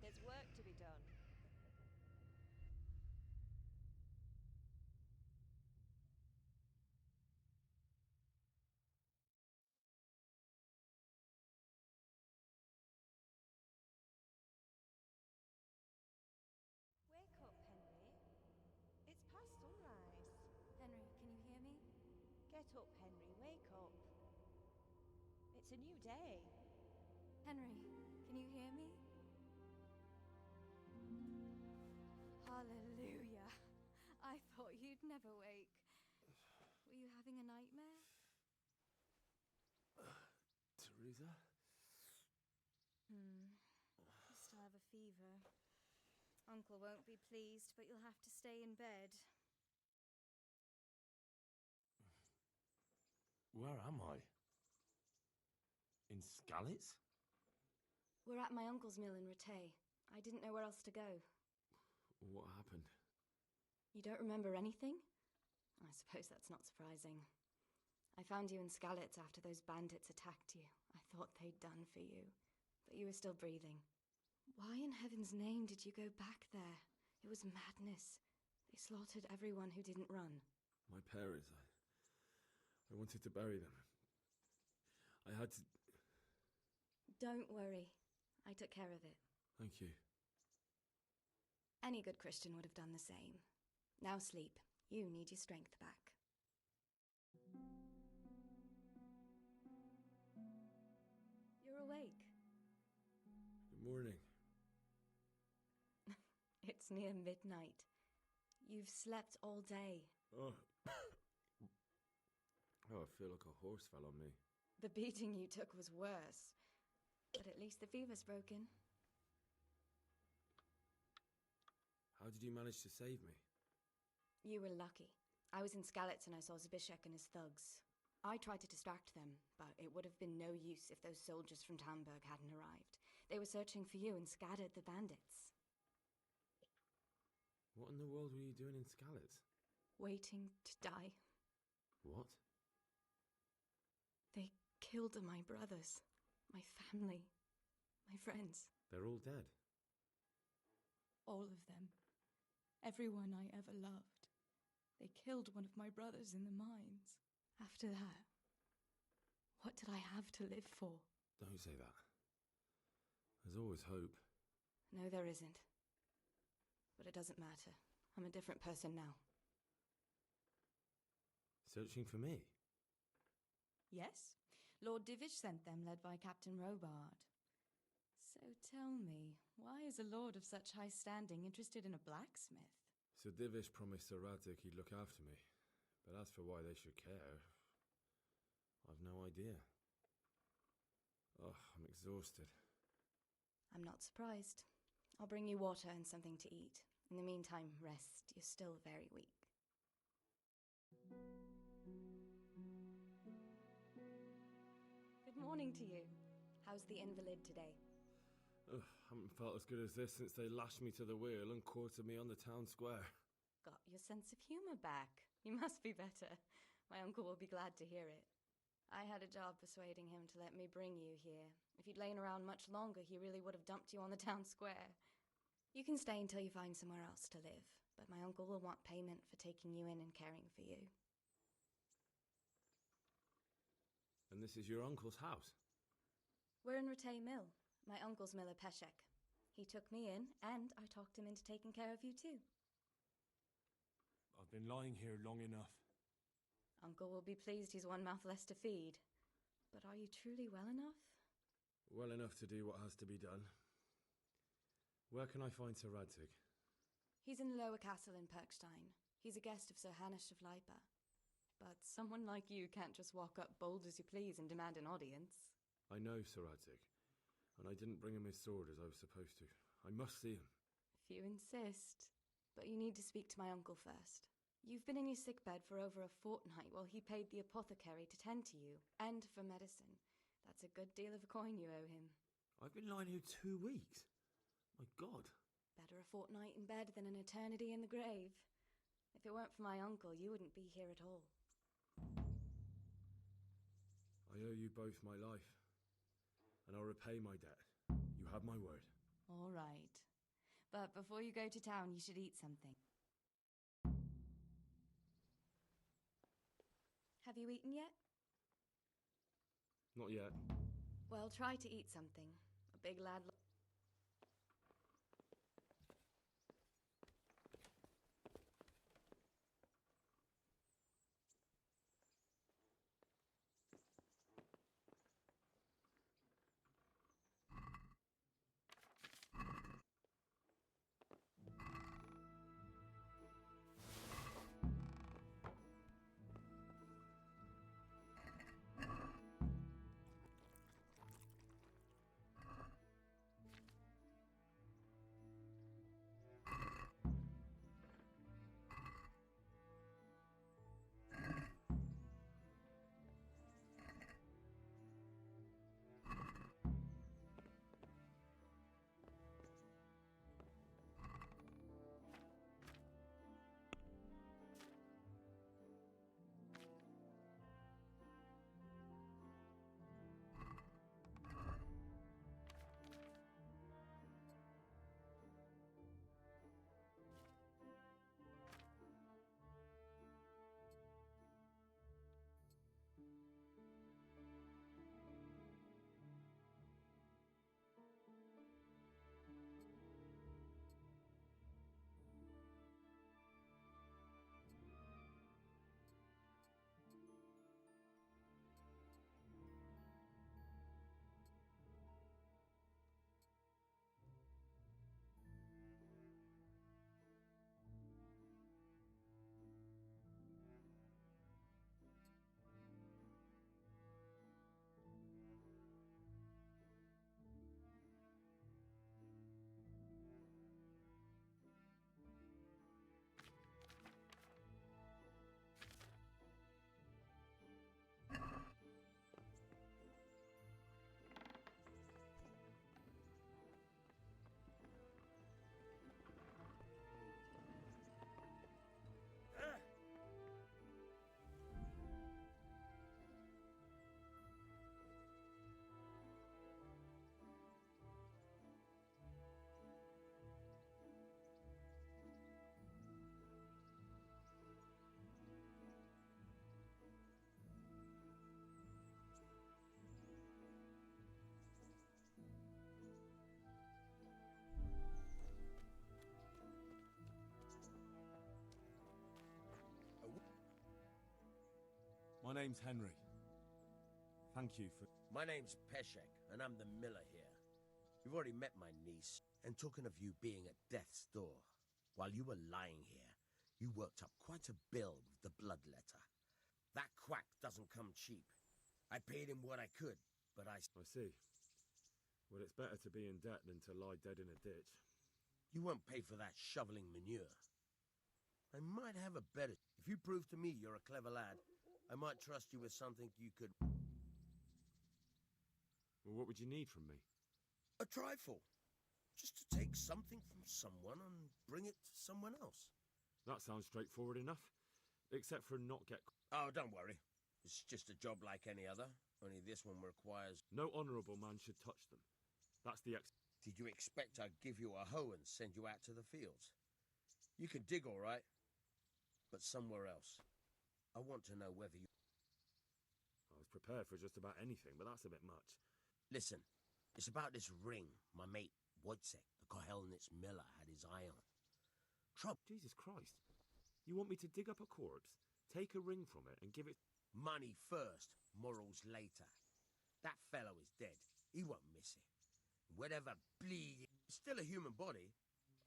There's work to be done. Wake up, Henry. It's past sunrise.
Henry, can you hear me?
Get up, Henry. Wake up. It's a new day.
Henry, can you hear me? Hallelujah. I thought you'd never wake. Were you having a nightmare?
Teresa?
You still have a fever. Uncle won't be pleased, but you'll have to stay in bed.
Where am I? In Skalitz?
We're at my uncle's mill in Rattay. I didn't know where else to go.
What happened?
You don't remember anything? I suppose that's not surprising. I found you in Skalitz after those bandits attacked you. I thought they'd done for you, but you were still breathing. Why in heaven's name did you go back there? It was madness. They slaughtered everyone who didn't run.
My parents, I wanted to bury them. I had to...
Don't worry. I took care of it.
Thank you.
Any good Christian would have done the same. Now sleep. You need your strength back. You're awake.
Good morning.
It's near midnight. You've slept all day.
Oh. Oh, I feel like a horse fell on me.
The beating you took was worse. But at least the fever's broken.
How did you manage to save me?
You were lucky. I was in Skalitz and I saw Zbyszek and his thugs. I tried to distract them, but it would have been no use if those soldiers from Tamburg hadn't arrived. They were searching for you and scattered the bandits.
What in the world were you doing in Skalitz?
Waiting to die.
What?
They killed my brothers, my family, my friends.
They're all dead.
All of them. Everyone I ever loved. They killed one of my brothers in the mines. After that, what did I have to live for?
Don't say that. There's always hope.
No, there isn't. But it doesn't matter. I'm a different person now.
Searching for me?
Yes. Lord Divish sent them, led by Captain Robard. So tell me, why is a lord of such high standing interested in a blacksmith?
Sir Divish promised Sir Radzik he'd look after me. But as for why they should care, I've no idea. Oh, I'm exhausted.
I'm not surprised. I'll bring you water and something to eat. In the meantime, rest. You're still very weak. Good morning to you. How's the invalid today?
Ugh, haven't felt as good as this since they lashed me to the wheel and quartered me on the town square.
Got your sense of humor back. You must be better. My uncle will be glad to hear it. I had a job persuading him to let me bring you here. If you'd lain around much longer, he really would have dumped you on the town square. You can stay until you find somewhere else to live, but my uncle will want payment for taking you in and caring for you.
And this is your uncle's house?
We're in Rattay Mill, my uncle's mill at Peshek. He took me in, and I talked him into taking care of you too.
I've been lying here long enough.
Uncle will be pleased he's one mouth less to feed. But are you truly well enough?
Well enough to do what has to be done. Where can I find Sir Radzig?
He's in the lower castle in Perkstein. He's a guest of Sir Hanush of Leipa. But someone like you can't just walk up bold as you please and demand an audience.
I know Sir Radzig, and I didn't bring him his sword as I was supposed to. I must see him.
If you insist. But you need to speak to my uncle first. You've been in your sickbed for over a fortnight while he paid the apothecary to tend to you, and for medicine. That's a good deal of coin you owe him.
I've been lying here 2 weeks. My God.
Better a fortnight in bed than an eternity in the grave. If it weren't for my uncle, you wouldn't be here at all.
I owe you both my life, and I'll repay my debt. You have my word.
All right. But before you go to town, you should eat something. Have you eaten yet?
Not yet.
Well, try to eat something. A big lad...
My name's Henry. Thank you for...
My name's Peshek, and I'm the miller here. You've already met my niece, and talking of you being at death's door, while you were lying here, you worked up quite a bill with the bloodletter. That quack doesn't come cheap. I paid him what I could, but I
see. Well, it's better to be in debt than to lie dead in a ditch.
You won't pay for that shoveling manure. I might have a better... If you prove to me you're a clever lad, I might trust you with something you could...
Well, what would you need from me?
A trifle. Just to take something from someone and bring it to someone else.
That sounds straightforward enough. Except for not get...
Oh, don't worry. It's just a job like any other. Only this one requires...
No honourable man should touch them. That's the
Did you expect I'd give you a hoe and send you out to the fields? You can dig all right, but somewhere else. I want to know whether you...
I was prepared for just about anything, but that's a bit much.
Listen, it's about this ring my mate Wojciech, the Kohelnitz Miller had his eye on.
Jesus Christ. You want me to dig up a corpse, take a ring from it, and give it...
Money first, morals later. That fellow is dead. He won't miss it. Whatever bleed... It's still a human body,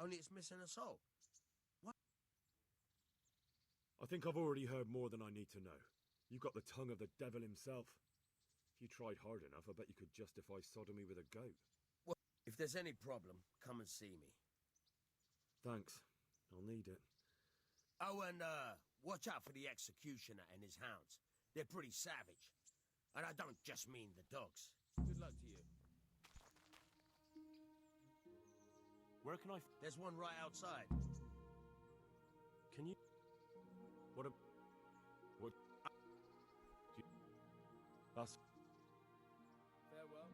only it's missing a soul. What?
I think I've already heard more than I need to know. You've got the tongue of the devil himself. If you tried hard enough, I bet you could justify sodomy with a goat.
Well, if there's any problem, come and see me.
Thanks. I'll need it.
Oh, and, watch out for the executioner and his hounds. They're pretty savage. And I don't just mean the dogs. Good luck to you.
Where can I...
There's one right outside.
Can you... What a... What... That's...
Farewell.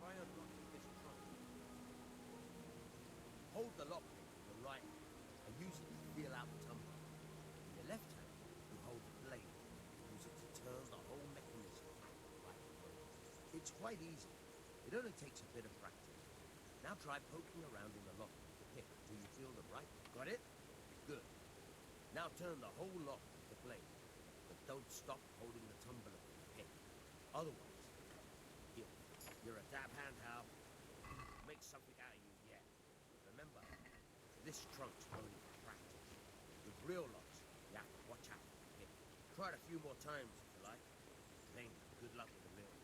Try unlocking this trunk. Hold the lockpick with your right hand and use it to feel out the tumbler. In your left hand, you hold the blade. Use it to turn the whole mechanism right way. It's quite easy. It only takes a bit of practice. Now try poking around in the lock with the pick until you feel the right. Got it? Good. Now turn the whole lock with the blade, but don't stop holding the tumbler with the pick. Otherwise, you're a dab hand, Hal. Make something out of you yet. Remember, this trunk's only for practice. With real locks, you have to watch out for the pick. Try it a few more times if you like. Then good luck with the real one.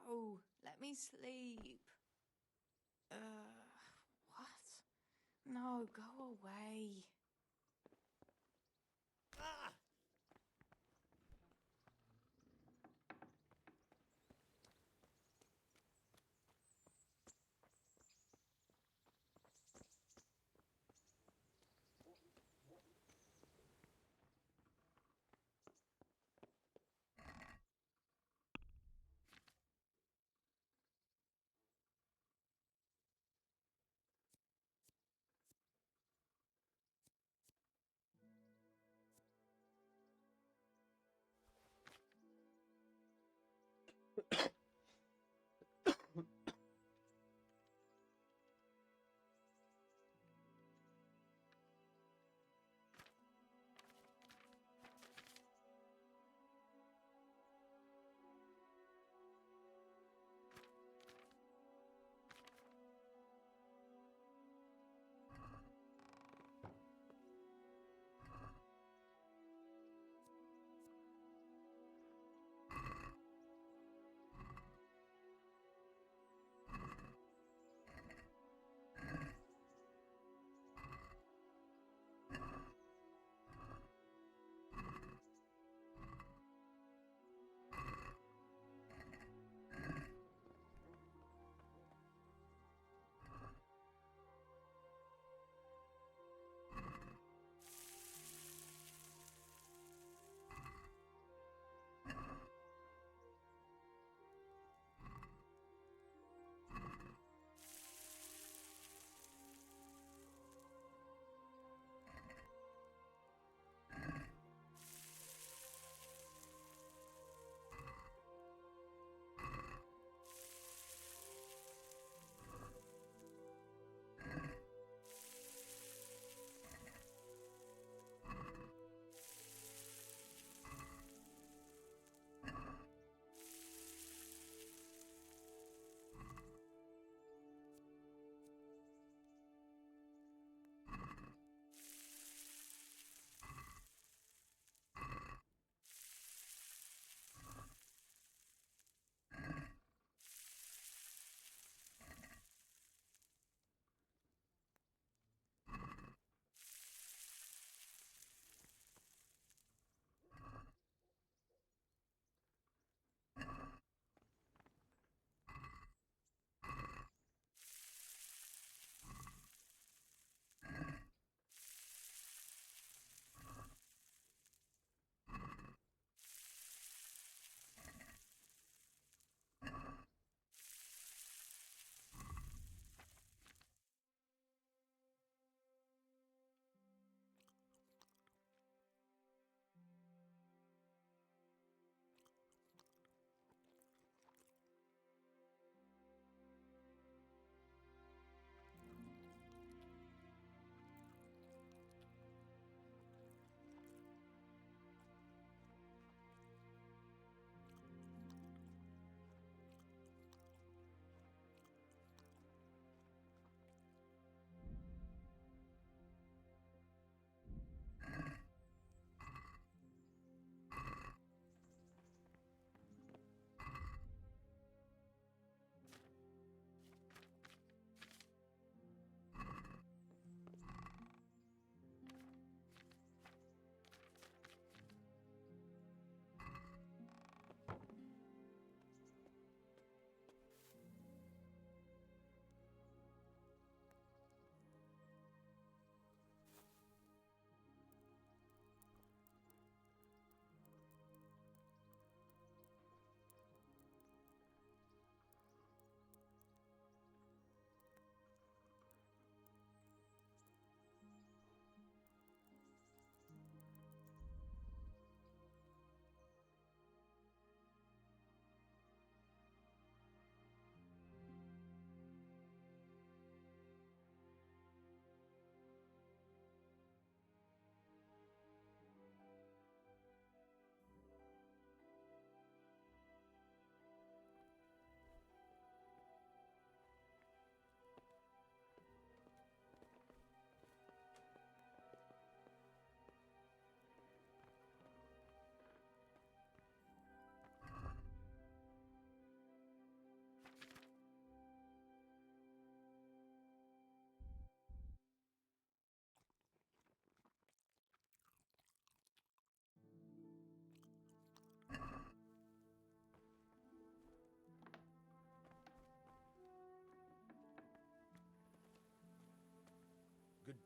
No, let me sleep. What? No, go away.
Ah!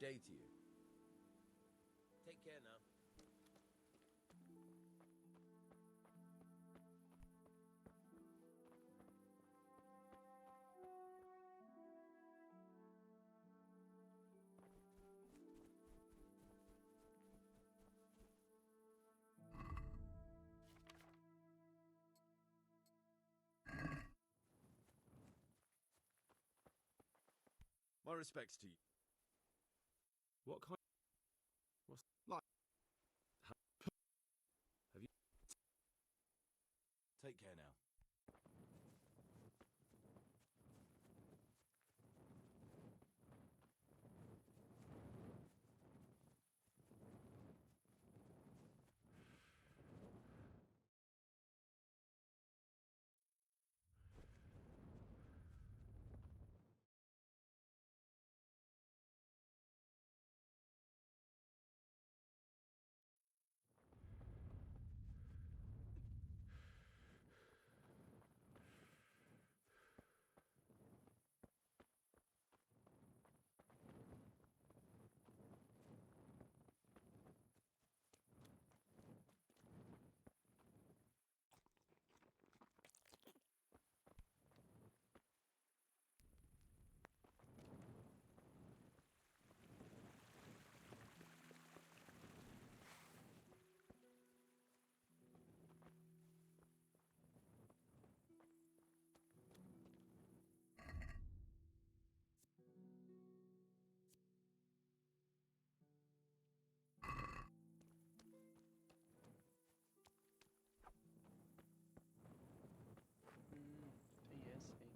day to you. Take care now.
My respects to you. What kind? What's like? Have you?
Take care now.
Tem essa aí.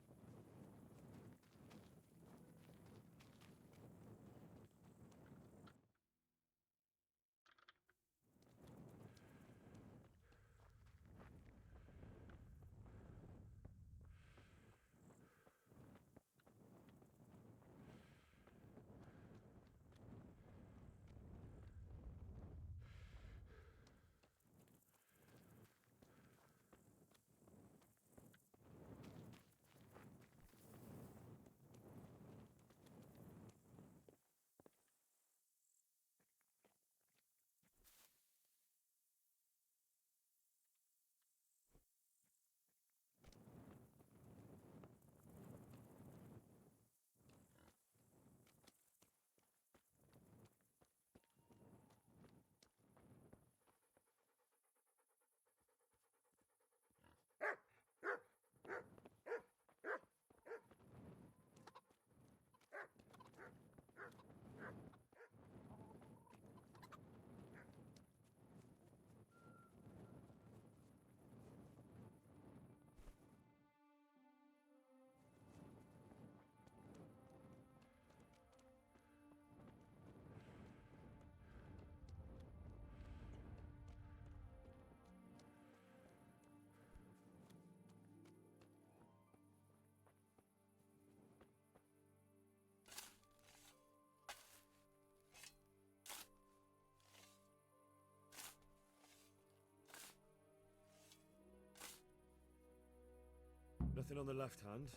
Nothing on the left hand.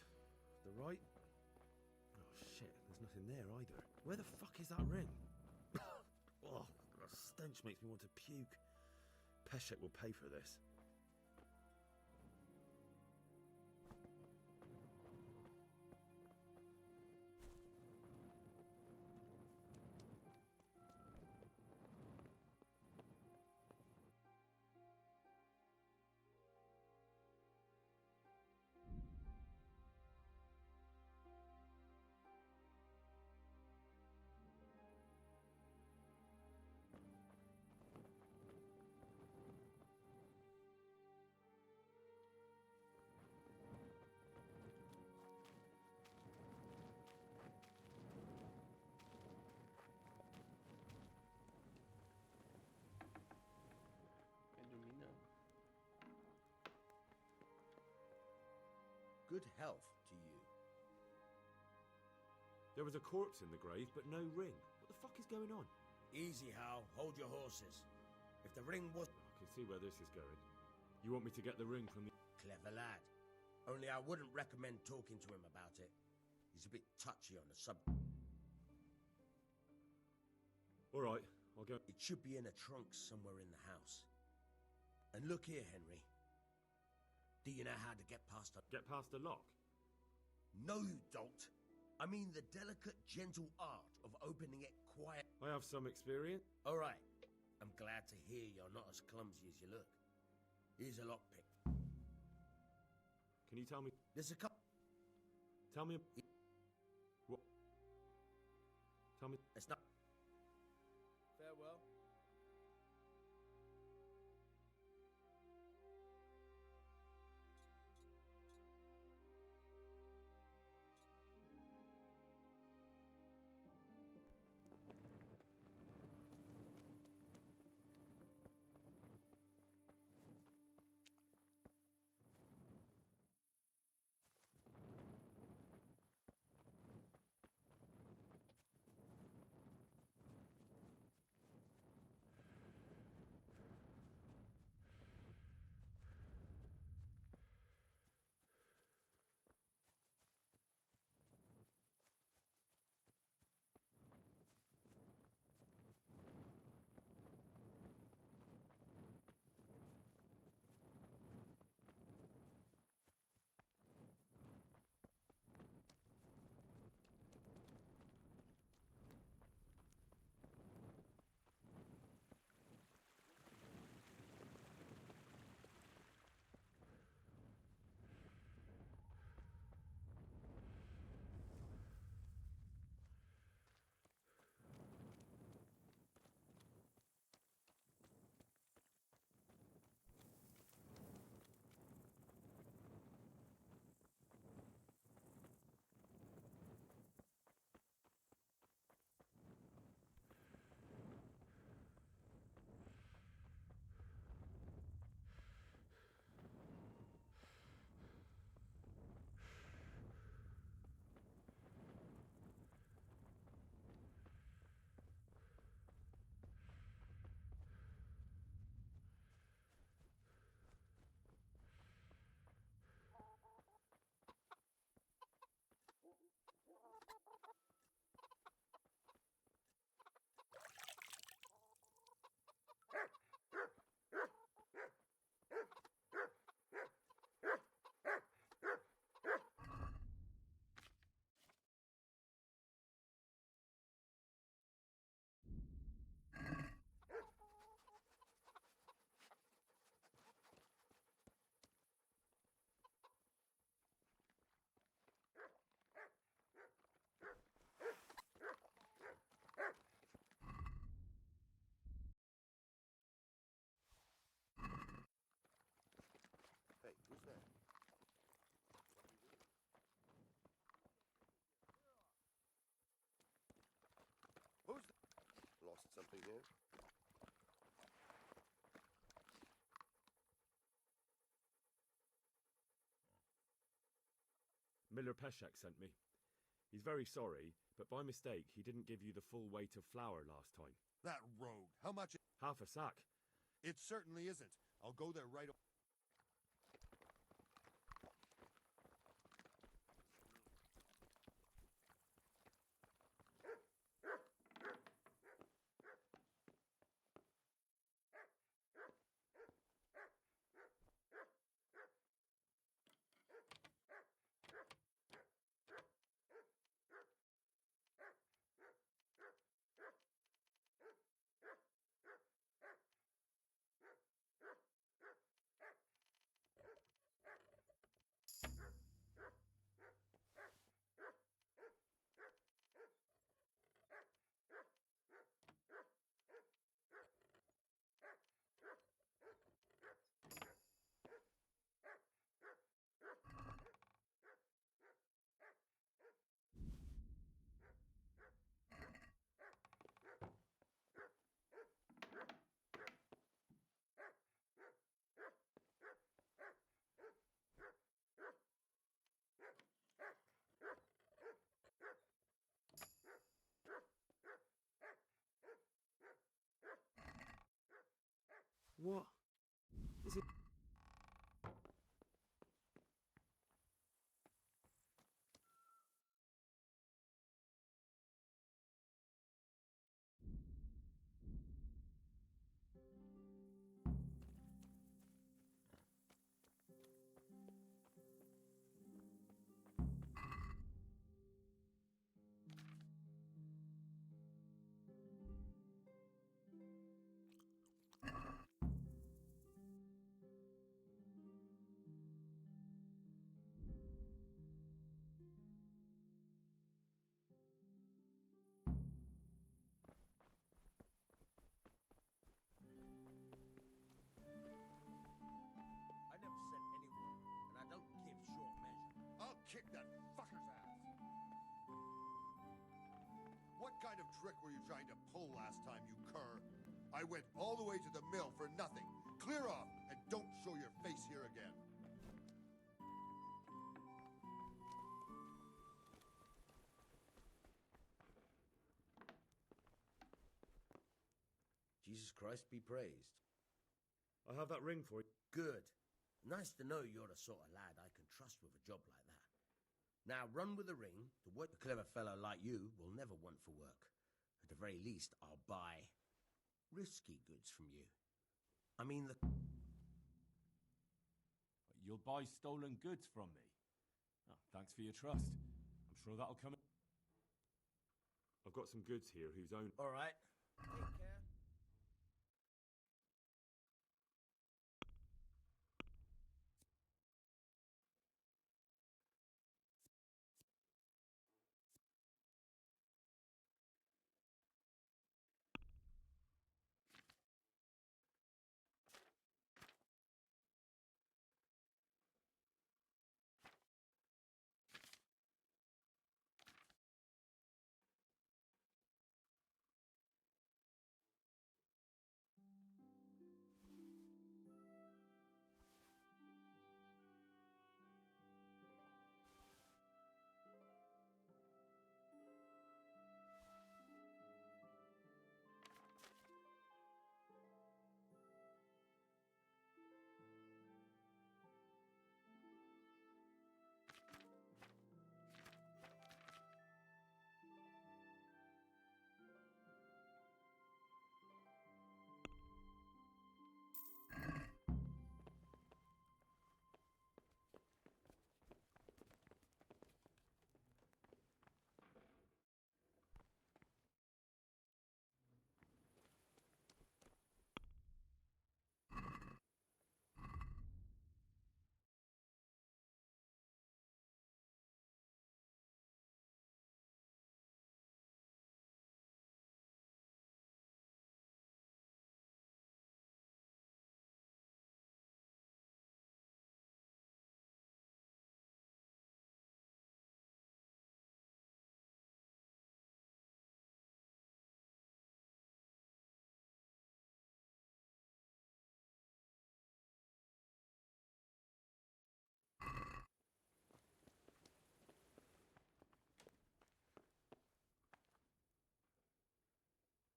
The right? Oh shit, there's nothing there either. Where the fuck is that ring? Oh, the stench makes me want to puke. Peshek will pay for this.
Good health to you.
There was a corpse in the grave, but no ring. What the fuck is going on?
Easy, Hal. Hold your horses. If the ring was...
I can see where this is going. You want me to get the ring from the...
Clever lad. Only I wouldn't recommend talking to him about it. He's a bit touchy on the subject.
All right, I'll go.
It should be in a trunk somewhere in the house. And look here, Henry. Do you know how to get past a...
Get past the lock?
No, you don't. I mean the delicate, gentle art of opening it quiet.
I have some experience.
All right. I'm glad to hear you're not as clumsy as you look. Here's a lockpick.
Can you tell me?
There's a couple.
Tell me. What? Tell me.
It's not.
Farewell.
Hey, who's that? Who's that? Lost something here?
Miller Peshek sent me. He's very sorry, but by mistake, he didn't give you the full weight of flour last time.
That rogue. How much?
Half a sack.
It certainly isn't. I'll go there right away.
What? Is it?
kind of trick were you trying to pull last time, you cur? I went all the way to the mill for nothing. Clear off, and don't show your face here again.
Jesus Christ be praised.
I have that ring for you.
Good. Nice to know you're the sort of lad I can trust with a job like that. Now run with the ring. The work a clever fellow like you will never want for work. At the very least, I'll buy risky goods from you. I mean the...
You'll buy stolen goods from me? Oh, thanks for your trust. I'm sure that'll come in.
I've got some goods here whose own...
All right. Take care.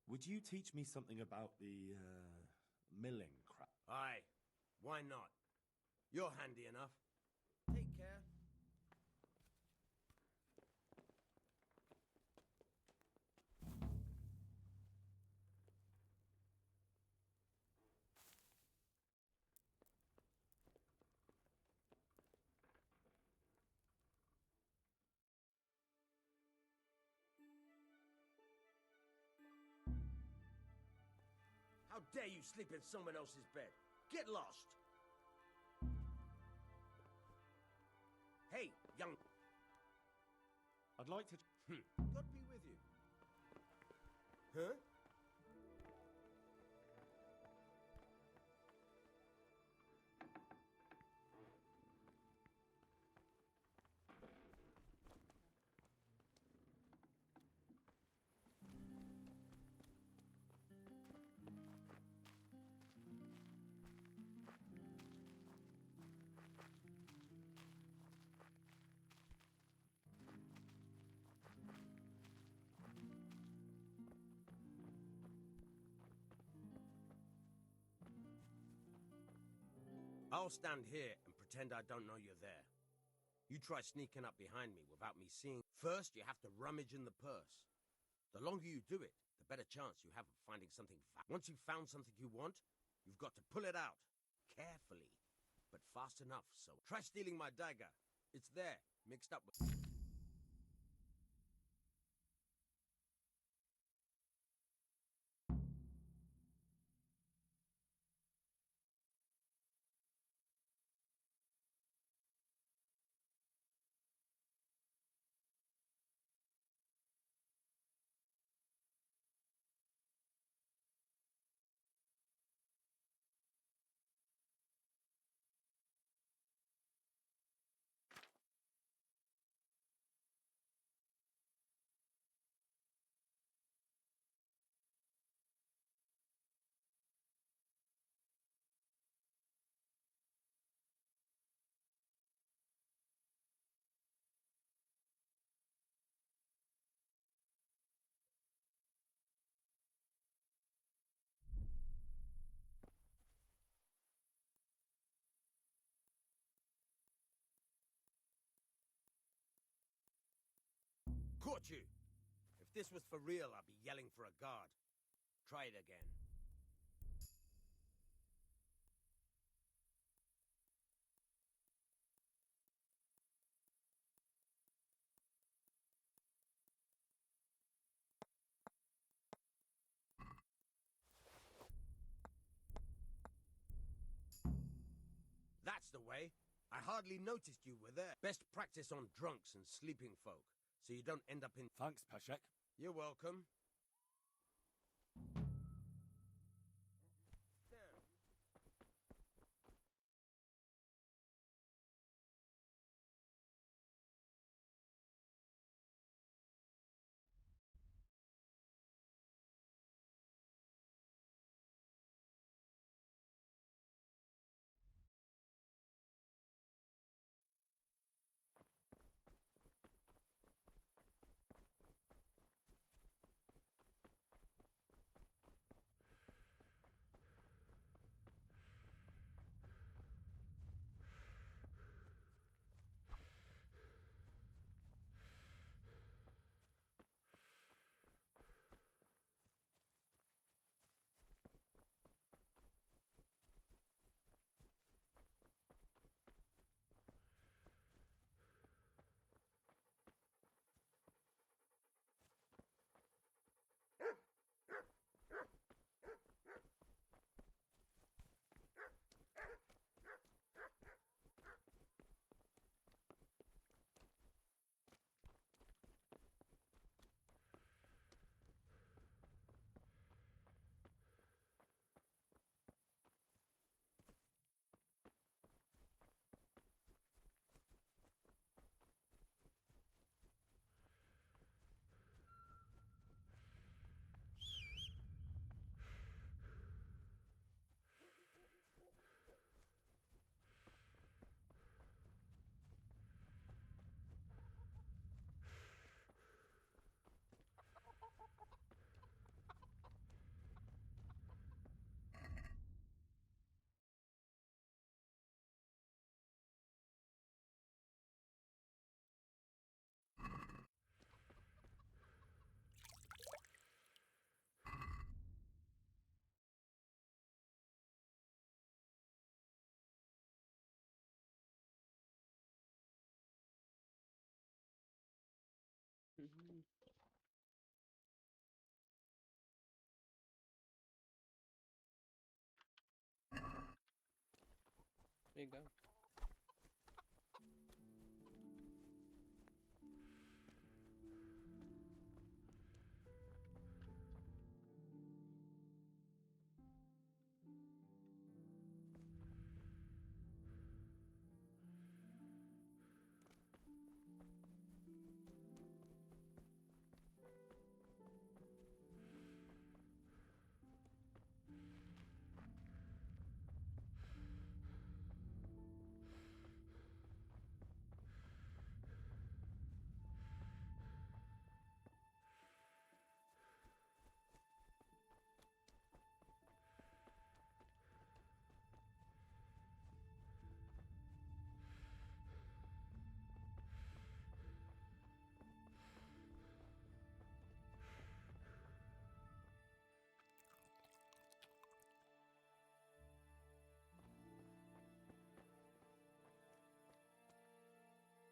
Would you teach me something about the, milling crap?
Aye. Why not? You're handy enough. Take care. How dare you sleep in someone else's bed? Get lost! Hey, young...
I'd like to...
God be with you. Huh? I'll stand here and pretend I don't know you're there. You try sneaking up behind me without me seeing. First, you have to rummage in the purse. The longer you do it, the better chance you have of finding something. Once you've found something you want, you've got to pull it out. Carefully, but fast enough, so... Try stealing my dagger. It's there, mixed up with... Caught you! If this was for real, I'd be yelling for a guard. Try it again. That's the way. I hardly noticed you were there. Best practice on drunks and sleeping folk, so you don't end up in...
Thanks, Peshek.
You're welcome.
Legal.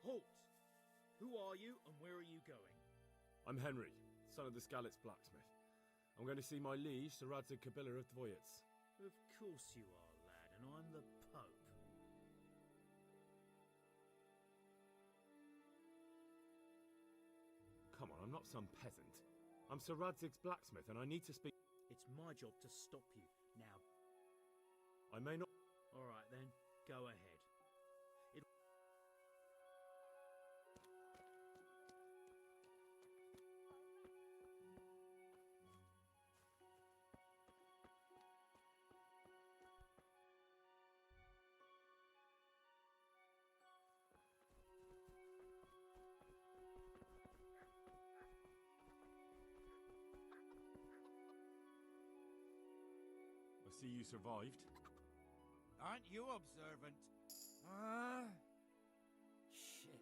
Halt! Who are you and where are you going?
I'm Henry, son of the Skalitz blacksmith. I'm going to see my liege, Sir Radzig Kobyla of Dvoyitz.
Of course you are, lad, and I'm the Pope.
Come on, I'm not some peasant. I'm Sir Radzig's blacksmith and I need to speak...
It's my job to stop you. Now...
I may not...
Alright then, go ahead.
I see you survived.
Aren't you observant? Shit.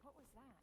What was that?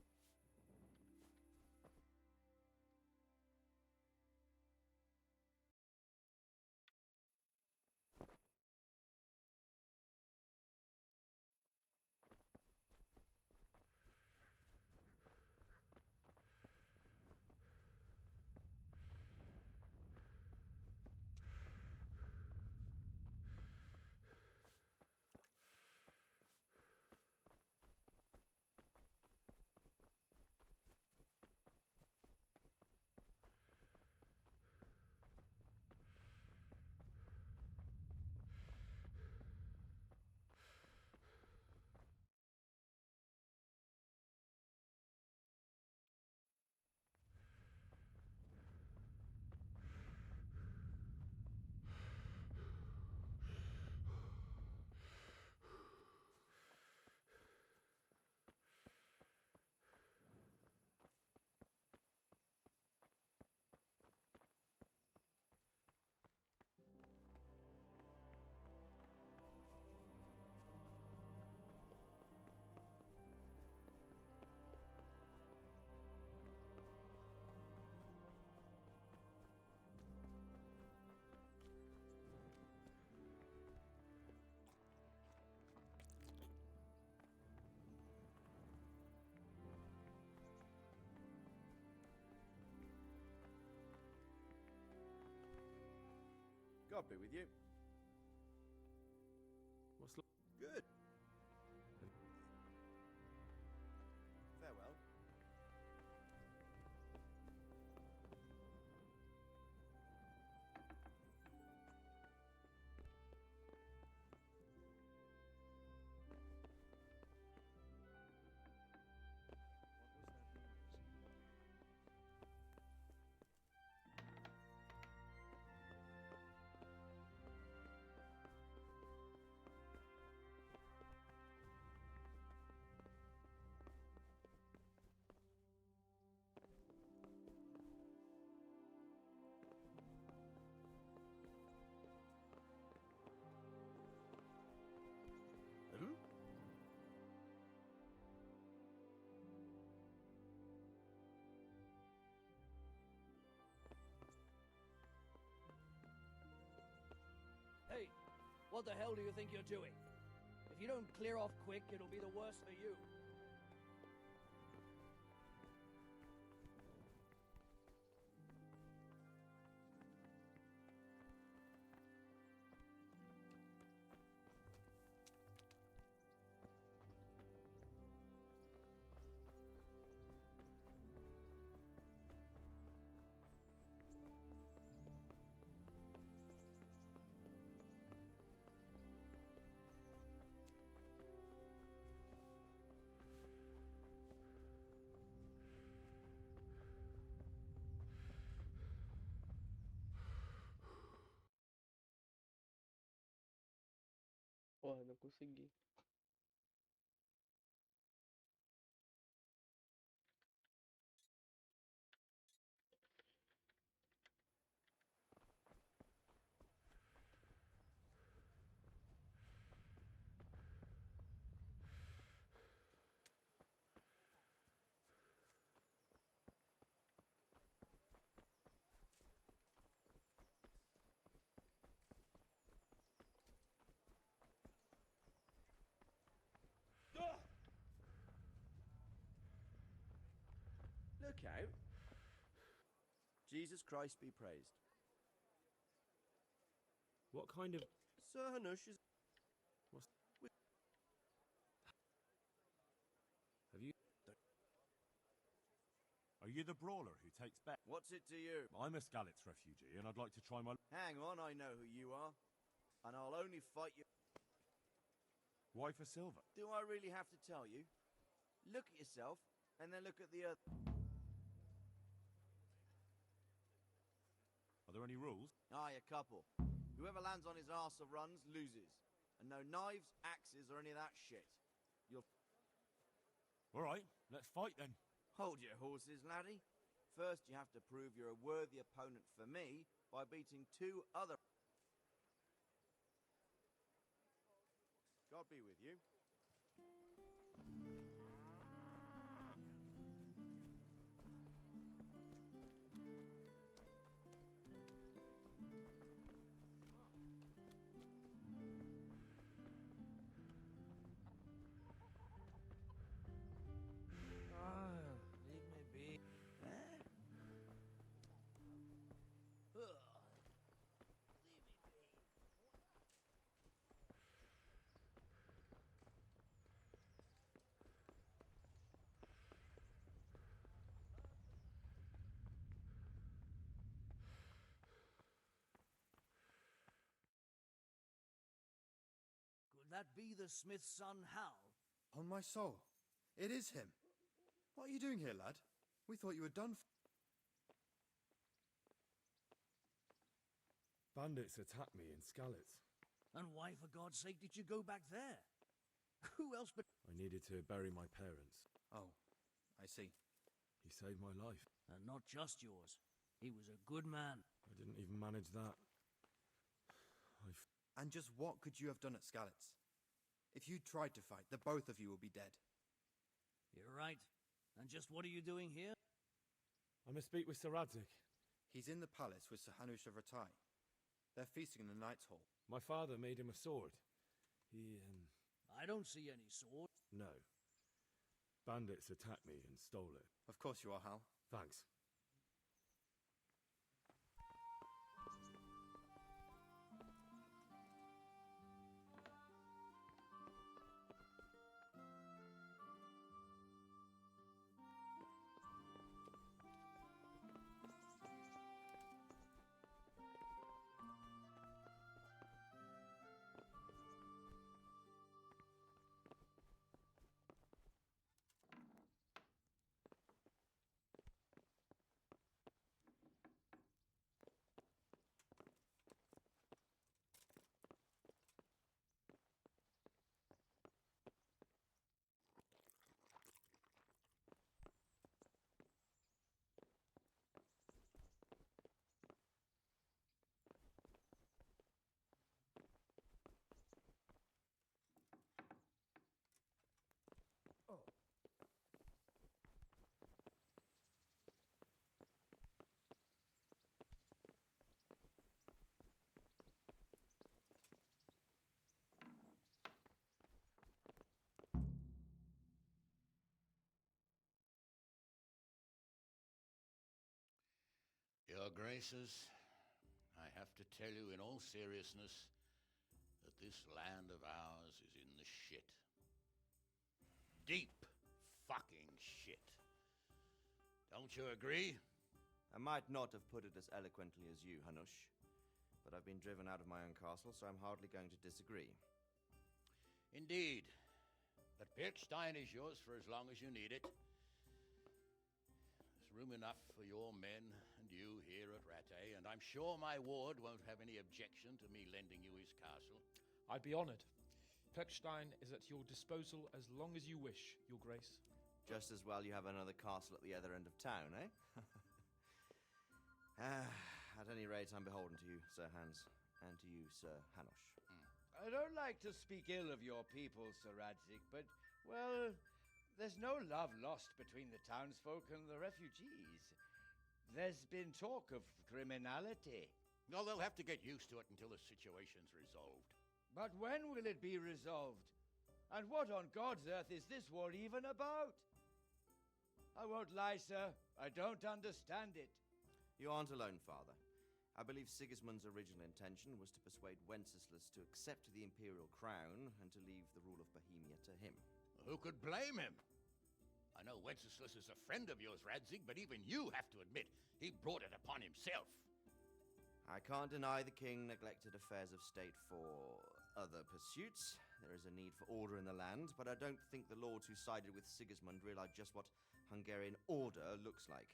God be with you.
What's
good? Farewell.
Hmm?
Hey, what the hell do you think you're doing? If you don't clear off quick, it'll be the worse for you.
Porra, não consegui.
Look out. Jesus Christ be praised.
What kind of...
Sir Hanush is...
What's... Have you...
Are you the brawler who takes bet?
What's it to you?
I'm a Skalitz refugee, and I'd like to try my...
Hang on, I know who you are. And I'll only fight you...
Why for silver?
Do I really have to tell you? Look at yourself, and then look at the other...
Are there any rules?
Aye, a couple. Whoever lands on his arse or runs, loses. And no knives, axes, or any of that shit. You'll...
Alright, let's fight then.
Hold your horses, laddie. First, you have to prove you're a worthy opponent for me by beating 2 other...
God be with you.
Leave me be.
Could that be the smith's son, Hal?
On my soul. It is him. What are you doing here, lad? We thought you were done for.
Bandits attacked me in Skalitz.
And why, for God's sake, did you go back there? Who else but...
I needed to bury my parents.
Oh, I see.
He saved my life.
And not just yours. He was a good man.
I didn't even manage that.
And just what could you have done at Skalitz? If you tried to fight, the both of you will be dead.
You're right. And just what are you doing here?
I must speak with Sir Radzik.
He's in the palace with Sir Hanush of Ratai. They're feasting in the Knight's Hall.
My father made him a sword.
I don't see any sword.
No. Bandits attacked me and stole it.
Of course you are, Hal.
Thanks.
Your Graces, I have to tell you in all seriousness that this land of ours is in the shit. Deep fucking shit. Don't you agree?
I might not have put it as eloquently as you, Hanush, but I've been driven out of my own castle, so I'm hardly going to disagree.
Indeed. But Pirkstein is yours for as long as you need it. There's room enough for your men and you here at Rattay, and I'm sure my ward won't have any objection to me lending you his castle.
I'd be honored. Pirkstein is at your disposal as long as you wish, Your Grace.
Just as well you have another castle at the other end of town, eh? At any rate, I'm beholden to you, Sir Hans, and to you, Sir Hanush.
I don't like to speak ill of your people, Sir Radzik, but, well, there's no love lost between the townsfolk and the refugees. There's been talk of criminality.
Well, they'll have to get used to it until the situation's resolved.
But when will it be resolved? And what on God's earth is this war even about? I won't lie, sir. I don't understand it.
You aren't alone, Father. I believe Sigismund's original intention was to persuade Wenceslas to accept the imperial crown and to leave the rule of Bohemia to him.
Who could blame him? I know Wenceslas is a friend of yours, Radzig, but even you have to admit he brought it upon himself.
I can't deny the king neglected affairs of state for other pursuits. There is a need for order in the land, but I don't think the lords who sided with Sigismund realized just what Hungarian order looks like.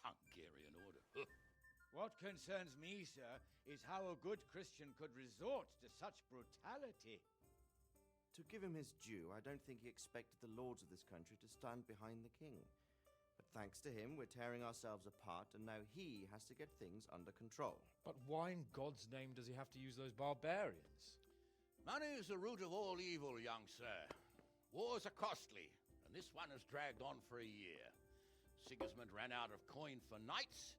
Hungarian order?
What concerns me, sir, is how a good Christian could resort to such brutality.
To give him his due, I don't think he expected the lords of this country to stand behind the king. But thanks to him, we're tearing ourselves apart, and now he has to get things under control.
But why in God's name does he have to use those barbarians?
Money is the root of all evil, young sir. Wars are costly, and this one has dragged on for a year. Sigismund ran out of coin for knights,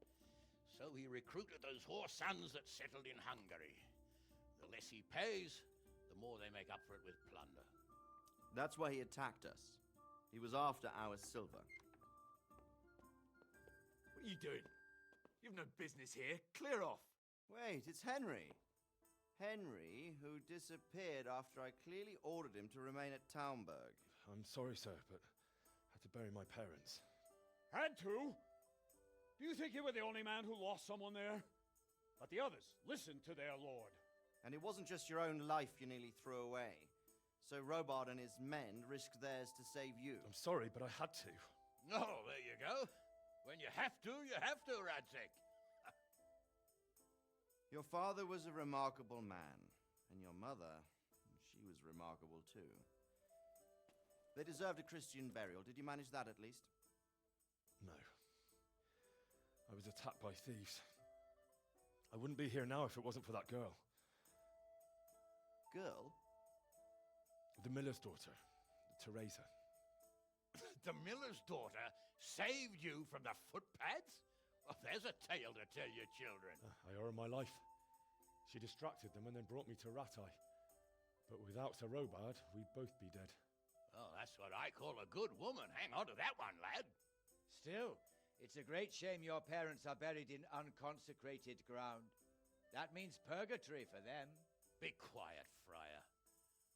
so he recruited those whore sons that settled in Hungary. The less he pays, the more they make up for it with plunder.
That's why he attacked us. He was after our silver.
What are you doing? You've no business here. Clear off.
Wait, it's Henry. Henry, who disappeared after I clearly ordered him to remain at Townburg.
I'm sorry, sir, but I had to bury my parents.
Had to? Do you think you were the only man who lost someone there? But the others listened to their lord.
And it wasn't just your own life you nearly threw away. So Robard and his men risked theirs to save you.
I'm sorry, but I had to.
Oh, there you go. When you have to, Radzig.
Your father was a remarkable man, and your mother, she was remarkable too. They deserved a Christian burial. Did you manage that at least?
No. I was attacked by thieves. I wouldn't be here now if it wasn't for that girl.
Girl?
The miller's daughter, Teresa.
The miller's daughter saved you from the footpads? Well, there's a tale to tell your children.
I owe her my life. She distracted them and then brought me to Ratai. But without Sir Robard, we'd both be dead.
Oh, that's what I call a good woman. Hang on to that one, lad.
Still, it's a great shame your parents are buried in unconsecrated ground. That means purgatory for them.
Be quiet, Friar.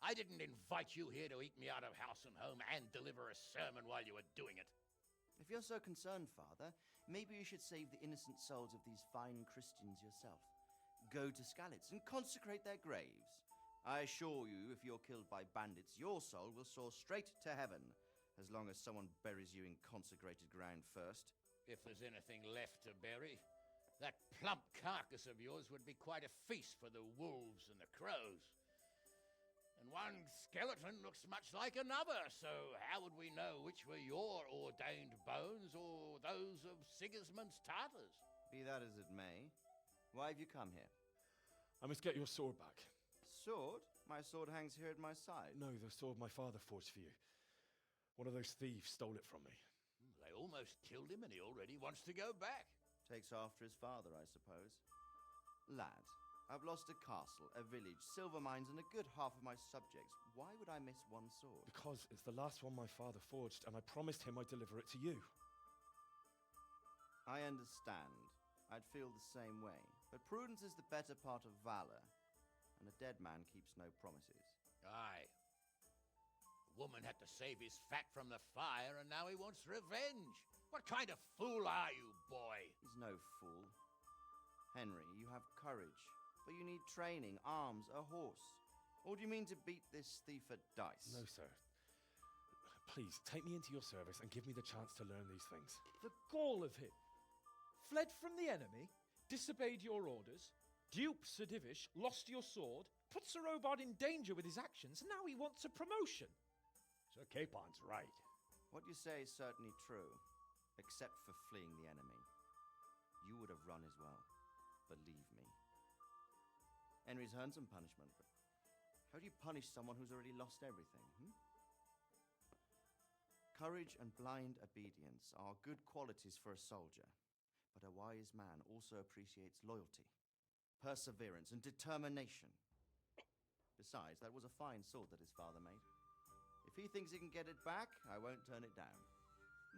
I didn't invite you here to eat me out of house and home and deliver a sermon while you were doing it.
If you're so concerned, Father, maybe you should save the innocent souls of these fine Christians yourself. Go to Skalitz and consecrate their graves. I assure you, if you're killed by bandits, your soul will soar straight to heaven, as long as someone buries you in consecrated ground first.
If there's anything left to bury, that plump carcass of yours would be quite a feast for the wolves and the crows. And one skeleton looks much like another, so how would we know which were your ordained bones or those of Sigismund's Tartars?
Be that as it may, why have you come here?
I must get your sword back.
Sword? My sword hangs here at my side.
No, the sword my father forged for you. One of those thieves stole it from me.
They almost killed him and he already wants to go back.
Takes after his father, I suppose. Lad, I've lost a castle, a village, silver mines, and a good half of my subjects. Why would I miss one sword?
Because it's the last one my father forged, and I promised him I'd deliver it to you.
I understand. I'd feel the same way. But prudence is the better part of valor, and a dead man keeps no promises.
Aye. The woman had to save his fat from the fire, and now he wants revenge. What kind of fool are you, boy?
He's no fool. Henry, you have courage, but you need training, arms, a horse. Or do you mean to beat this thief at dice?
No, sir. Please, take me into your service and give me the chance to learn these things.
The gall of him. Fled from the enemy, disobeyed your orders, duped Sir Divish, lost your sword, put Sir Robard in danger with his actions, and now he wants a promotion.
Sir Capon's right.
What you say is certainly true, except for fleeing the enemy. You would have run as well, believe me. Henry's earned some punishment, but how do you punish someone who's already lost everything, Courage and blind obedience are good qualities for a soldier, but a wise man also appreciates loyalty, perseverance, and determination. Besides, that was a fine sword that his father made. If he thinks he can get it back, I won't turn it down.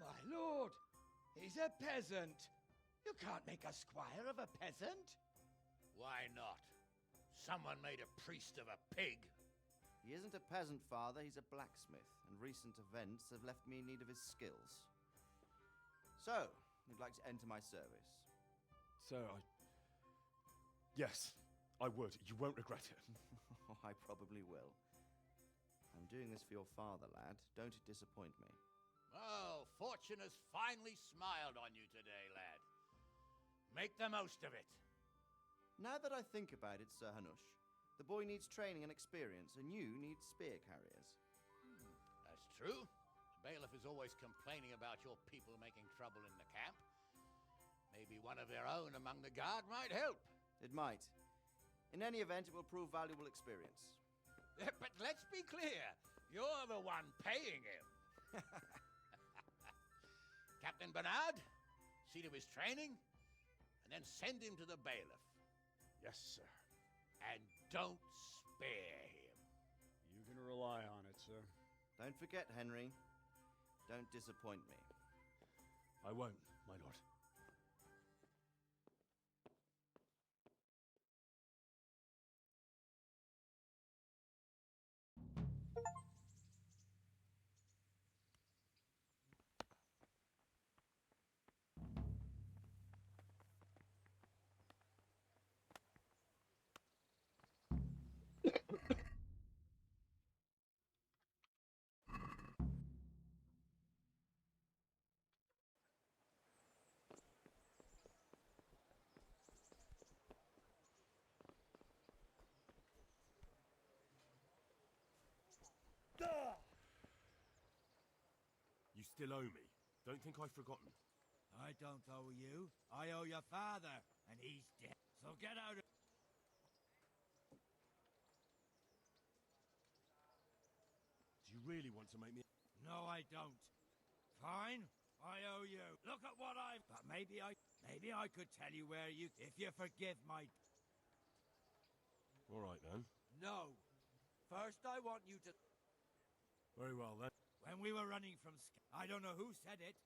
My lord, he's a peasant. You can't make a squire of a peasant.
Why not? Someone made a priest of a pig.
He isn't a peasant, Father. He's a blacksmith, and recent events have left me in need of his skills. So, you'd like to enter my service?
Sir, Yes, I would. You won't regret it.
I probably will. I'm doing this for your father, lad. Don't disappoint me.
Oh, fortune has finally smiled on you today, lad. Make the most of it.
Now that I think about it, Sir Hanush, the boy needs training and experience, and you need spear carriers.
That's true. The bailiff is always complaining about your people making trouble in the camp. Maybe one of their own among the guard might help.
It might. In any event, it will prove valuable experience.
here. You're the one paying him. Captain Bernard, see to his training, and then send him to the bailiff.
Yes, sir.
And don't spare him.
You can rely on it, sir.
Don't forget, Henry. Don't disappoint me.
I won't, my lord. You still owe me. Don't think I've forgotten.
I don't owe you. I owe your father, and he's dead. So get out of...
Do you really want to make me...
No, I don't. Fine, I owe you. Look at what I've... But maybe I could tell you where you... If you forgive my...
All right, then.
No. First, I want you to...
Very well, then.
When we were running from... I don't know who said it.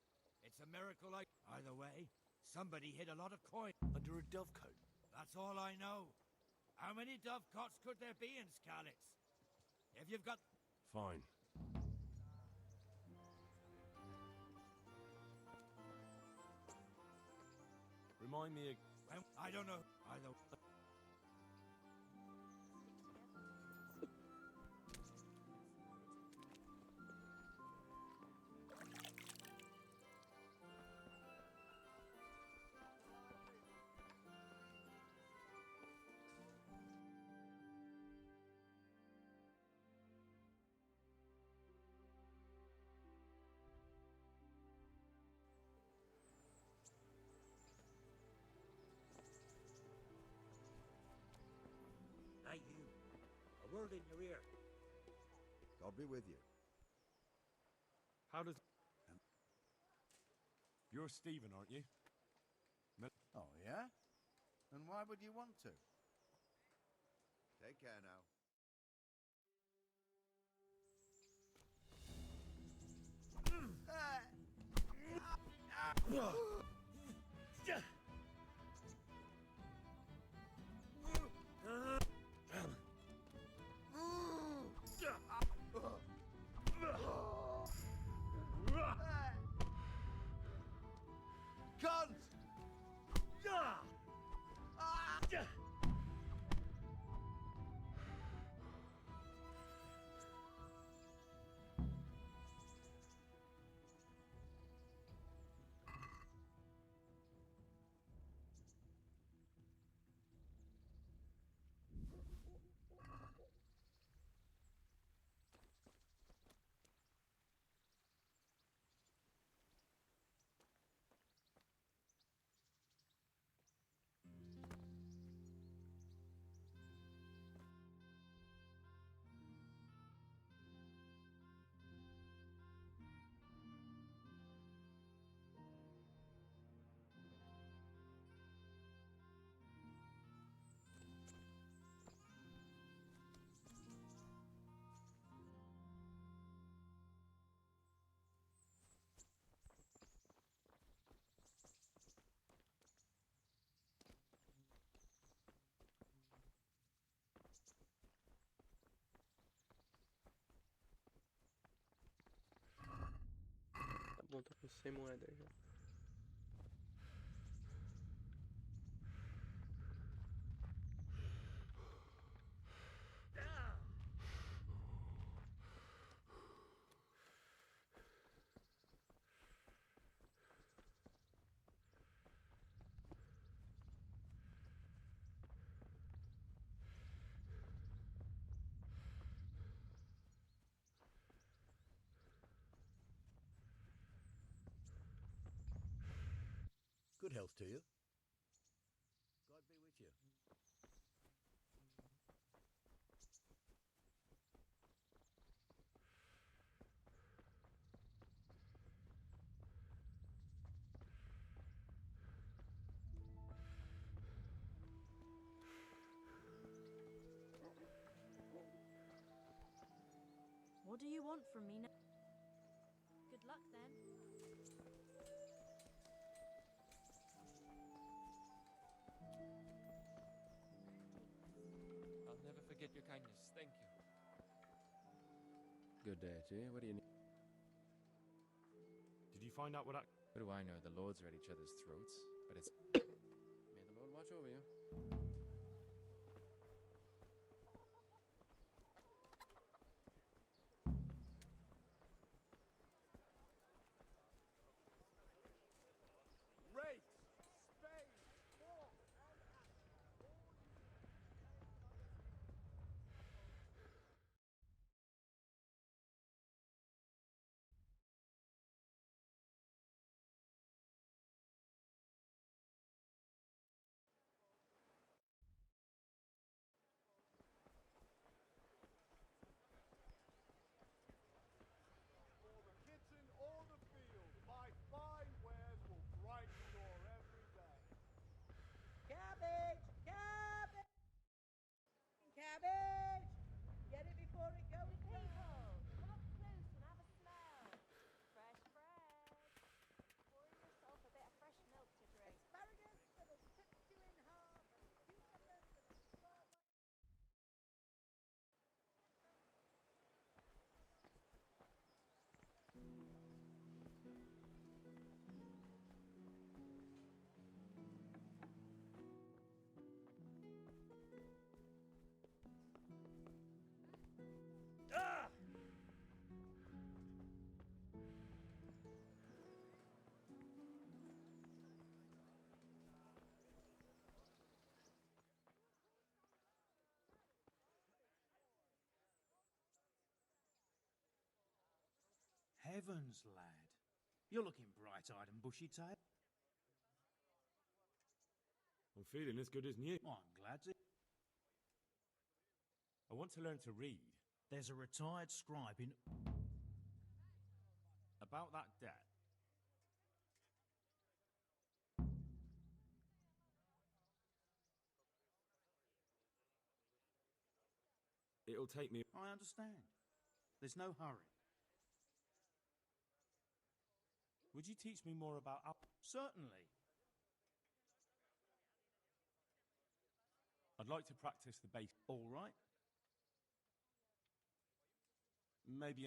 It's a miracle I... Either way, somebody hid a lot of coin.
Under a dovecote?
That's all I know. How many dovecots could there be in Skalitz? If you've got...
Fine. Remind me again.
I don't know. Either...
Hey, you. A word in your ear.
God be with you.
How does... You're Stephen, aren't you?
Oh, yeah? And why would you want to? Take care now.
Guns!
Tá bom, tô com 100 moedas já.
Good health to you. God be with you.
What do you want from me now? Good luck then.
I'll never forget your kindness. Thank you.
Good day to you. What do you need?
Did you find out what that...
What do I know? The lords are at each other's throats, but it's... May the Lord watch over you.
Rakes, spades, forks, and for the kitchen or the field, my fine wares will brighten your every day.
Cabbage! Cabbage! Cabbage! Get it before it goes
People,
down.
come up close and have a smell. Fresh bread. Pour yourself a bit of fresh milk to drink.
Asparagus that'll tip you in half, and cucumbers that'll start like...
Ah!
Heavens, lad. You're looking bright-eyed and bushy-tailed.
I'm feeling as good as new.
I'm glad to...
I want to learn to read.
There's a retired scribe in...
About that debt. It'll take me...
I understand. There's no hurry.
Would you teach me more about...
Certainly.
I'd like to practice the base.
All right.
Maybe...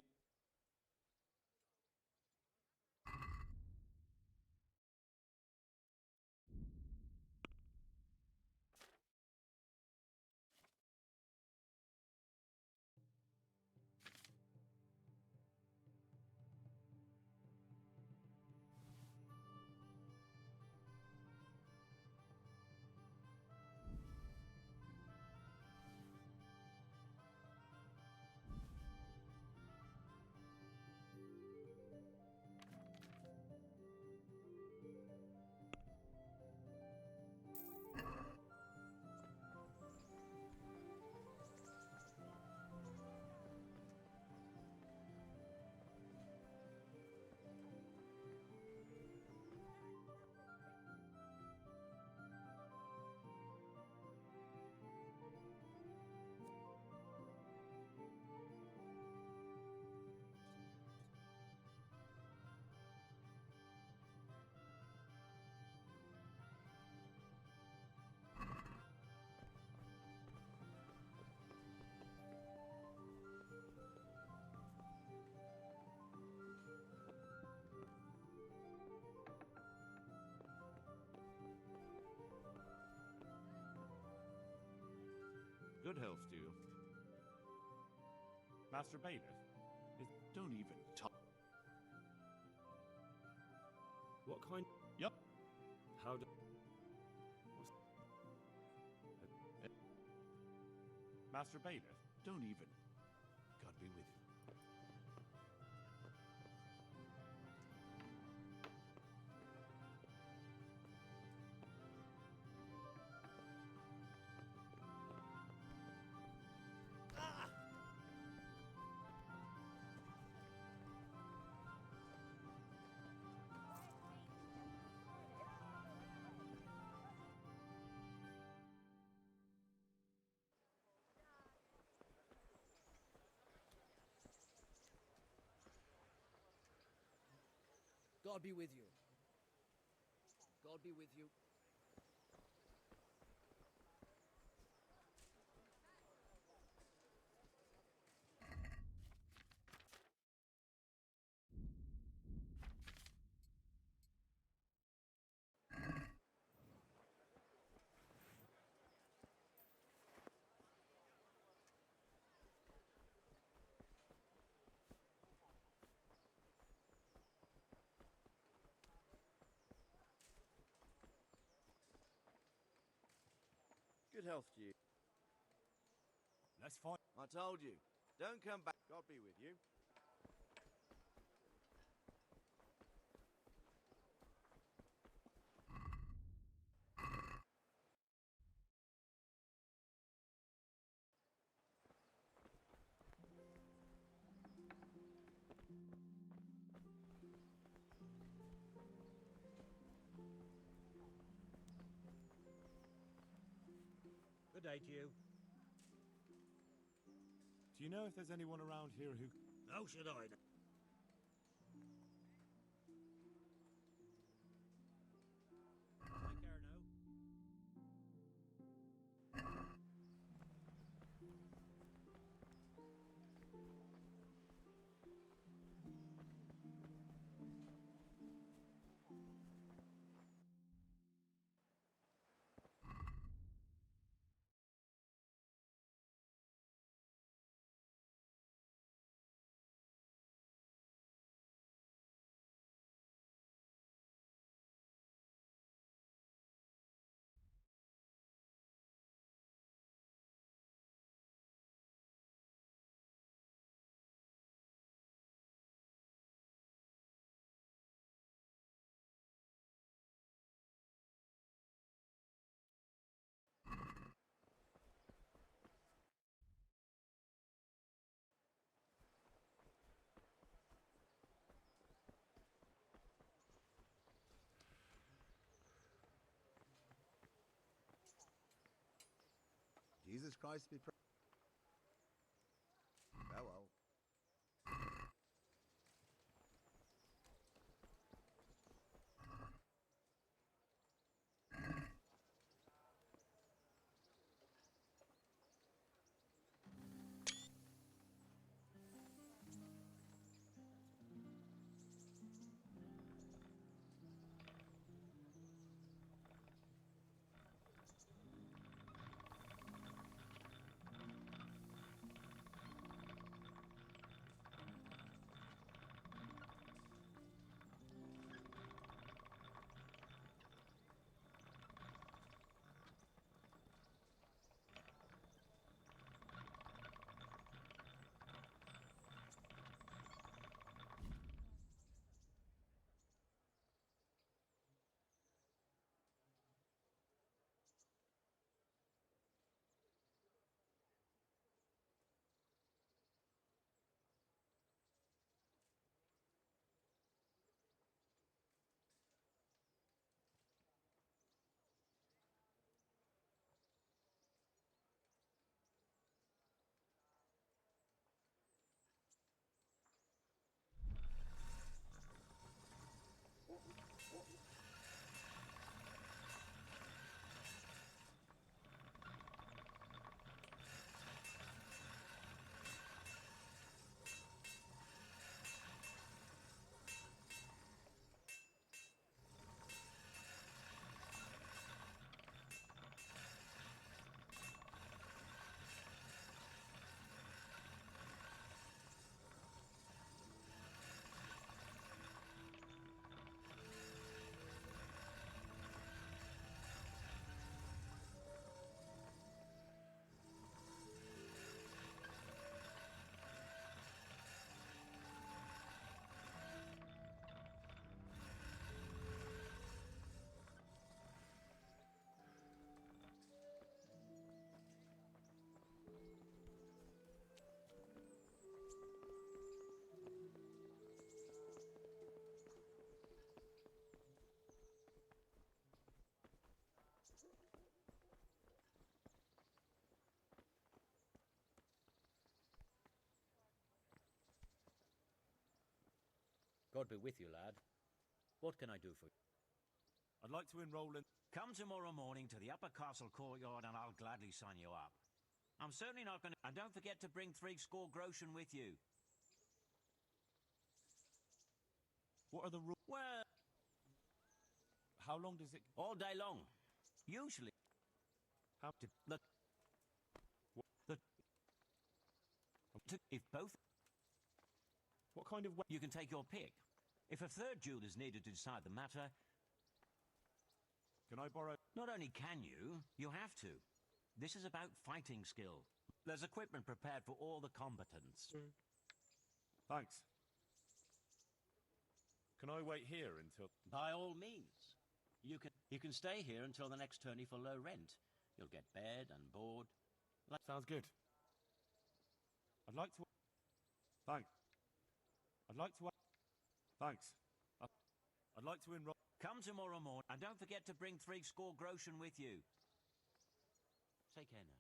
Good health to you.
Master Bailiff?
Don't even talk.
What kind...
Yep.
How do... Master Bailiff?
Don't even. God be with you.
God be with you. God be with you.
Good health to you.
Let's fight.
I told you. Don't come back. God be with you.
Good day to you.
Do you know if there's anyone around here who...
How should I know? Take care now.
Jesus Christ be praised. Farewell.
God be with you, lad.
What can I do for you?
I'd like to enroll in...
Come tomorrow morning to the upper castle courtyard and I'll gladly sign you up. I'm certainly not going to... And don't forget to bring 3 score groschen with you.
What are the rules?
Well...
How long does it...
All day long. Usually...
How to...
Look... If both...
What kind of...
You can take your pick. If a third duel is needed to decide the matter...
Can I borrow...
Not only can you, you have to. This is about fighting skill. There's equipment prepared for all the combatants.
Thanks. Can I wait here until...
By all means. You can stay here until the next tourney for low rent. You'll get bed and board.
Sounds good. I'd like to... Thanks. I'd like to... Thanks. I'd like to enroll...
Come tomorrow morning, and don't forget to bring 3 score groschen with you. Take care now.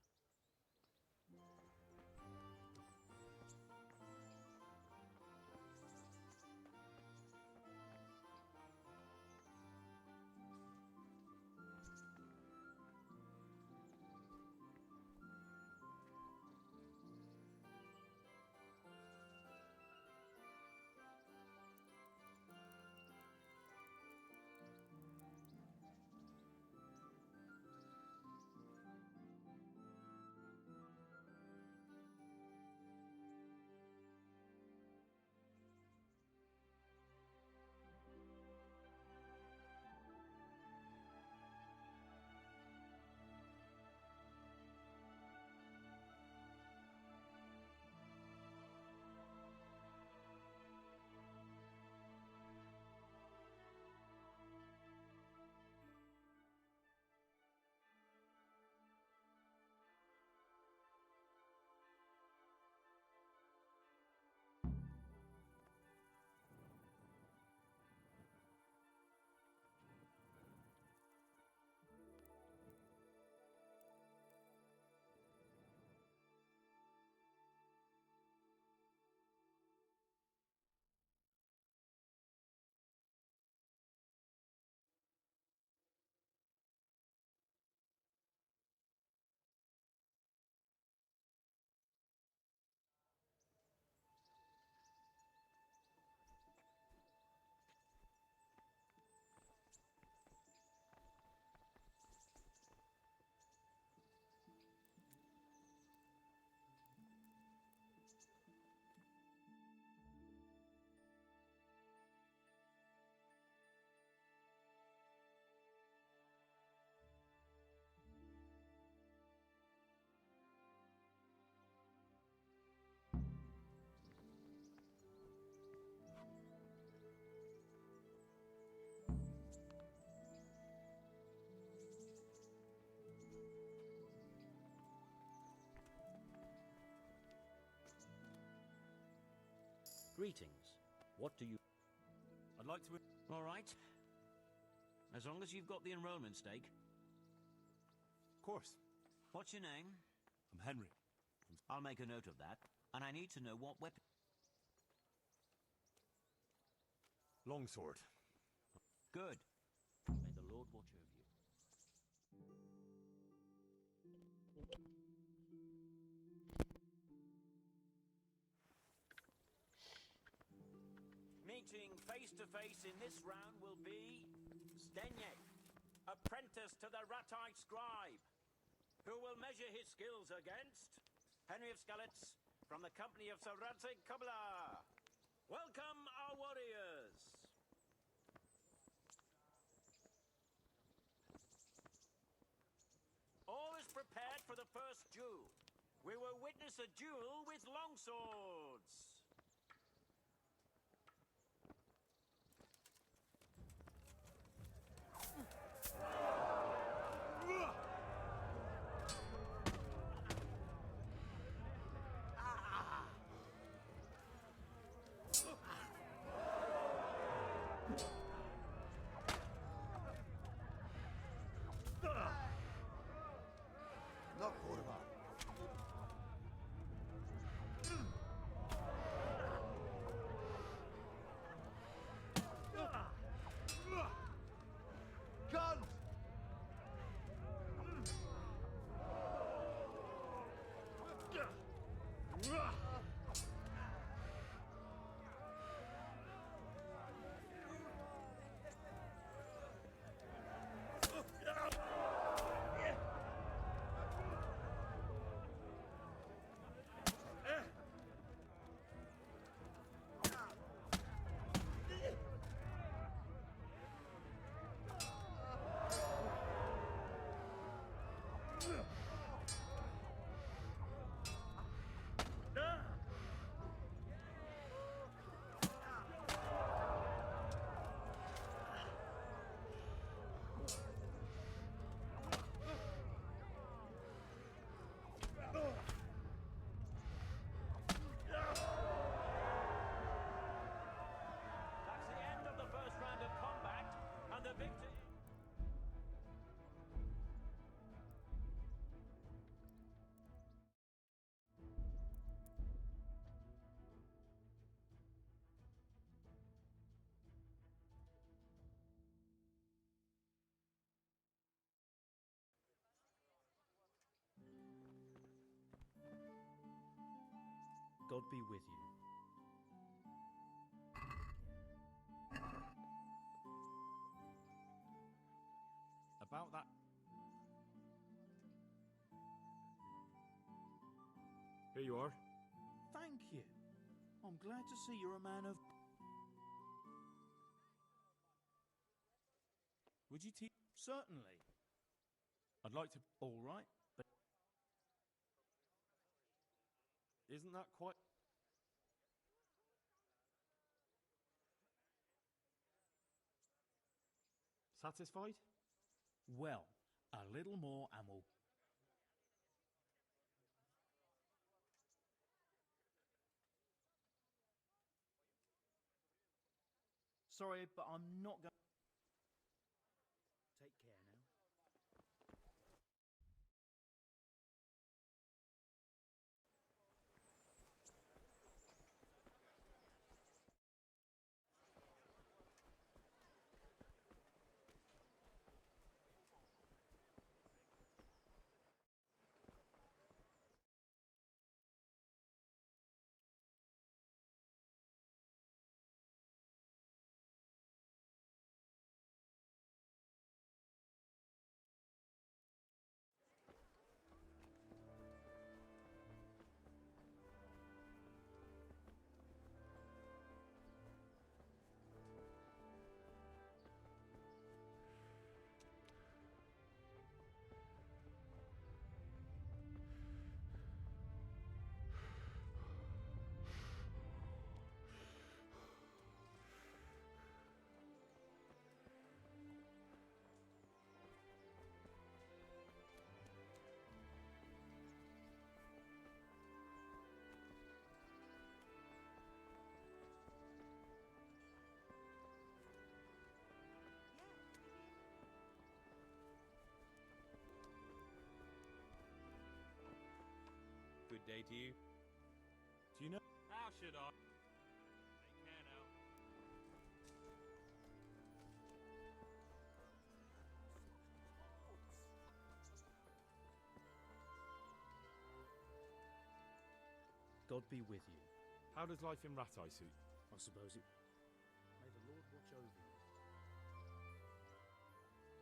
Greetings. What do you...
I'd like to...
All right. As long as you've got the enrollment stake.
Of course.
What's your name?
I'm Henry.
I'll make a note of that. And I need to know what weapon...
Longsword.
Good. May the Lord watch over you. Meeting face-to-face in this round will be Zdeněk, apprentice to the Ratite scribe, who will measure his skills against Henry of Skalitz from the company of Sir Radzig Kobyla. Welcome, our warriors! All is prepared for the first duel. We will witness a duel with longswords.
God be with you.
About that.
Here you are.
Thank you. I'm glad to see you're a man of...
Would you teach?
Certainly.
I'd like to.
All right, but...
Isn't that quite... Satisfied?
Well, a little more and we'll... Sorry, but I'm not going... Take care now.
Good day to you.
Do you know?
How should I? Take care now.
God be with you.
How does life in Ratai suit?
I suppose it... May the Lord watch over you.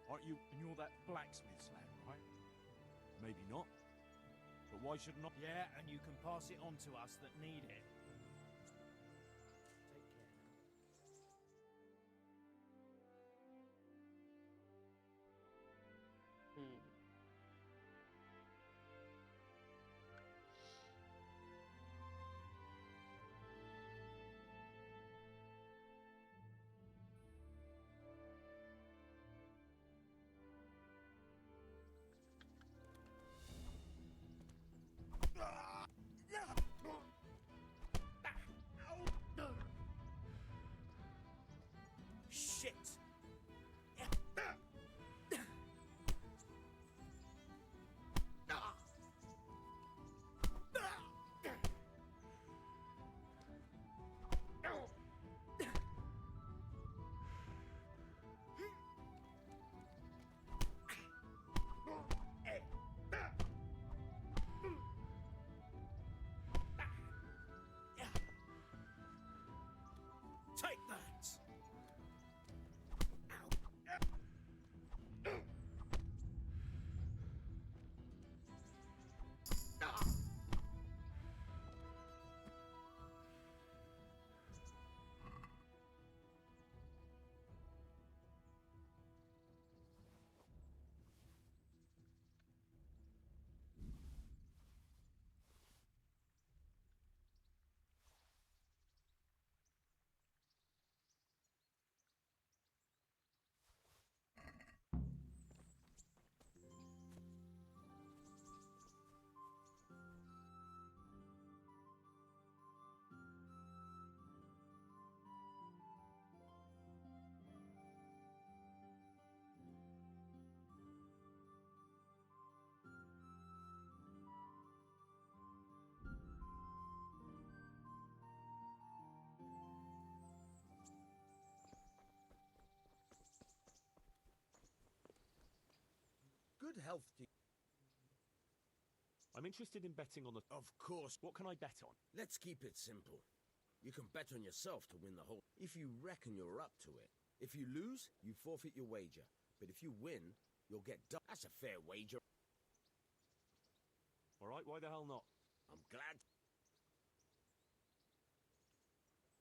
Aren't you? And you're that blacksmith's lad, right? Maybe not. But why shouldn't I?
Yeah, and you can pass it on to us that need it. Take care now. Shit! Take that!
Good health to you.
I'm interested in betting on the...
Of course.
What can I bet on?
Let's keep it simple. You can bet on yourself to win the whole... If you reckon you're up to it. If you lose, you forfeit your wager. But if you win, you'll get done. That's a fair wager.
All right, why the hell not?
I'm glad.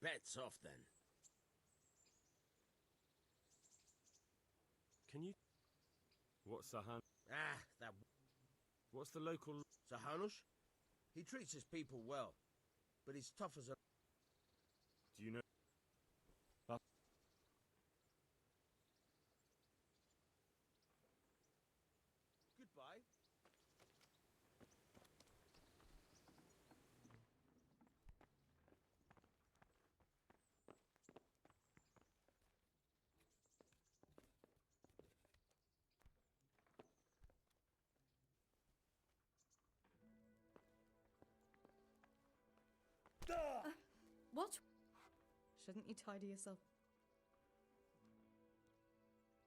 Bet's off then.
Can you... What's Sahan...
Ah, that...
What's the local...
Sahanush? He treats his people well, but he's tough as a...
Do you know...
Goodbye.
What? Shouldn't you tidy yourself?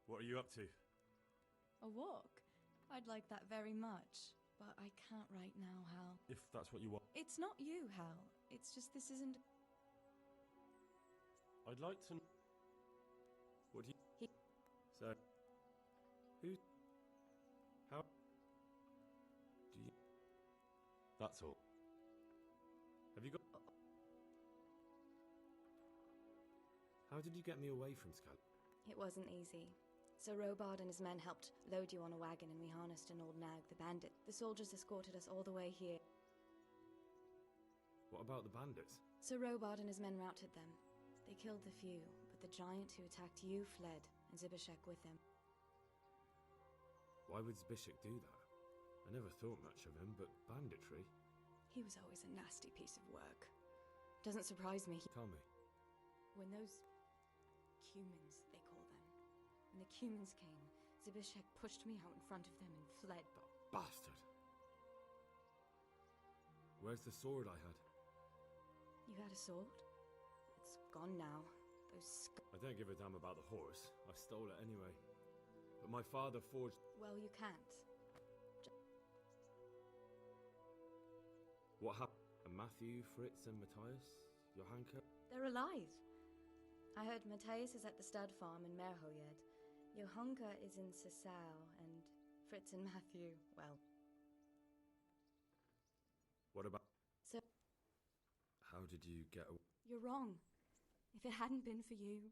What are you up to?
A walk? I'd like that very much, but I can't right now, Hal.
If that's what you want.
It's not you, Hal. It's just this isn't...
I'd like to... What do you... So... Who... How... Do you... That's all. Have you got... How did you get me away from Scal?
It wasn't easy. Sir Robard and his men helped load you on a wagon and we harnessed an old nag, the bandit. The soldiers escorted us all the way here.
What about the bandits?
Sir Robard and his men routed them. They killed the few, but the giant who attacked you fled, and Zibishek with him.
Why would Zbishek do that? I never thought much of him, but banditry?
He was always a nasty piece of work. Doesn't surprise me.
Tell me.
When those... Cumans, they call them. When the Cumans came, Zibishek pushed me out in front of them and fled.
Bastard! Where's the sword I had?
You had a sword? It's gone now.
I don't give a damn about the horse. I stole it anyway. But my father forged...
Well, you can't.
What happened? Matthew, Fritz and Matthias? Johanka?
They're alive. I heard Matthias is at the stud farm in Merhoyed. Johanka is in Sasau, and Fritz and Matthew, well...
What about...
So...
How did you get away?
You're wrong. If it hadn't been for you...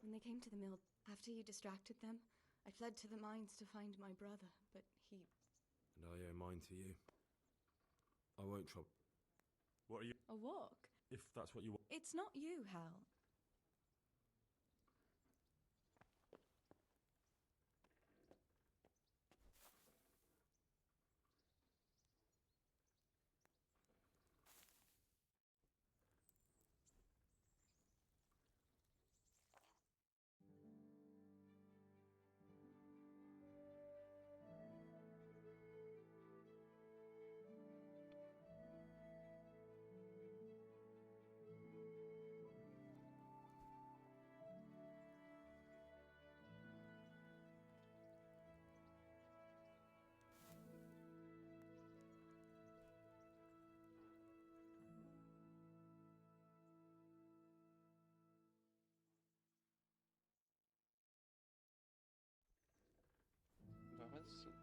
When they came to the mill, after you distracted them, I fled to the mines to find my brother, but he...
And I owe mine to you. I won't trouble... What are you...
A walk?
If that's what you want...
It's not you, Hal.
Was?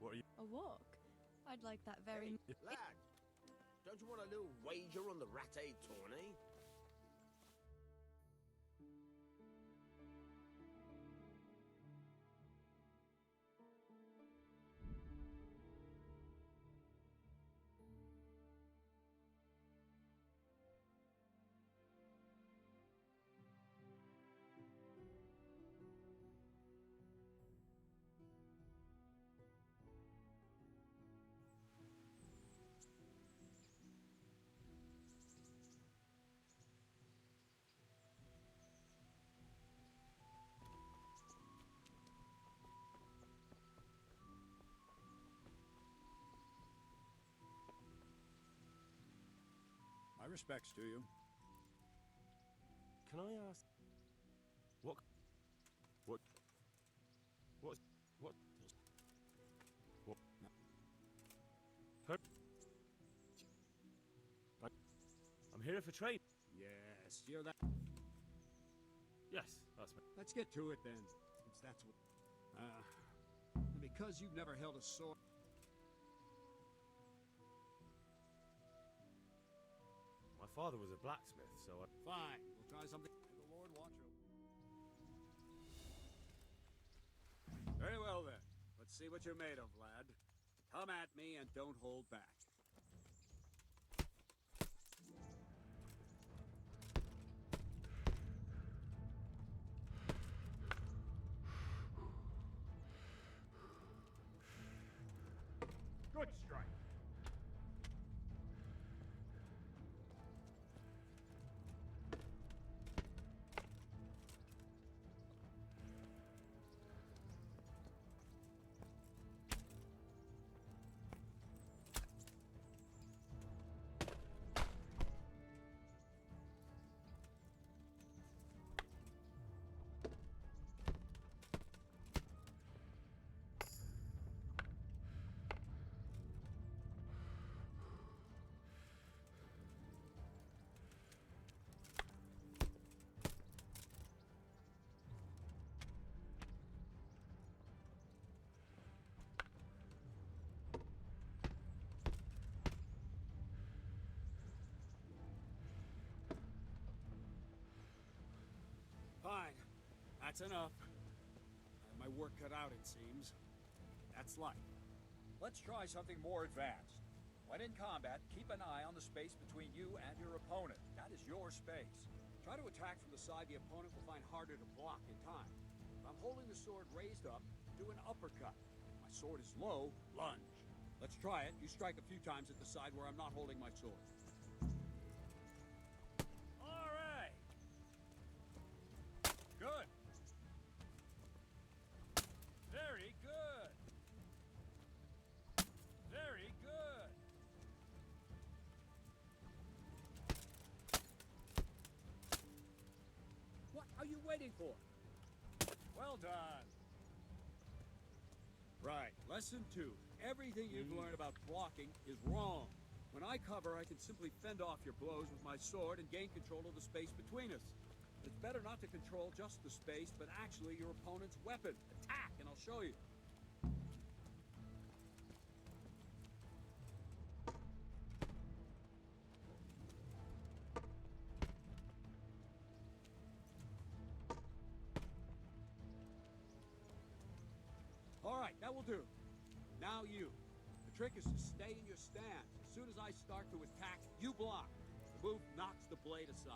What are you...
A walk? I'd like that very...
Hey, lad, don't you want a little wager on the Rattay tourney?
respects to you.
Can I ask what what what what what I'm here for trade.
Yes, you're that.
Yes, that's me.
Let's get to it then, since that's what. Because you've never held a sword.
My father was a blacksmith, so I...
Fine, we'll try something. May the Lord watch over. Very well then. Let's see what you're made of, lad. Come at me and don't hold back. Good strike. Fine. That's enough. I have my work cut out, it seems. That's life.
Let's try something more advanced. When in combat, keep an eye on the space between you and your opponent. That is your space.
Try to attack from the side the opponent will find harder to block in time. If I'm holding the sword raised up, do an uppercut. If my sword is low, lunge. Let's try it. You strike a few times at the side where I'm not holding my sword.
All right. Good. Very good. Very good.
What are you waiting for?
Well done.
Right. Lesson 2. Everything you've learned about blocking is wrong. When I cover, I can simply fend off your blows with my sword and gain control of the space between us. It's better not to control just the space, but actually your opponent's weapon. Attack, and I'll show you. All right, that will do. Now you. The trick is to stay in your stance. As soon as I start to attack, you block. The move knocks the blade aside.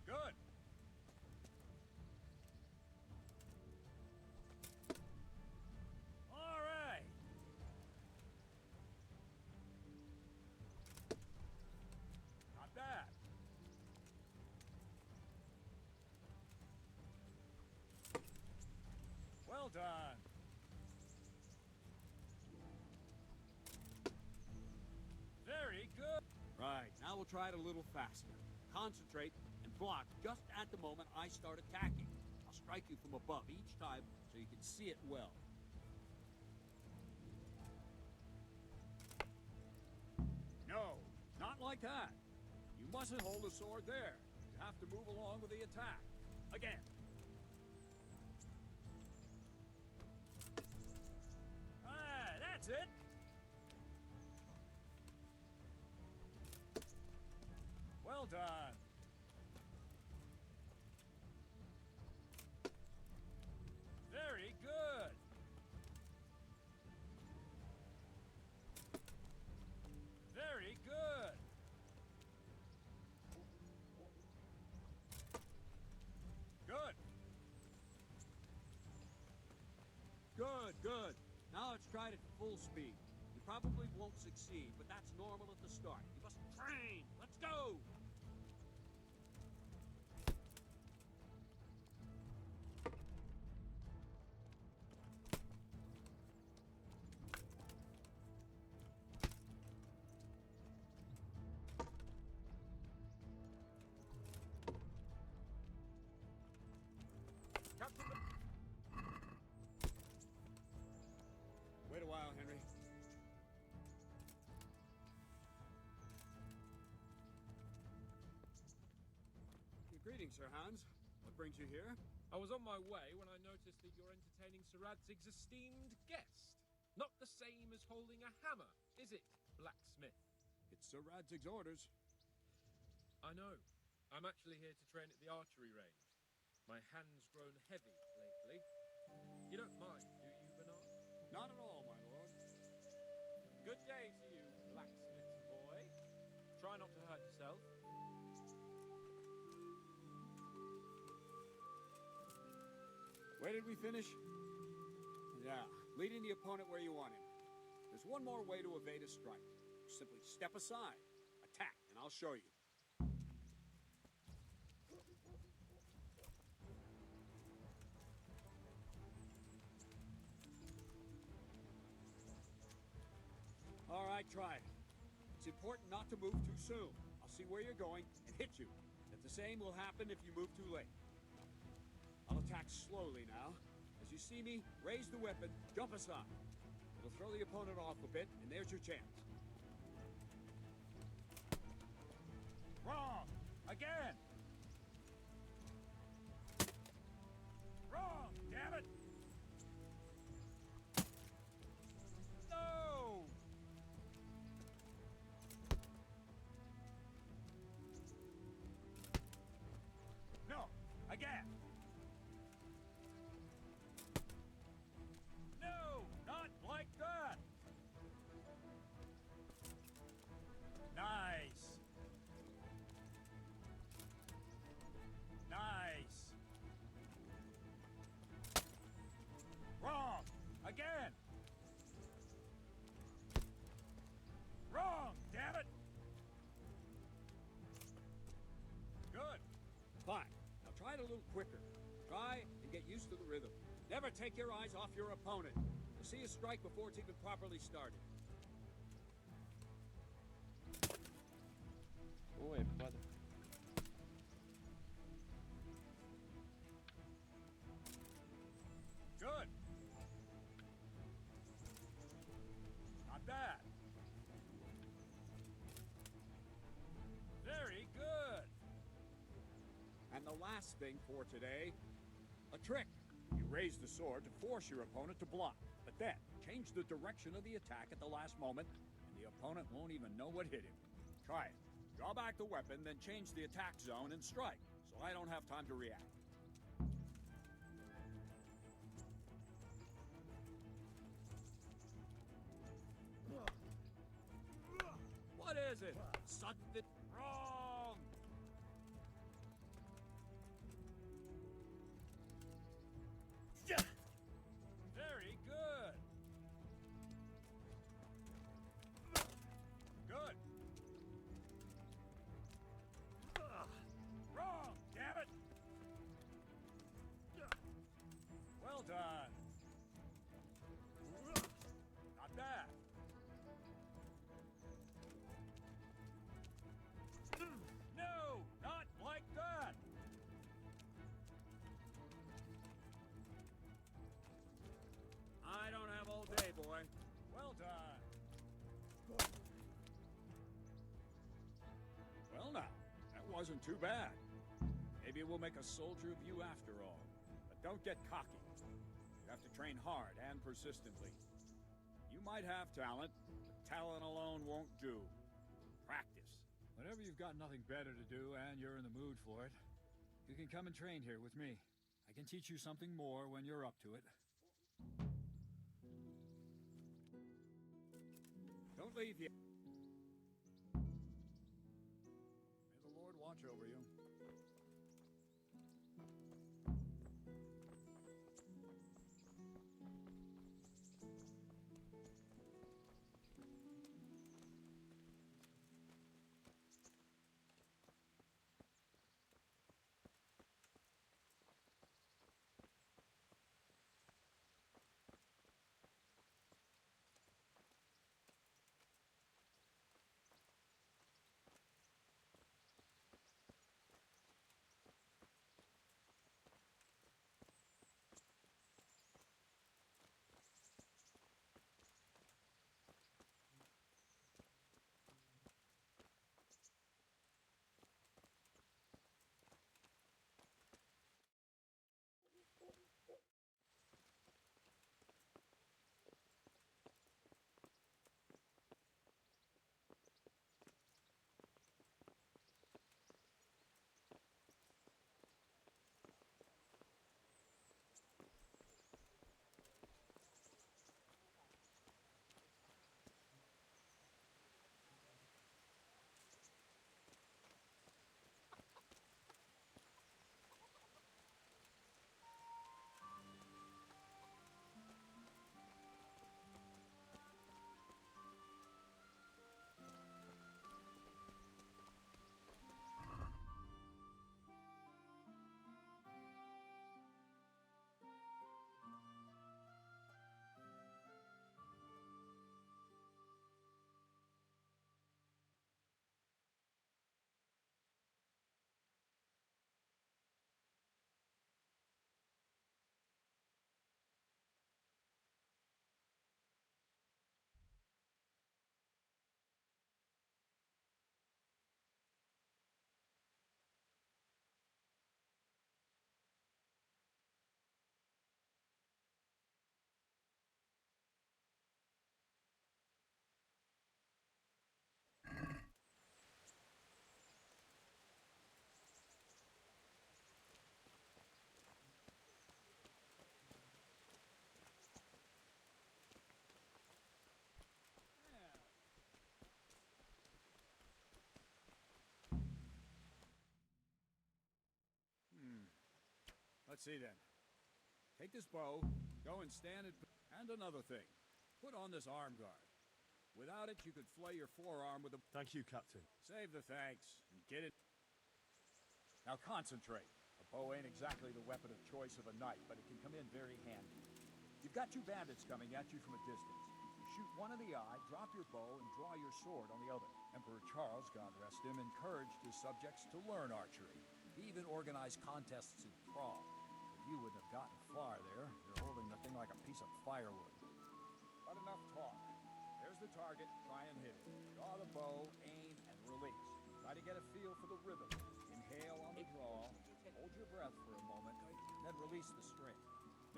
Good. All right. Not bad. Well done. Very good.
Right, now we'll try it a little faster. Concentrate and block just at the moment I start attacking. I'll strike you from above each time so you can see it well.
No, not like that. You mustn't hold the sword there. You have to move along with the attack. Again. Ah, that's it. Well done. Very good. Very good. Good.
Good, good. Now let's try it at full speed. You probably won't succeed, but that's normal at the start. You must train. Let's go! Greetings, Sir Hans. What brings you here?
I was on my way when I noticed that you're entertaining Sir Radzig's esteemed guest. Not the same as holding a hammer, is it, blacksmith?
It's Sir Radzig's orders.
I know. I'm actually here to train at the archery range. My hand's grown heavy lately. You don't mind, do you, Bernard?
Not at all, my lord.
Good day to you, blacksmith boy. Try not to hurt yourself.
Where did we finish? Yeah, leading the opponent where you want him. There's one more way to evade a strike. Simply step aside, attack, and I'll show you. All right, try it. It's important not to move too soon. I'll see where you're going and hit you. But the same will happen if you move too late. I'll attack slowly now. As you see me, raise the weapon, jump aside. It'll throw the opponent off a bit, and there's your chance. Wrong! Again! Wrong! Damn it! No! No! Again! No! Not like that! Nice! Nice! Wrong! Again! Wrong! Damn it! Good. Fine. Now try it a little quicker. Try and get used to the rhythm. Never take your eyes off your opponent. You'll see a strike before it's even properly started.
Oh, é foda.
Good. Not bad. Very good. And the last thing for today, a trick. You raise the sword to force your opponent to block, but then change the direction of the attack at the last moment, and the opponent won't even know what hit him. Try it. Draw back the weapon, then change the attack zone and strike, so I don't have time to react. What is it? Something wrong! Very good! Good! Wrong! Damn it! Well done! Not bad! No! Not like that! I don't have all day, boy. Well done. Well now, that wasn't too bad. Maybe we'll make a soldier of you after all. But don't get cocky. You have to train hard and persistently. You might have talent, but talent alone won't do. Practice.
Whenever you've got nothing better to do and you're in the mood for it, you can come and train here with me. I can teach you something more when you're up to it.
Don't leave yet. May the Lord watch over you. Let's see then. Take this bow, go and stand it. And another thing, put on this arm guard. Without it, you could flay your forearm with a...
Thank you, Captain.
Save the thanks and get it. Now concentrate. A bow ain't exactly the weapon of choice of a knight, but it can come in very handy. You've got two bandits coming at you from a distance. You shoot one in the eye, drop your bow, and draw your sword on the other. Emperor Charles, God rest him, encouraged his subjects to learn archery. He even organized contests in Prague. But you wouldn't have gotten far there. You're holding the thing like a piece of firewood. But enough talk. There's the target. Try and hit it. Draw the bow, aim, and release. Try to get a feel for the rhythm. Inhale on the draw. Hold your breath for a moment. Then release the string.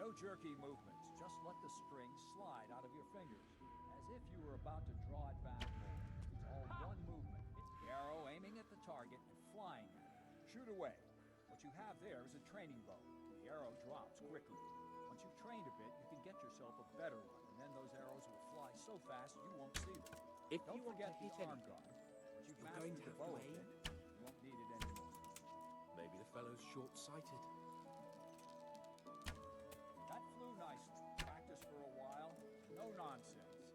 No jerky movements. Just let the string slide out of your fingers, as if you were about to draw it back more. It's all one movement. It's the arrow aiming at the target and flying at it. Shoot away. What you have there is a training bow. The arrow drops quickly. Once you've trained a bit, you can get yourself a better one, and then those arrows will fly so fast you won't see them. Don't forget the arm guard. Once you've mastered the bow a bit, you won't need it anymore.
Maybe the fellow's short-sighted.
That flew nicely. Practice for a while. No nonsense.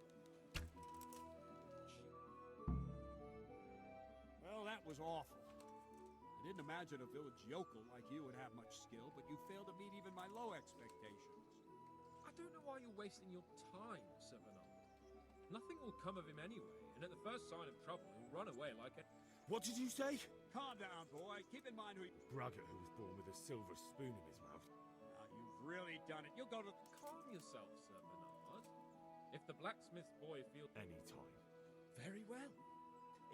Well, that was awful. I didn't imagine a village yokel like you would have much skill, but you failed to meet even my low expectations.
I don't know why you're wasting your time, Sir Bernard. Nothing will come of him anyway, and at the first sign of trouble, he'll run away like a...
What did you say?
Calm down, boy. Keep in mind who...
Braggart, who was born with a silver spoon in his mouth.
Now, you've really done it. You'll go to...
Calm yourself, Sir Bernard. If the blacksmith boy feels...
Any time.
Very well.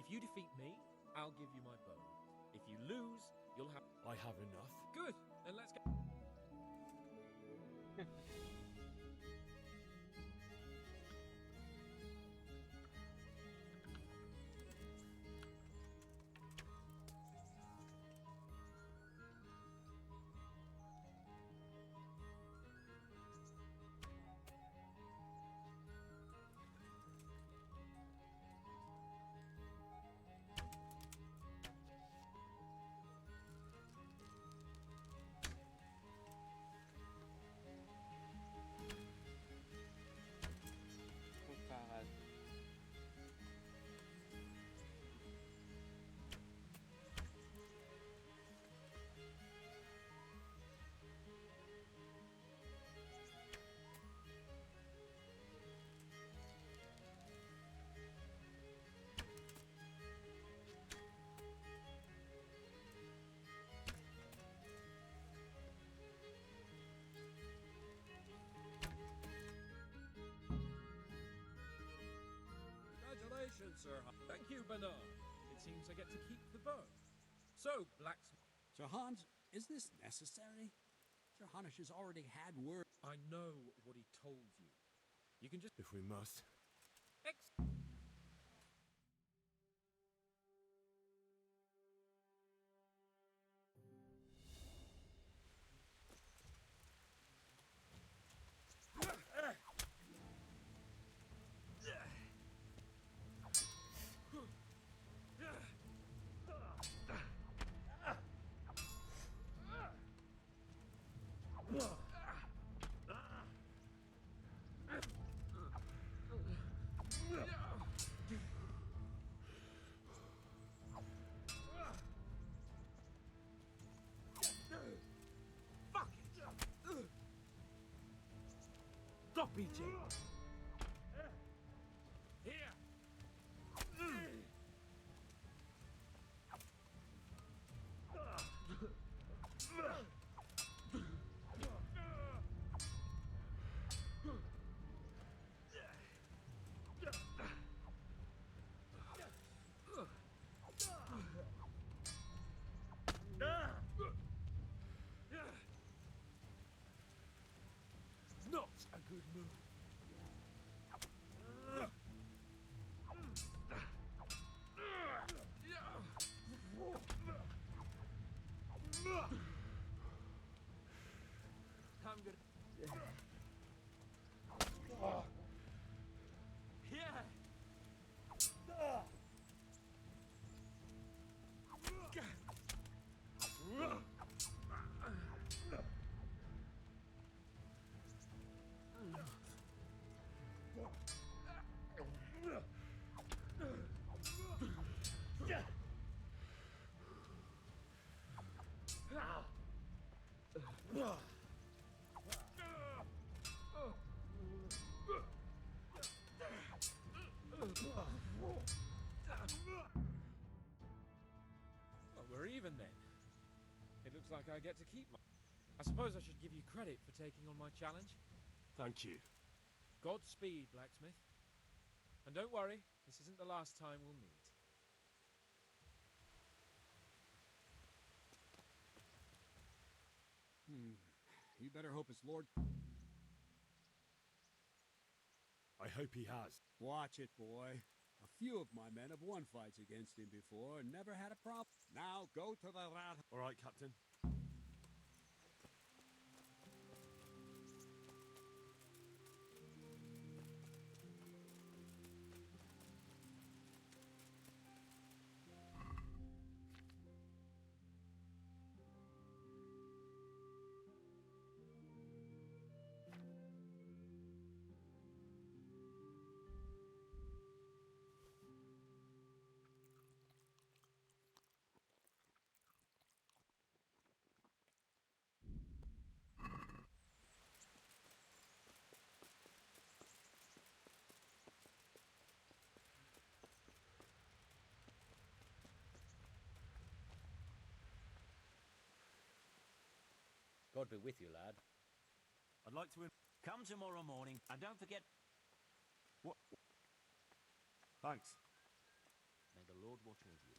If you defeat me, I'll give you my bow. If you lose, you'll have...
I have enough.
Good. Then let's go...
Caralho.
Congratulations, Sir Hans. Thank you, Bernard. It seems I get to keep the bow. So, blacksmith...
Sir Hans, is this necessary? Sir Hanish has already had word.
I know what he told you. You can just...
If we must.
Stop eating! Here! Not a good move. I'm gonna... Yeah! Well, we're even then. It looks like I get to keep my... I suppose I should give you credit for taking on my challenge.
Thank you.
Godspeed, blacksmith. And don't worry, this isn't the last time we'll meet.
You better hope it's Lord...
I hope he has.
Watch it, boy. A few of my men have won fights against him before and never had a problem. Now go to the rat...
All right, Captain.
God be with you, lad.
I'd like to... Come tomorrow morning, and don't forget...
What? Thanks.
May the Lord watch with you.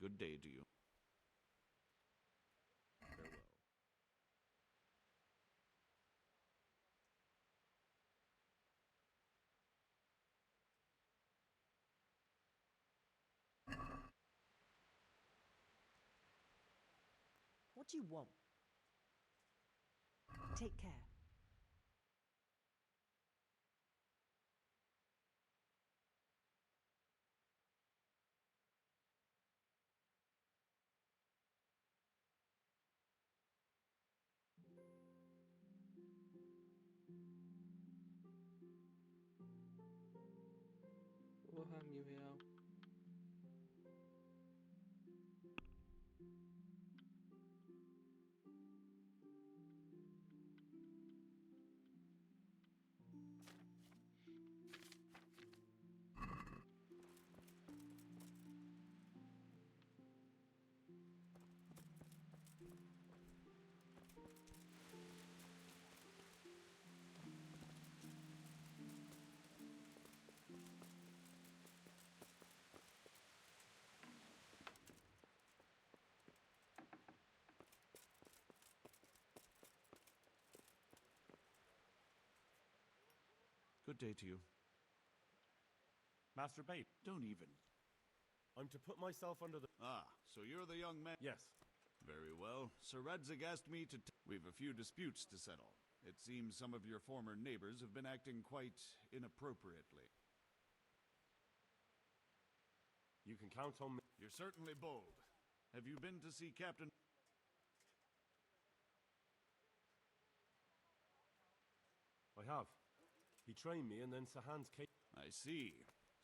Good day to you.
Farewell.
What do you want? Take care.
Porra, R$ 1000.
Good day to you.
Master Babe,
Don't even.
I'm to put myself under the...
Ah, so you're the young man.
Yes.
Very well. Sir Radzig asked me to... We've a few disputes to settle. It seems some of your former neighbors have been acting quite inappropriately.
You can count on me.
You're certainly bold. Have you been to see Captain...
I have. He trained me and then Sahan's came...
I see.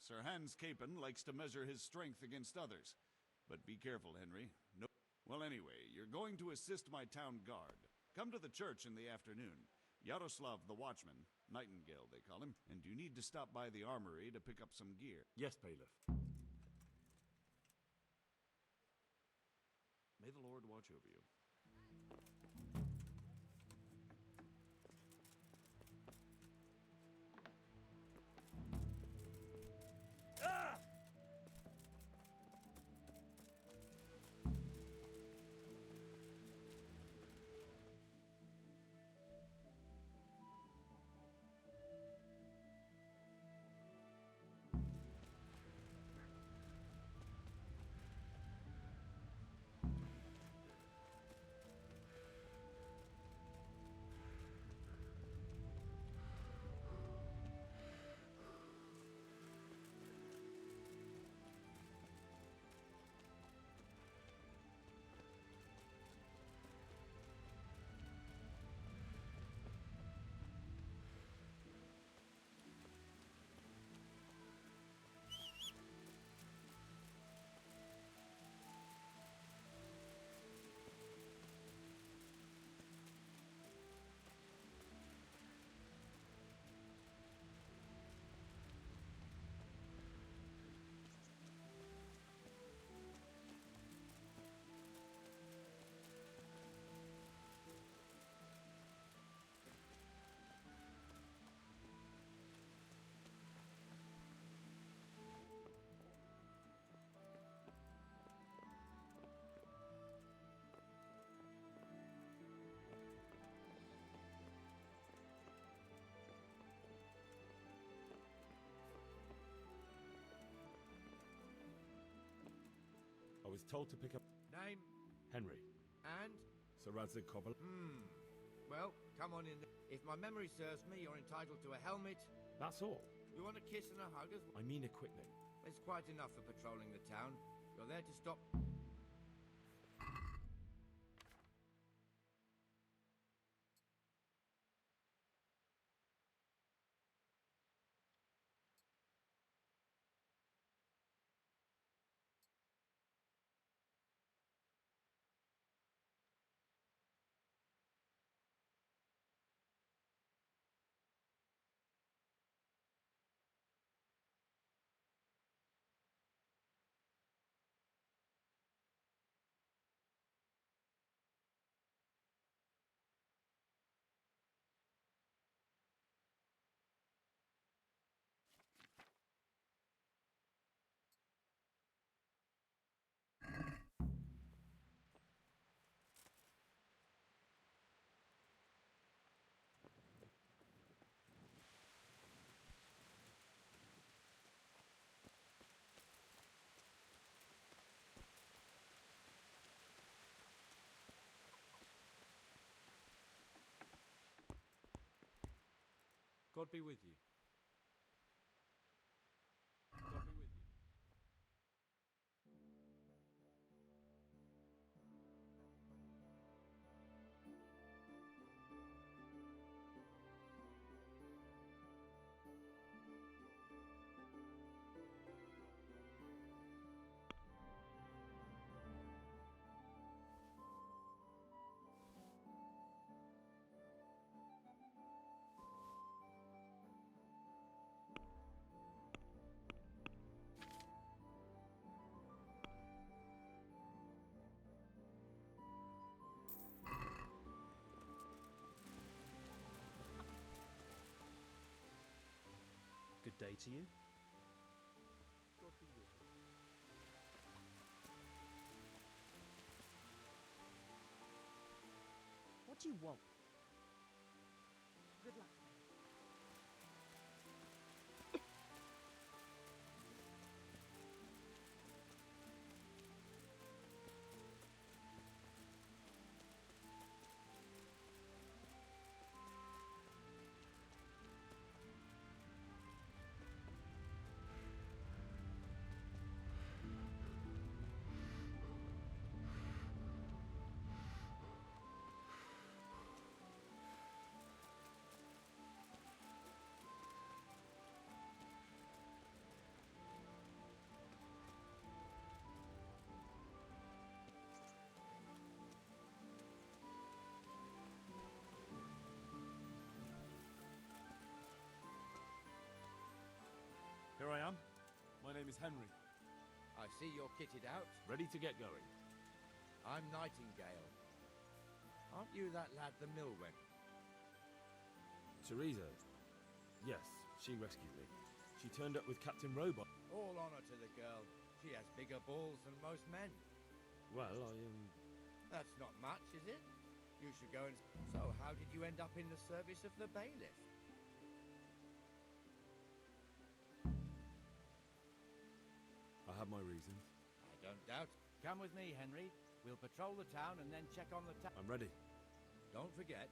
Sir Hans Capon likes to measure his strength against others. But be careful, Henry. No. Well, anyway, you're going to assist my town guard. Come to the church in the afternoon. Yaroslav the Watchman, Nightingale they call him, and you need to stop by the armory to pick up some gear.
Yes, Bailiff.
May the Lord watch over you.
I was told to pick up
Name
Henry.
and?
Sir Radzig Koval.
Well, come on in. If my memory serves me, you're entitled to a helmet.
That's all.
You want a kiss and a hug as well?
I mean equipment.
It's quite enough for patrolling the town. You're there to stop.
God be with you. God be with you.
Good day to you.
God be with you.
What do you want? Good luck.
My name is Henry.
I see you're kitted out.
Ready to get going.
I'm Nightingale. Aren't you that lad the mill went?
Teresa. Yes, she rescued me. She turned up with Captain Robot.
All honor to the girl. She has bigger balls than most men.
Well,
That's not much, is it? You should go and... So, how did you end up in the service of the bailiff?
I have my reasons.
I don't doubt. Come with me, Henry. We'll patrol the town and then check on the town.
I'm ready.
Don't forget,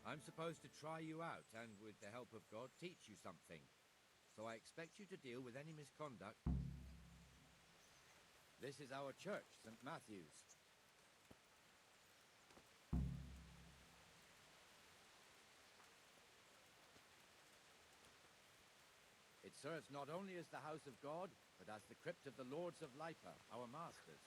I'm supposed to try you out and, with the help of God, teach you something. So I expect you to deal with any misconduct. This is our church, St. Matthew's. It serves not only as the house of God, but as the crypt of the lords of Lipa, our masters.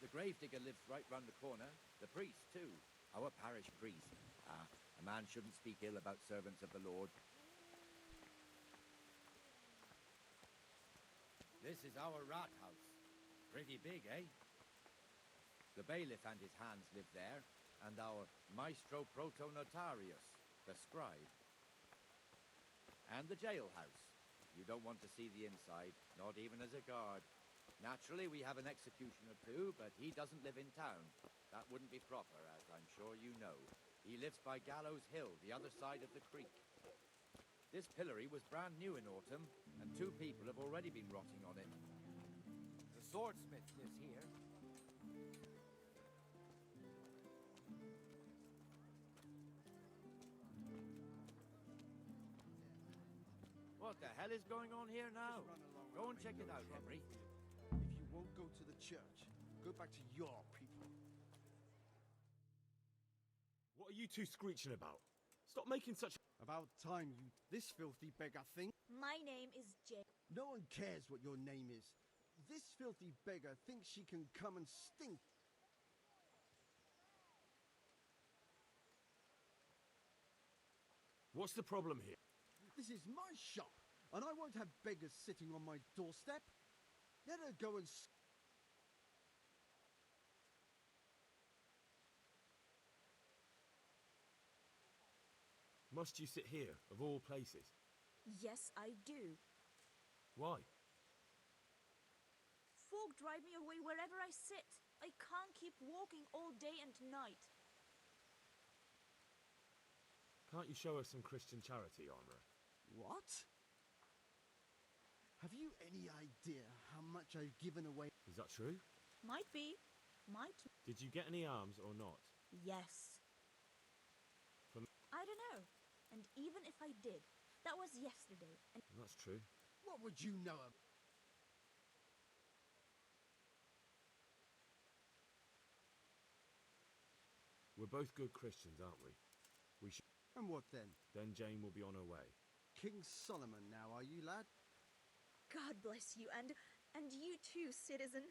The gravedigger lives right round the corner. The priest, too. Our parish priest. A man shouldn't speak ill about servants of the Lord. This is our rat house. Pretty big, eh? The bailiff and his hands live there, and our maestro protonotarius, the scribe. And the jailhouse. You don't want to see the inside, not even as a guard. Naturally, we have an executioner too, but he doesn't live in town. That wouldn't be proper, as I'm sure you know. He lives by Gallows Hill, the other side of the creek. This pillory was brand new in autumn, and 2 people have already been rotting on it. The swordsmith lives here. What the hell is going on here now? Go and check it out, Henry.
If you won't go to the church, go back to your people.
What are you two screeching about? Stop making such...
About time, you... This filthy beggar thing.
My name is Jay.
No one cares what your name is. This filthy beggar thinks she can come and stink.
What's the problem here?
This is my shop, and I won't have beggars sitting on my doorstep. Let her go and...
Must you sit here, of all places?
Yes, I do.
Why?
Folk drive me away wherever I sit. I can't keep walking all day and night.
Can't you show us some Christian charity, Armourer?
What? Have you any idea how much I've given away?
Is that true?
Might be. Might.
Did you get any alms or not?
Yes.
From...
I don't know. And even if I did, that was yesterday. And
That's true.
What would you know of?
We're both good Christians, aren't we? We should...
And what then?
Then Jane will be on her way.
King Solomon now, are you, lad?
God bless you, and you too, citizen.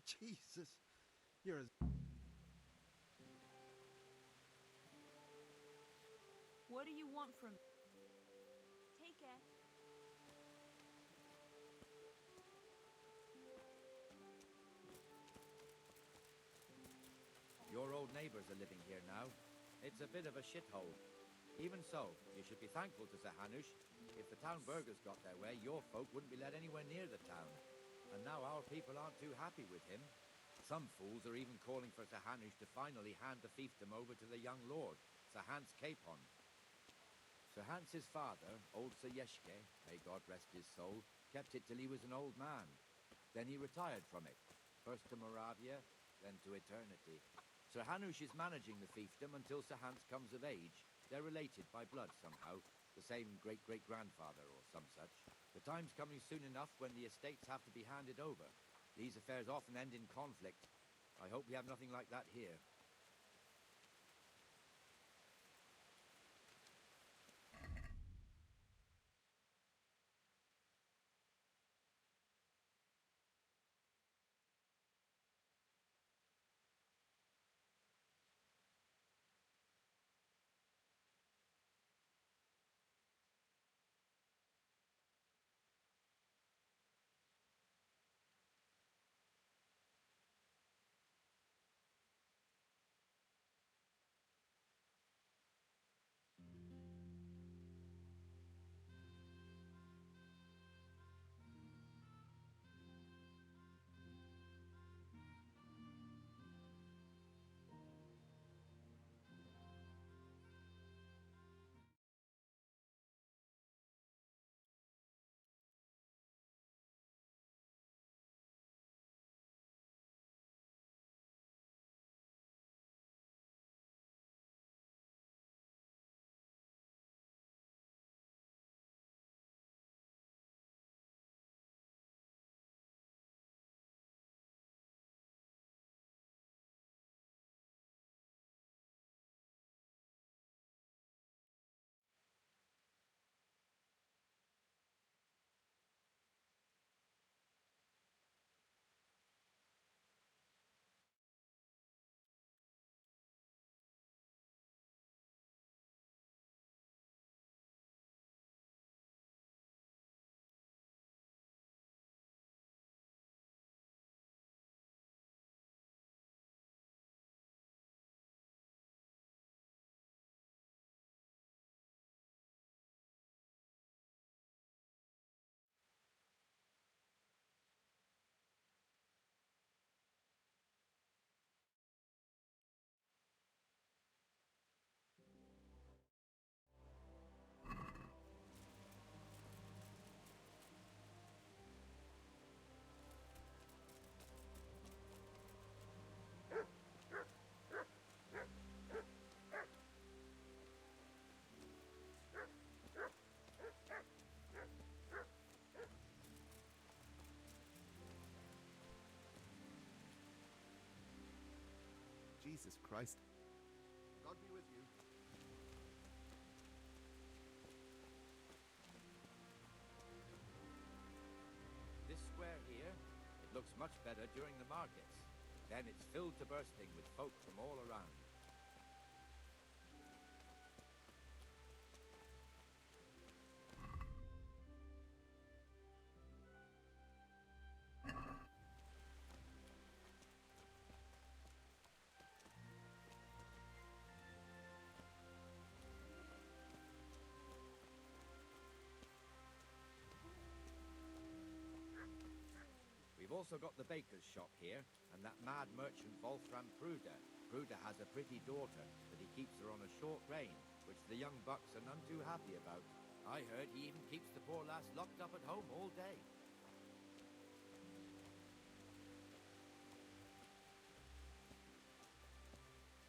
Jesus, you're as...
What do you want from me? Take care.
Your old neighbors are living here now. It's a bit of a shithole. Even so, you should be thankful to Sir Hanush. If the town burghers got their way, your folk wouldn't be let anywhere near the town. And now our people aren't too happy with him. Some fools are even calling for Sir Hanush to finally hand the fiefdom over to the young lord, Sir Hans Capon. Sir Hans's father, old Sir Yeshke, may God rest his soul, kept it till he was an old man. Then he retired from it, first to Moravia, then to eternity. Sir Hanush is managing the fiefdom until Sir Hans comes of age. They're related by blood somehow, the same great-great-grandfather or some such. The time's coming soon enough when the estates have to be handed over. These affairs often end in conflict. I hope we have nothing like that here.
Jesus Christ.
God be with you.
This square here, it looks much better during the markets. Then it's filled to bursting with folk from all around. We've also got the baker's shop here, and that mad merchant Wolfram Pruder. Pruder has a pretty daughter, but he keeps her on a short rein, which the young bucks are none too happy about. I heard he even keeps the poor lass locked up at home all day.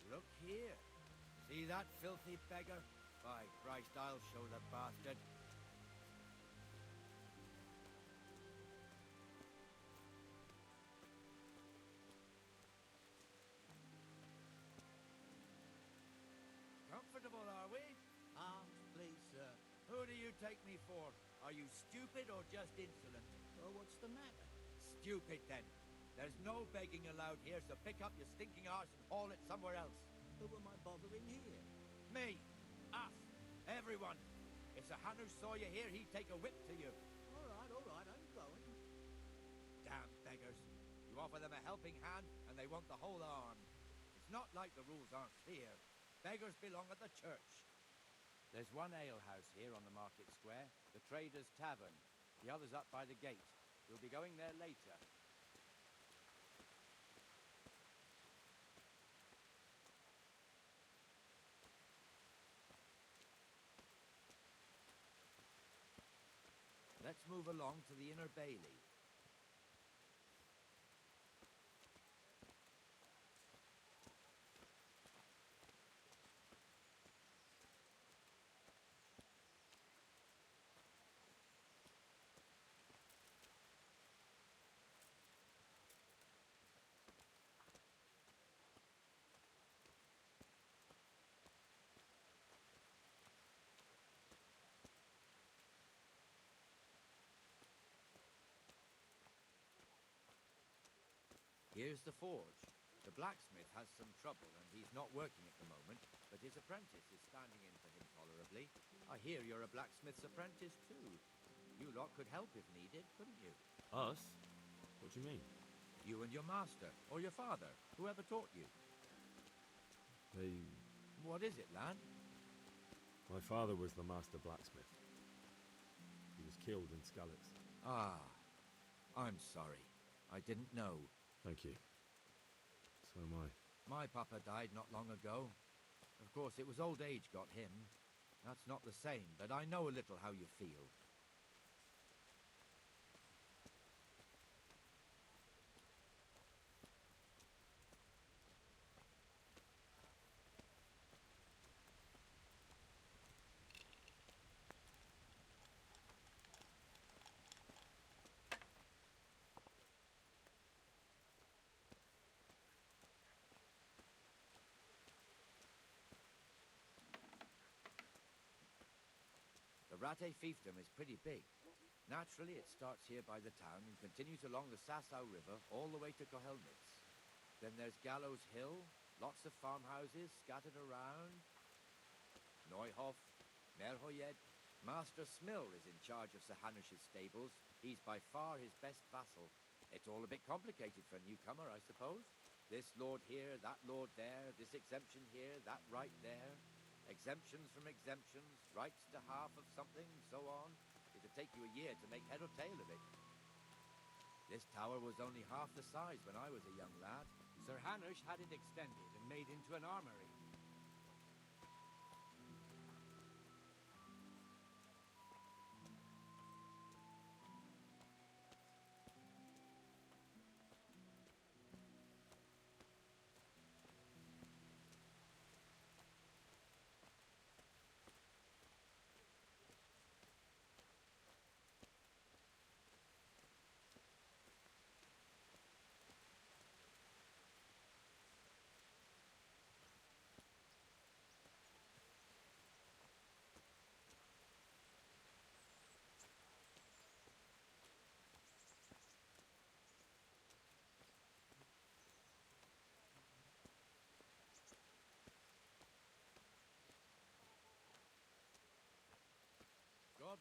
Look here. See that filthy beggar? By Christ, I'll show the bastard. Comfortable, are we? Please, sir. Who do you take me for? Are you stupid or just insolent? Well, what's the matter? Stupid, then. There's no begging allowed here, so pick up your stinking arse and haul it somewhere else. Who am I bothering here? Me. Us. Everyone. If Sir Hanush saw you here, he'd take a whip to you. All right, I'm going. Damn beggars. You offer them a helping hand, and they want the whole arm. It's not like the rules aren't clear. Beggars belong at the church. There's one alehouse here on the market square, the Trader's Tavern. The other's up by the gate. We'll be going there later. Let's move along to the Inner Bailey. Here's the forge. The blacksmith has some trouble and he's not working at the moment, but his apprentice is standing in for him tolerably. I hear you're a blacksmith's apprentice too. You lot could help if needed, couldn't you?
Us? What do you mean?
You and your master, or your father, whoever taught you. What is it, lad?
My father was the master blacksmith. He was killed in Skalitz.
Ah, I'm sorry. I didn't know.
Thank you. So am I.
My papa died not long ago. Of course, it was old age got him. That's not the same, but I know a little how you feel. The Rate fiefdom is pretty big. Naturally, it starts here by the town and continues along the Sasau River all the way to Kohelnitz. Then there's Gallows Hill, lots of farmhouses scattered around. Neuhof, Merhoyed. Master Smill is in charge of Sir Hanush's stables. He's by far his best vassal. It's all a bit complicated for a newcomer, I suppose. This lord here, that lord there, this exemption here, that right there. Exemptions from exemptions, rights to half of something, so on. It'd take you a year to make head or tail of it. This tower was only half the size when I was a young lad. Sir Hanush had it extended and made into an armory.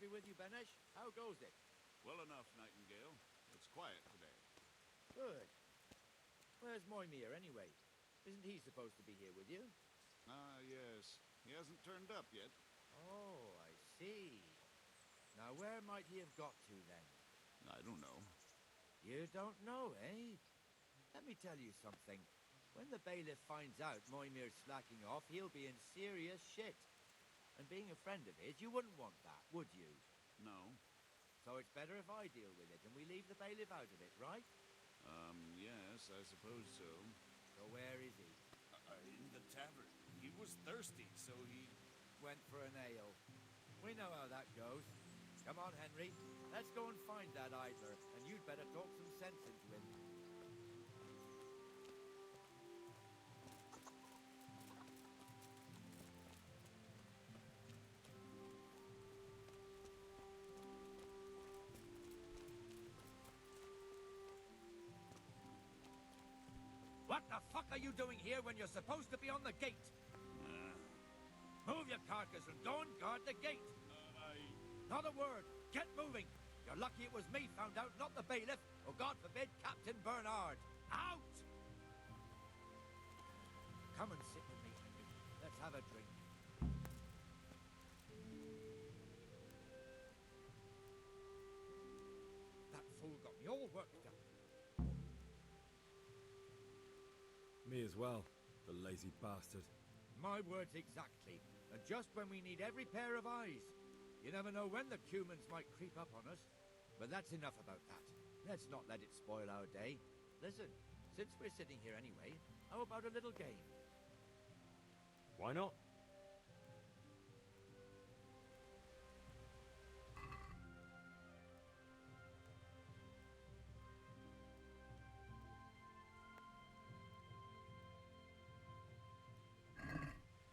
be with you, Benesh. How goes it?
Well enough, Nightingale. It's quiet today.
Good. Where's Moimir, anyway? Isn't he supposed to be here with you?
Ah, yes. He hasn't turned up yet.
Oh, I see. Now, where might he have got to, then?
I don't know.
You don't know, eh? Let me tell you something. When the bailiff finds out Moimir's slacking off, he'll be in serious shit. And being a friend of his, you wouldn't want that, would you?
No.
So it's better if I deal with it and we leave the bailiff out of it, right?
Yes, I suppose so.
So where is he?
In the tavern. He was thirsty, so he...
Went for an ale. We know how that goes. Come on, Henry. Let's go and find that idler, and you'd better talk some sense into him.
What the fuck are you doing here when you're supposed to be on the gate? Move your carcass and go and guard the gate. Not a word. Get moving. You're lucky it was me found out, not the bailiff, or God forbid, Captain Bernard. Out!
Come and sit with me, Henry. Let's have a drink.
That fool got me all worked up.
Me as well, the lazy bastard.
My words exactly. And just when we need every pair of eyes. You never know when the Cumans might creep up on us. But that's enough about that. Let's not let it spoil our day. Listen, since we're sitting here anyway, how about a little game?
Why not?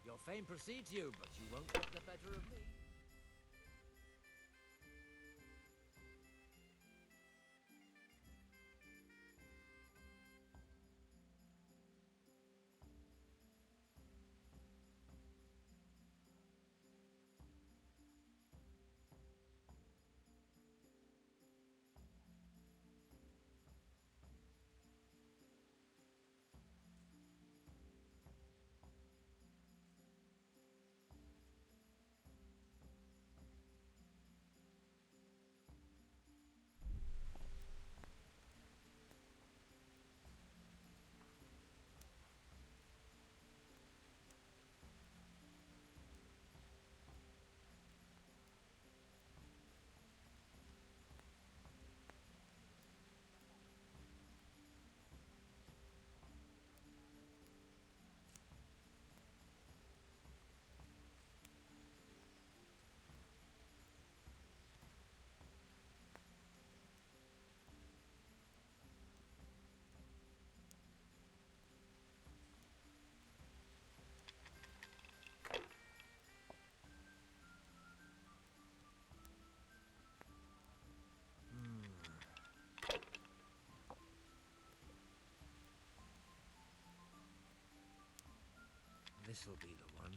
Your fame precedes you, but you won't get the better of me. This'll be the one.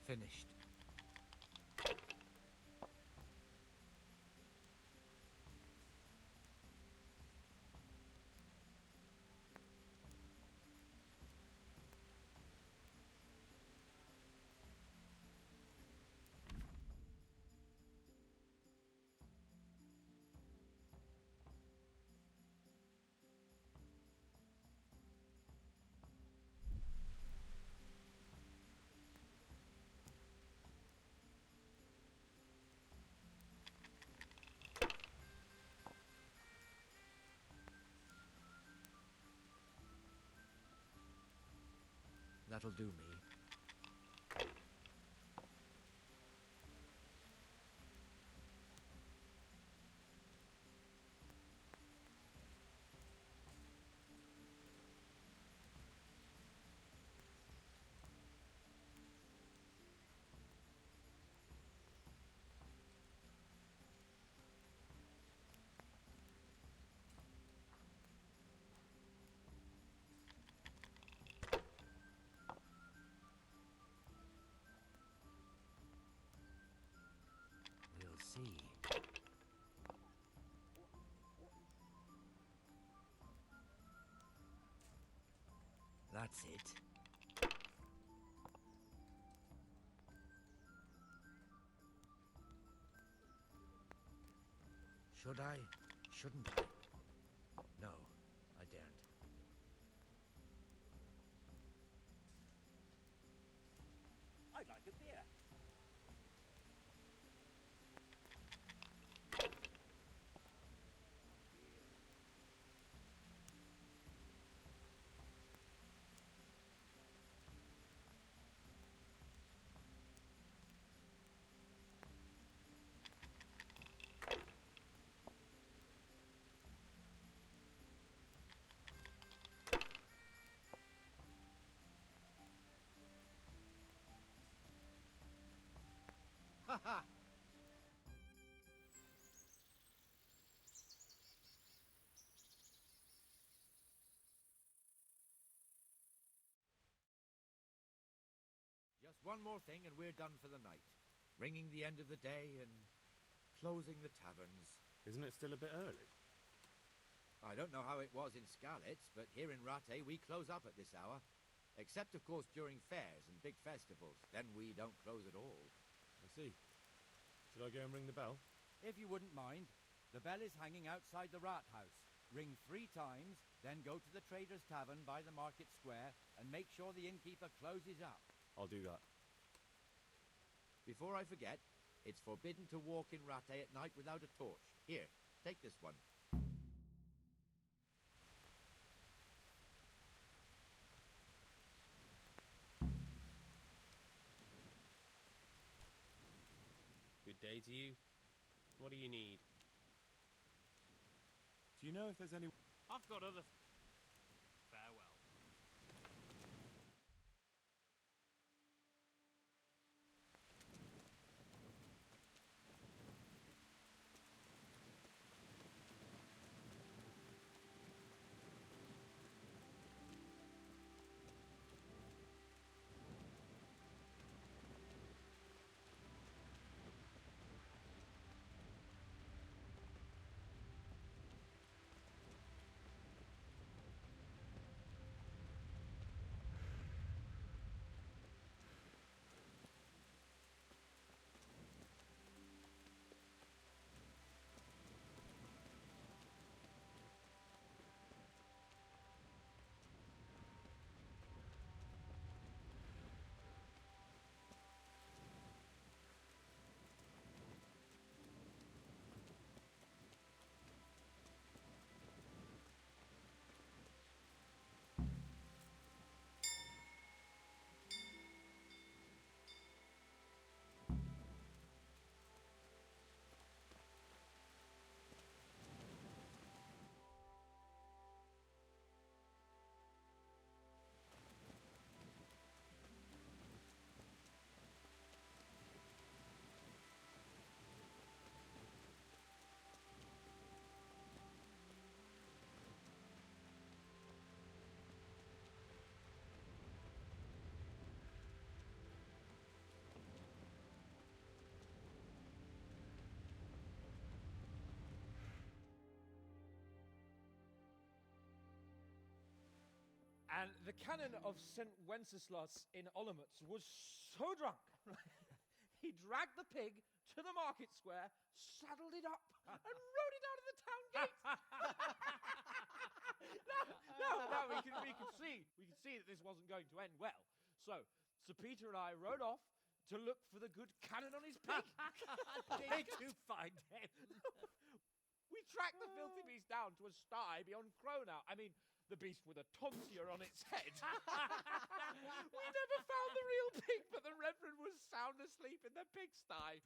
Finished. That'll do me.
That's it. Should I? Shouldn't I? No, I daren't.
I'd like a beer.
Ha ha! Just one more thing and we're done for the night. Ringing the end of the day and closing the taverns.
Isn't it still a bit early?
I don't know how it was in Skalitz, but here in Rattay we close up at this hour. Except, of course, during fairs and big festivals. Then we don't close at all.
I see. Should I go and ring the bell?
If you wouldn't mind, the bell is hanging outside the rat house. Ring 3 times, then go to the Trader's Tavern by the market square and make sure the innkeeper closes up.
I'll do that.
Before I forget, it's forbidden to walk in Rattay at night without a torch. Here, take this one.
Good day to you. What do you need?
Do you know if there's any...
I've got other... Farewell.
And the canon of St. Wenceslas in Olomouc was so drunk, he dragged the pig to the market square, saddled it up, and rode it out of the town gate. now we can see that this wasn't going to end well. So Sir Peter and I rode off to look for the good canon on his pig.
Did you find him?
We tracked the filthy beast down to a sty beyond Cronau. I mean, the beast with a tonsure on its head. We never found the real pig, but the Reverend was sound asleep in the pigsty.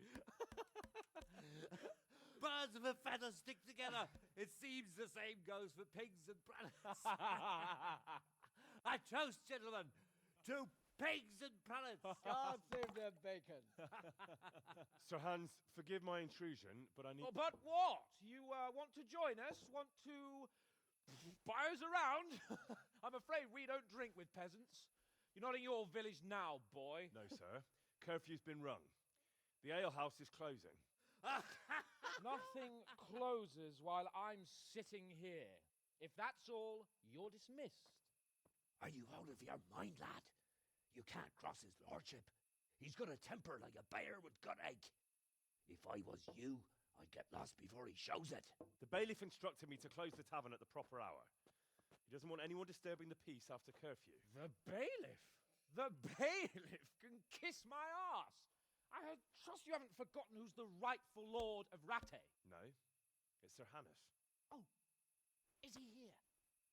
Birds of a feather stick together. It seems the same goes for pigs and prelates. I toast, gentlemen, to pigs and prelates.
God save their bacon.
Sir Hans, forgive my intrusion, but I need...
Oh, but what? You want to join us? Want to buy us around? I'm afraid we don't drink with peasants. You're not in your village now, boy.
No, sir. Curfew's been rung. The alehouse is closing.
Nothing closes while I'm sitting here. If that's all, you're dismissed.
Are you out of your mind, lad? You can't cross his lordship. He's got a temper like a bear with gut ache. If I was you, I'd get lost before he shows it.
The bailiff instructed me to close the tavern at the proper hour. He doesn't want anyone disturbing the peace after curfew.
The bailiff? The bailiff can kiss my arse. I trust you haven't forgotten who's the rightful lord of Rattay.
No, it's Sir Hanush.
Oh, is he here?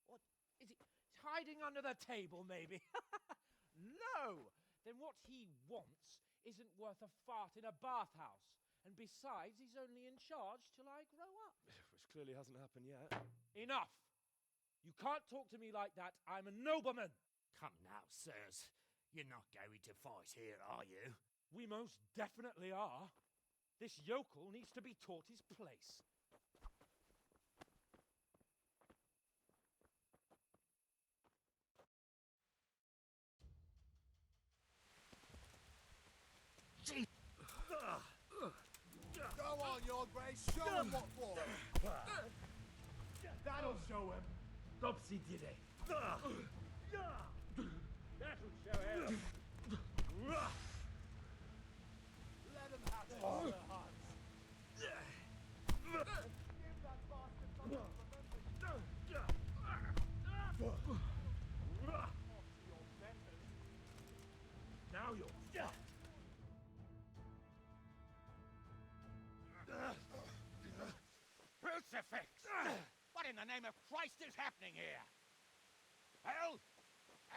What, is he hiding under the table, maybe? No! Then what he wants isn't worth a fart in a bathhouse. And besides, he's only in charge till I grow up.
Which clearly hasn't happened yet.
Enough! You can't talk to me like that. I'm a nobleman.
Come now, sirs. You're not going to fight here, are you?
We most definitely are. This yokel needs to be taught his place.
Go on, your grace, show him what for.
That'll show him.
Dopsy did it.
That'll show him.
Let him have it, Sir Hans. Give that bastard something to
Now you're fucked.
Crucifix! What in the name of Christ is happening here? Well,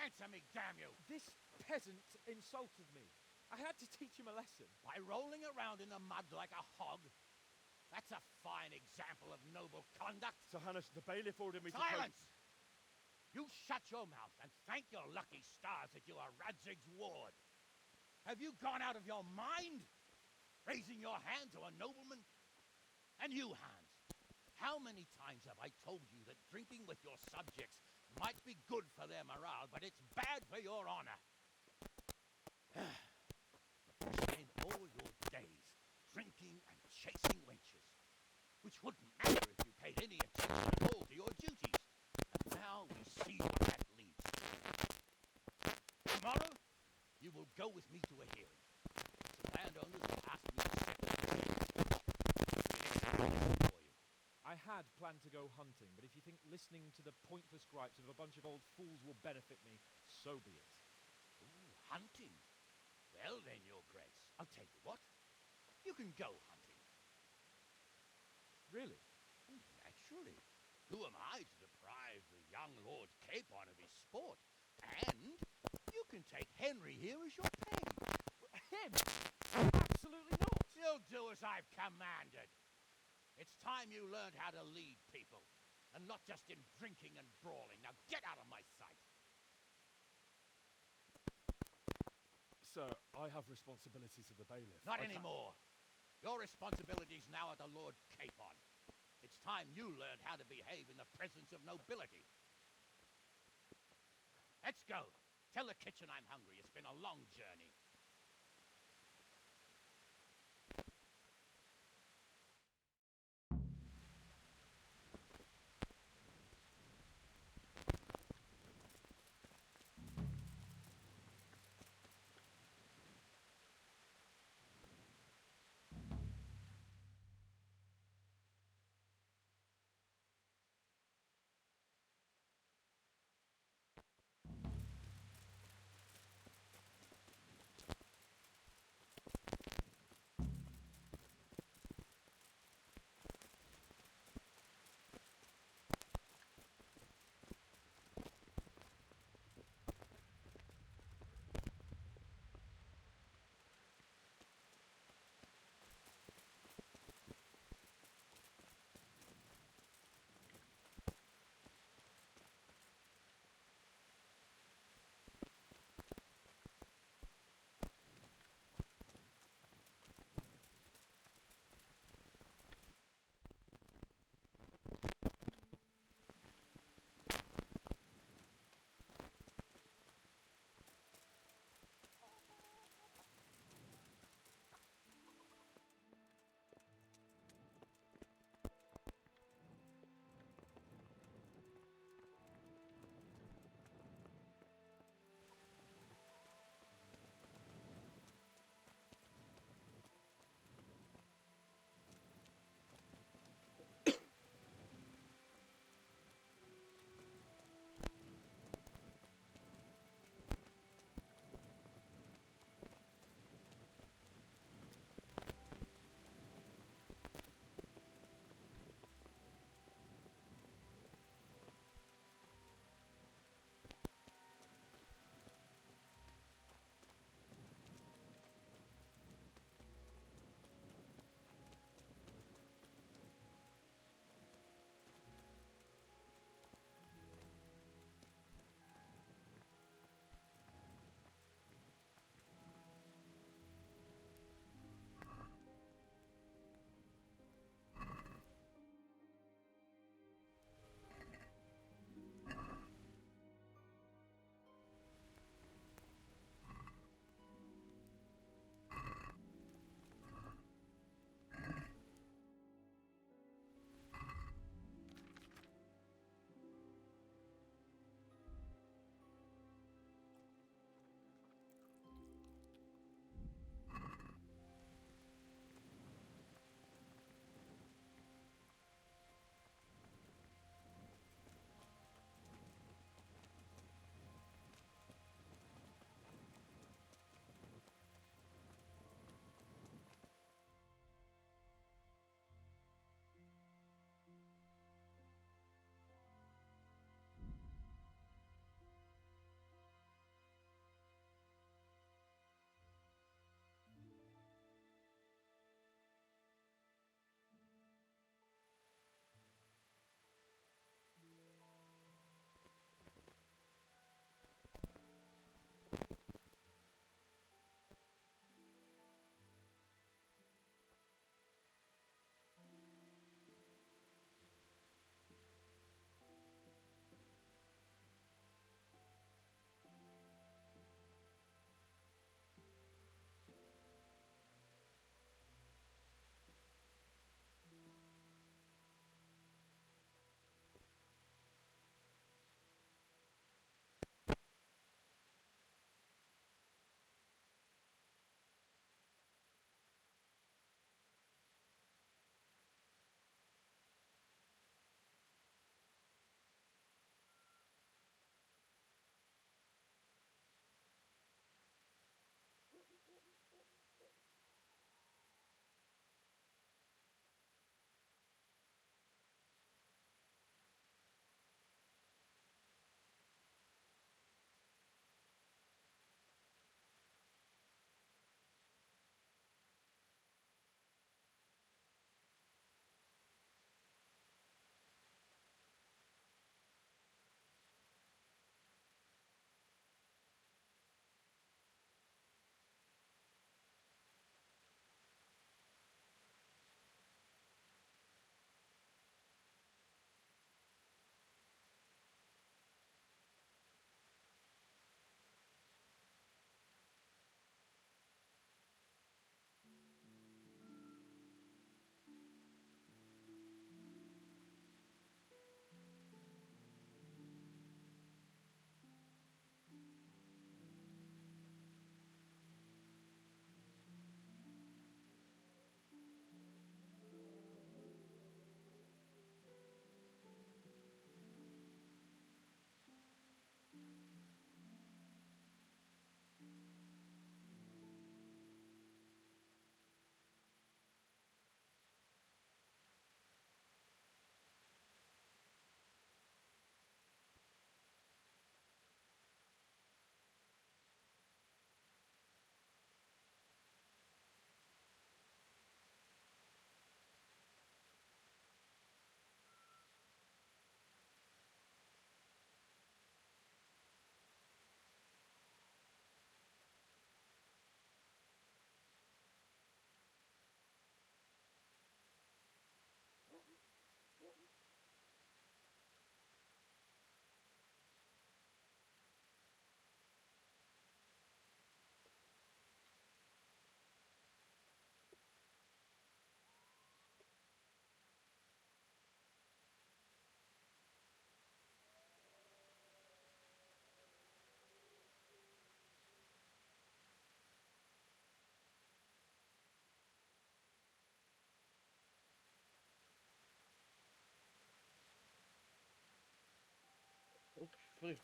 answer me, damn you!
This peasant insulted me. I had to teach him a lesson.
By rolling around in the mud like a hog? That's a fine example of noble conduct.
Sir Hanush, the bailiff ordered me
Silence! You shut your mouth and thank your lucky stars that you are Radzig's ward. Have you gone out of your mind? Raising your hand to a nobleman? And you, Hans, how many times have I told you that drinking with your subjects might be good for their morale, but it's bad for your honor? You spend all your days drinking and chasing wenches, which wouldn't matter if you paid any attention at all to your duties. And now we see what that leads to. Tomorrow, you will go with me to a hearing. The landowners will ask me to settle the case.
I had planned to go hunting, but if you think listening to the pointless gripes of a bunch of old fools will benefit me, so be it.
Ooh, hunting? Well then, your grace, I'll tell you what. You can go hunting.
Really?
Naturally. Who am I to deprive the young Lord Capon of his sport? And you can take Henry here as your pay.
Him? Absolutely not.
You'll do as I've commanded. It's time you learned how to lead people, and not just in drinking and brawling. Now get out of my sight.
Sir, I have responsibilities of the bailiff.
Not anymore. Your responsibilities now are the Lord Capon. It's time you learned how to behave in the presence of nobility. Let's go. Tell the kitchen I'm hungry. It's been a long journey.
Phew.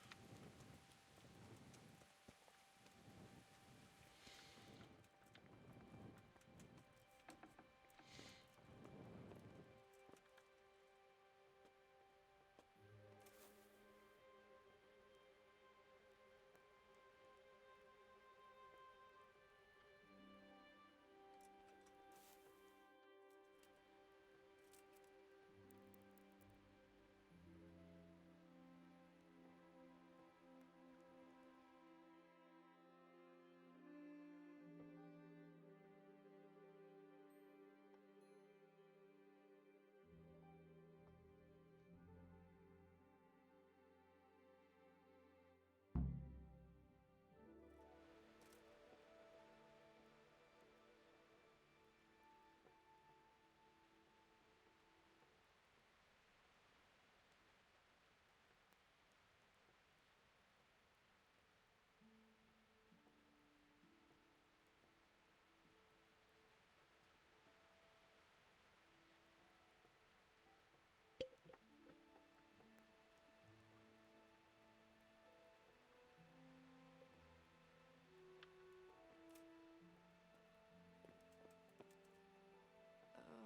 No.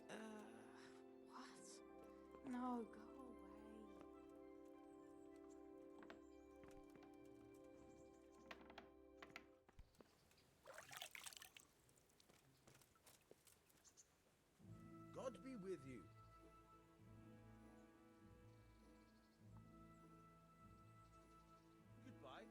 God. What? No, go away.
God be with you. Goodbye.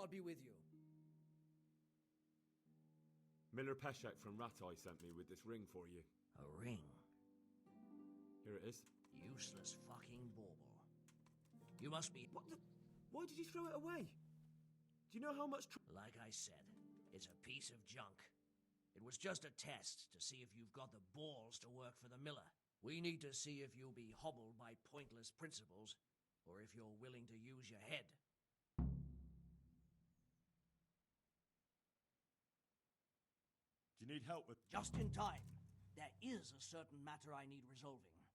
God be with you.
Miller Peshek from Ratai sent me with this ring for you.
A ring?
Here it is.
Useless fucking bauble. You must be...
What the... Why did you throw it away? Do you know how much...
Like I said, it's a piece of junk. It was just a test to see if you've got the balls to work for the miller. We need to see if you'll be hobbled by pointless principles, or if you're willing to use your head.
Do you need help with...
Just in time. There is a certain matter I need resolving.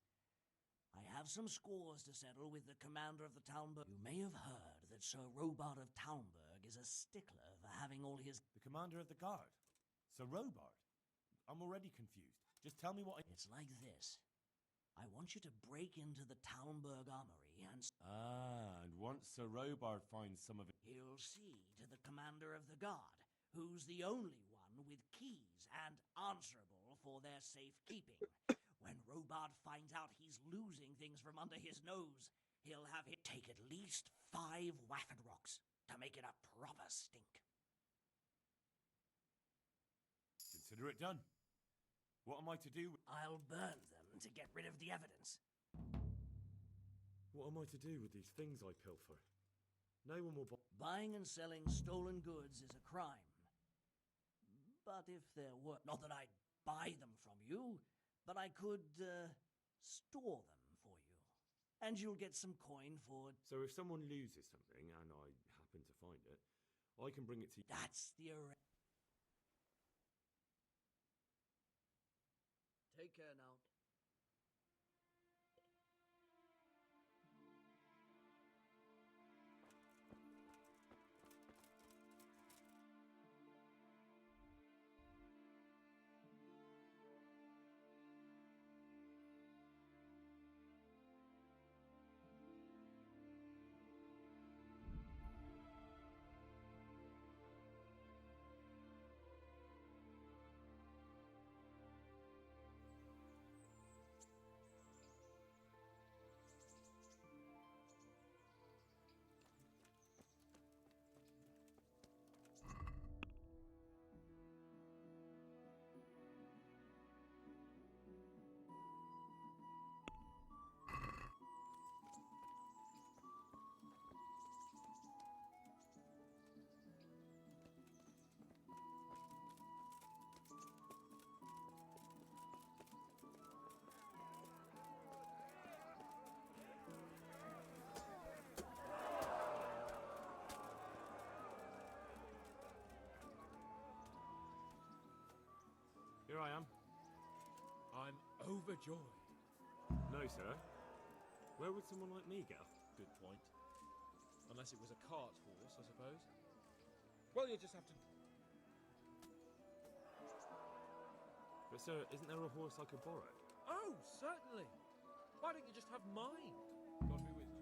I have some scores to settle with the commander of the Townburg. You may have heard that Sir Robard of Townburg is a stickler for having all his...
The commander of the guard? Sir Robard? I'm already confused. Just tell me what I...
It's like this. I want you to break into the Townburg armory and...
And once Sir Robard finds some of it...
He'll see to the commander of the guard, who's the only one with keys and answerable for their safekeeping. When Robard finds out he's losing things from under his nose, he'll have it take at least 5 Wafford rocks to make it a proper stink.
Consider it done. What am I to do?
I'll burn them to get rid of the evidence.
What am I to do with these things I pilfer? No one will buy...
Buying and selling stolen goods is a crime. But if there were... Not that I'd buy them from you, but I could, store them for you. And you'll get some coin for...
So if someone loses something, and I happen to find it, I can bring it to you.
That's the
Take care now.
Here I am.
I'm overjoyed.
No, sir. Where would someone like me go?
Good point. Unless it was a cart horse, I suppose. Well, you just have to...
But sir, isn't there a horse I could borrow?
Oh, certainly. Why don't you just have mine? God be with you.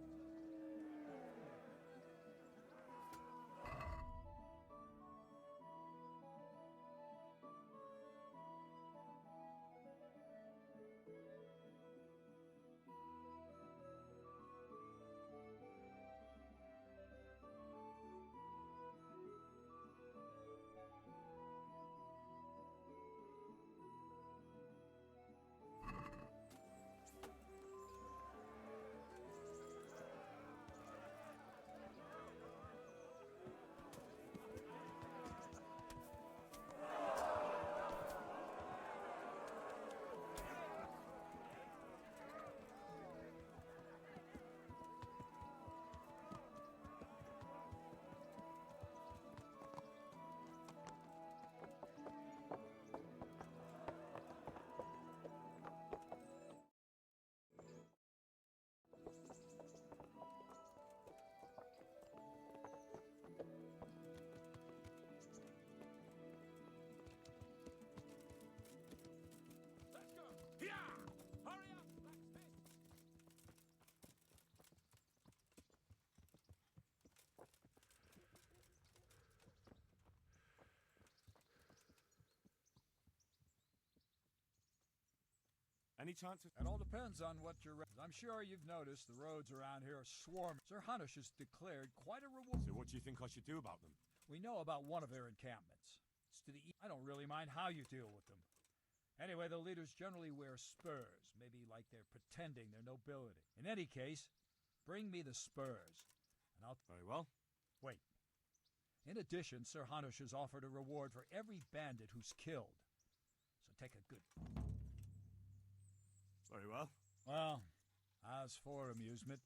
Any chance of...
It all depends on what you're... I'm sure you've noticed the roads around here are swarming. Sir Hanush has declared quite a reward.
So what do you think I should do about them?
We know about one of their encampments. It's to the east. I don't really mind how you deal with them. Anyway, the leaders generally wear spurs, maybe like they're pretending they're nobility. In any case, bring me the spurs, and I'll...
Very well.
Wait. In addition, Sir Hanush has offered a reward for every bandit who's killed. So take a good...
Very well.
Well, as for amusement...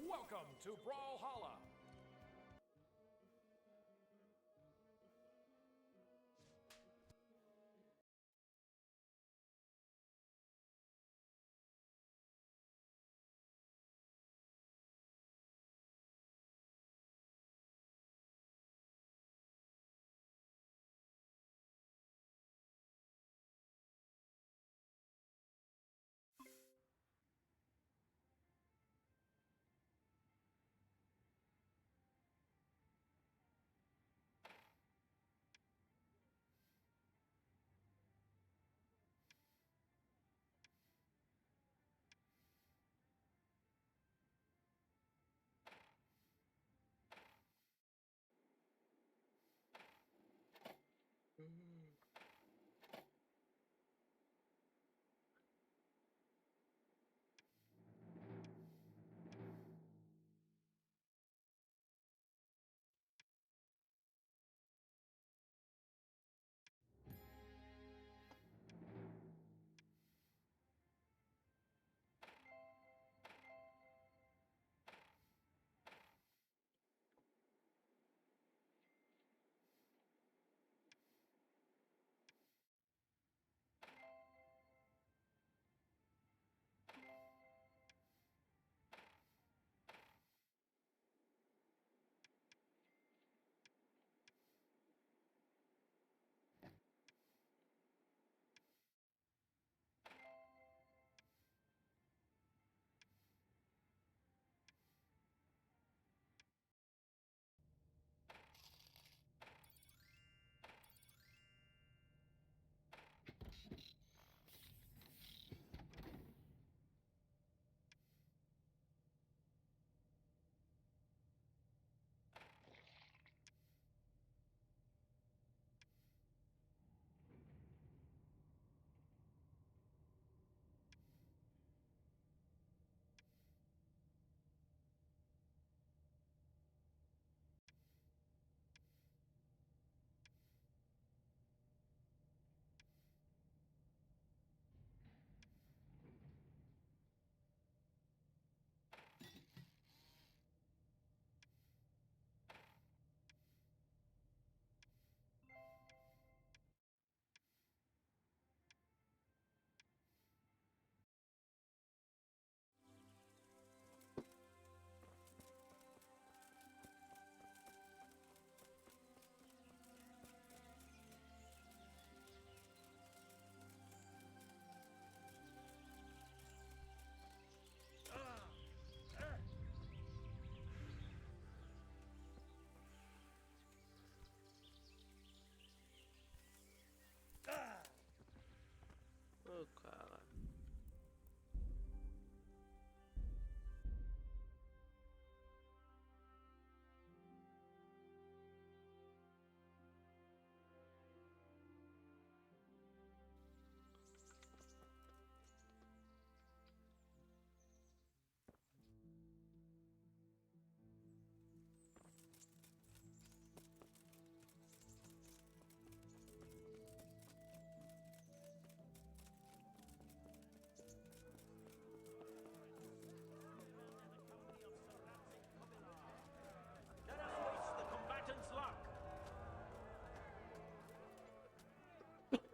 Welcome to Brawlhalla.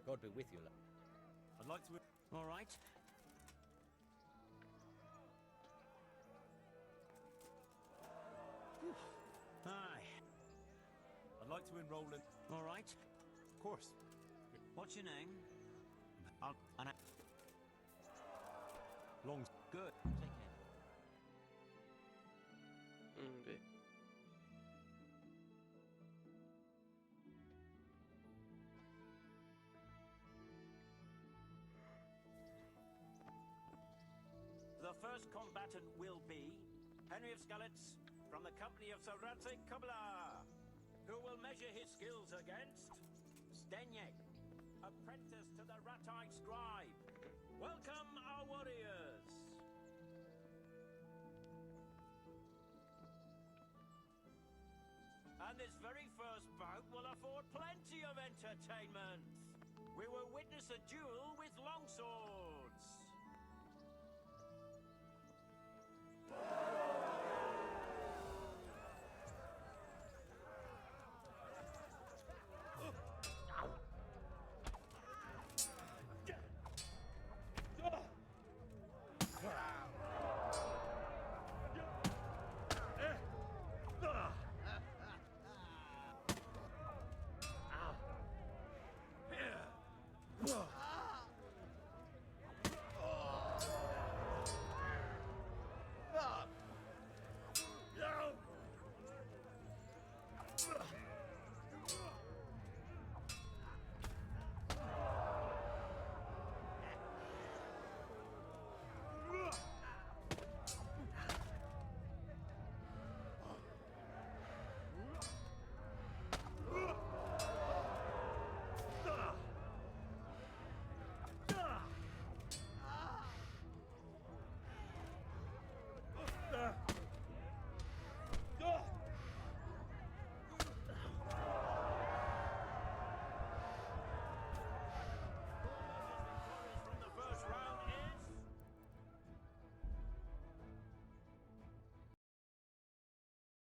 God be with you.
I'd like to...
All right. Aye.
I'd like to enroll in...
All right.
Of course.
What's your name?
Long...
Good. Take care.
Okay.
The first combatant will be Henry of Skalitz from the company of Sir Radzig Kobyla, who will measure his skills against Zdeněk, apprentice to the Rat-eyed Scribe. Welcome, our warriors! And this very first bout will afford plenty of entertainment. We will witness a duel with longswords.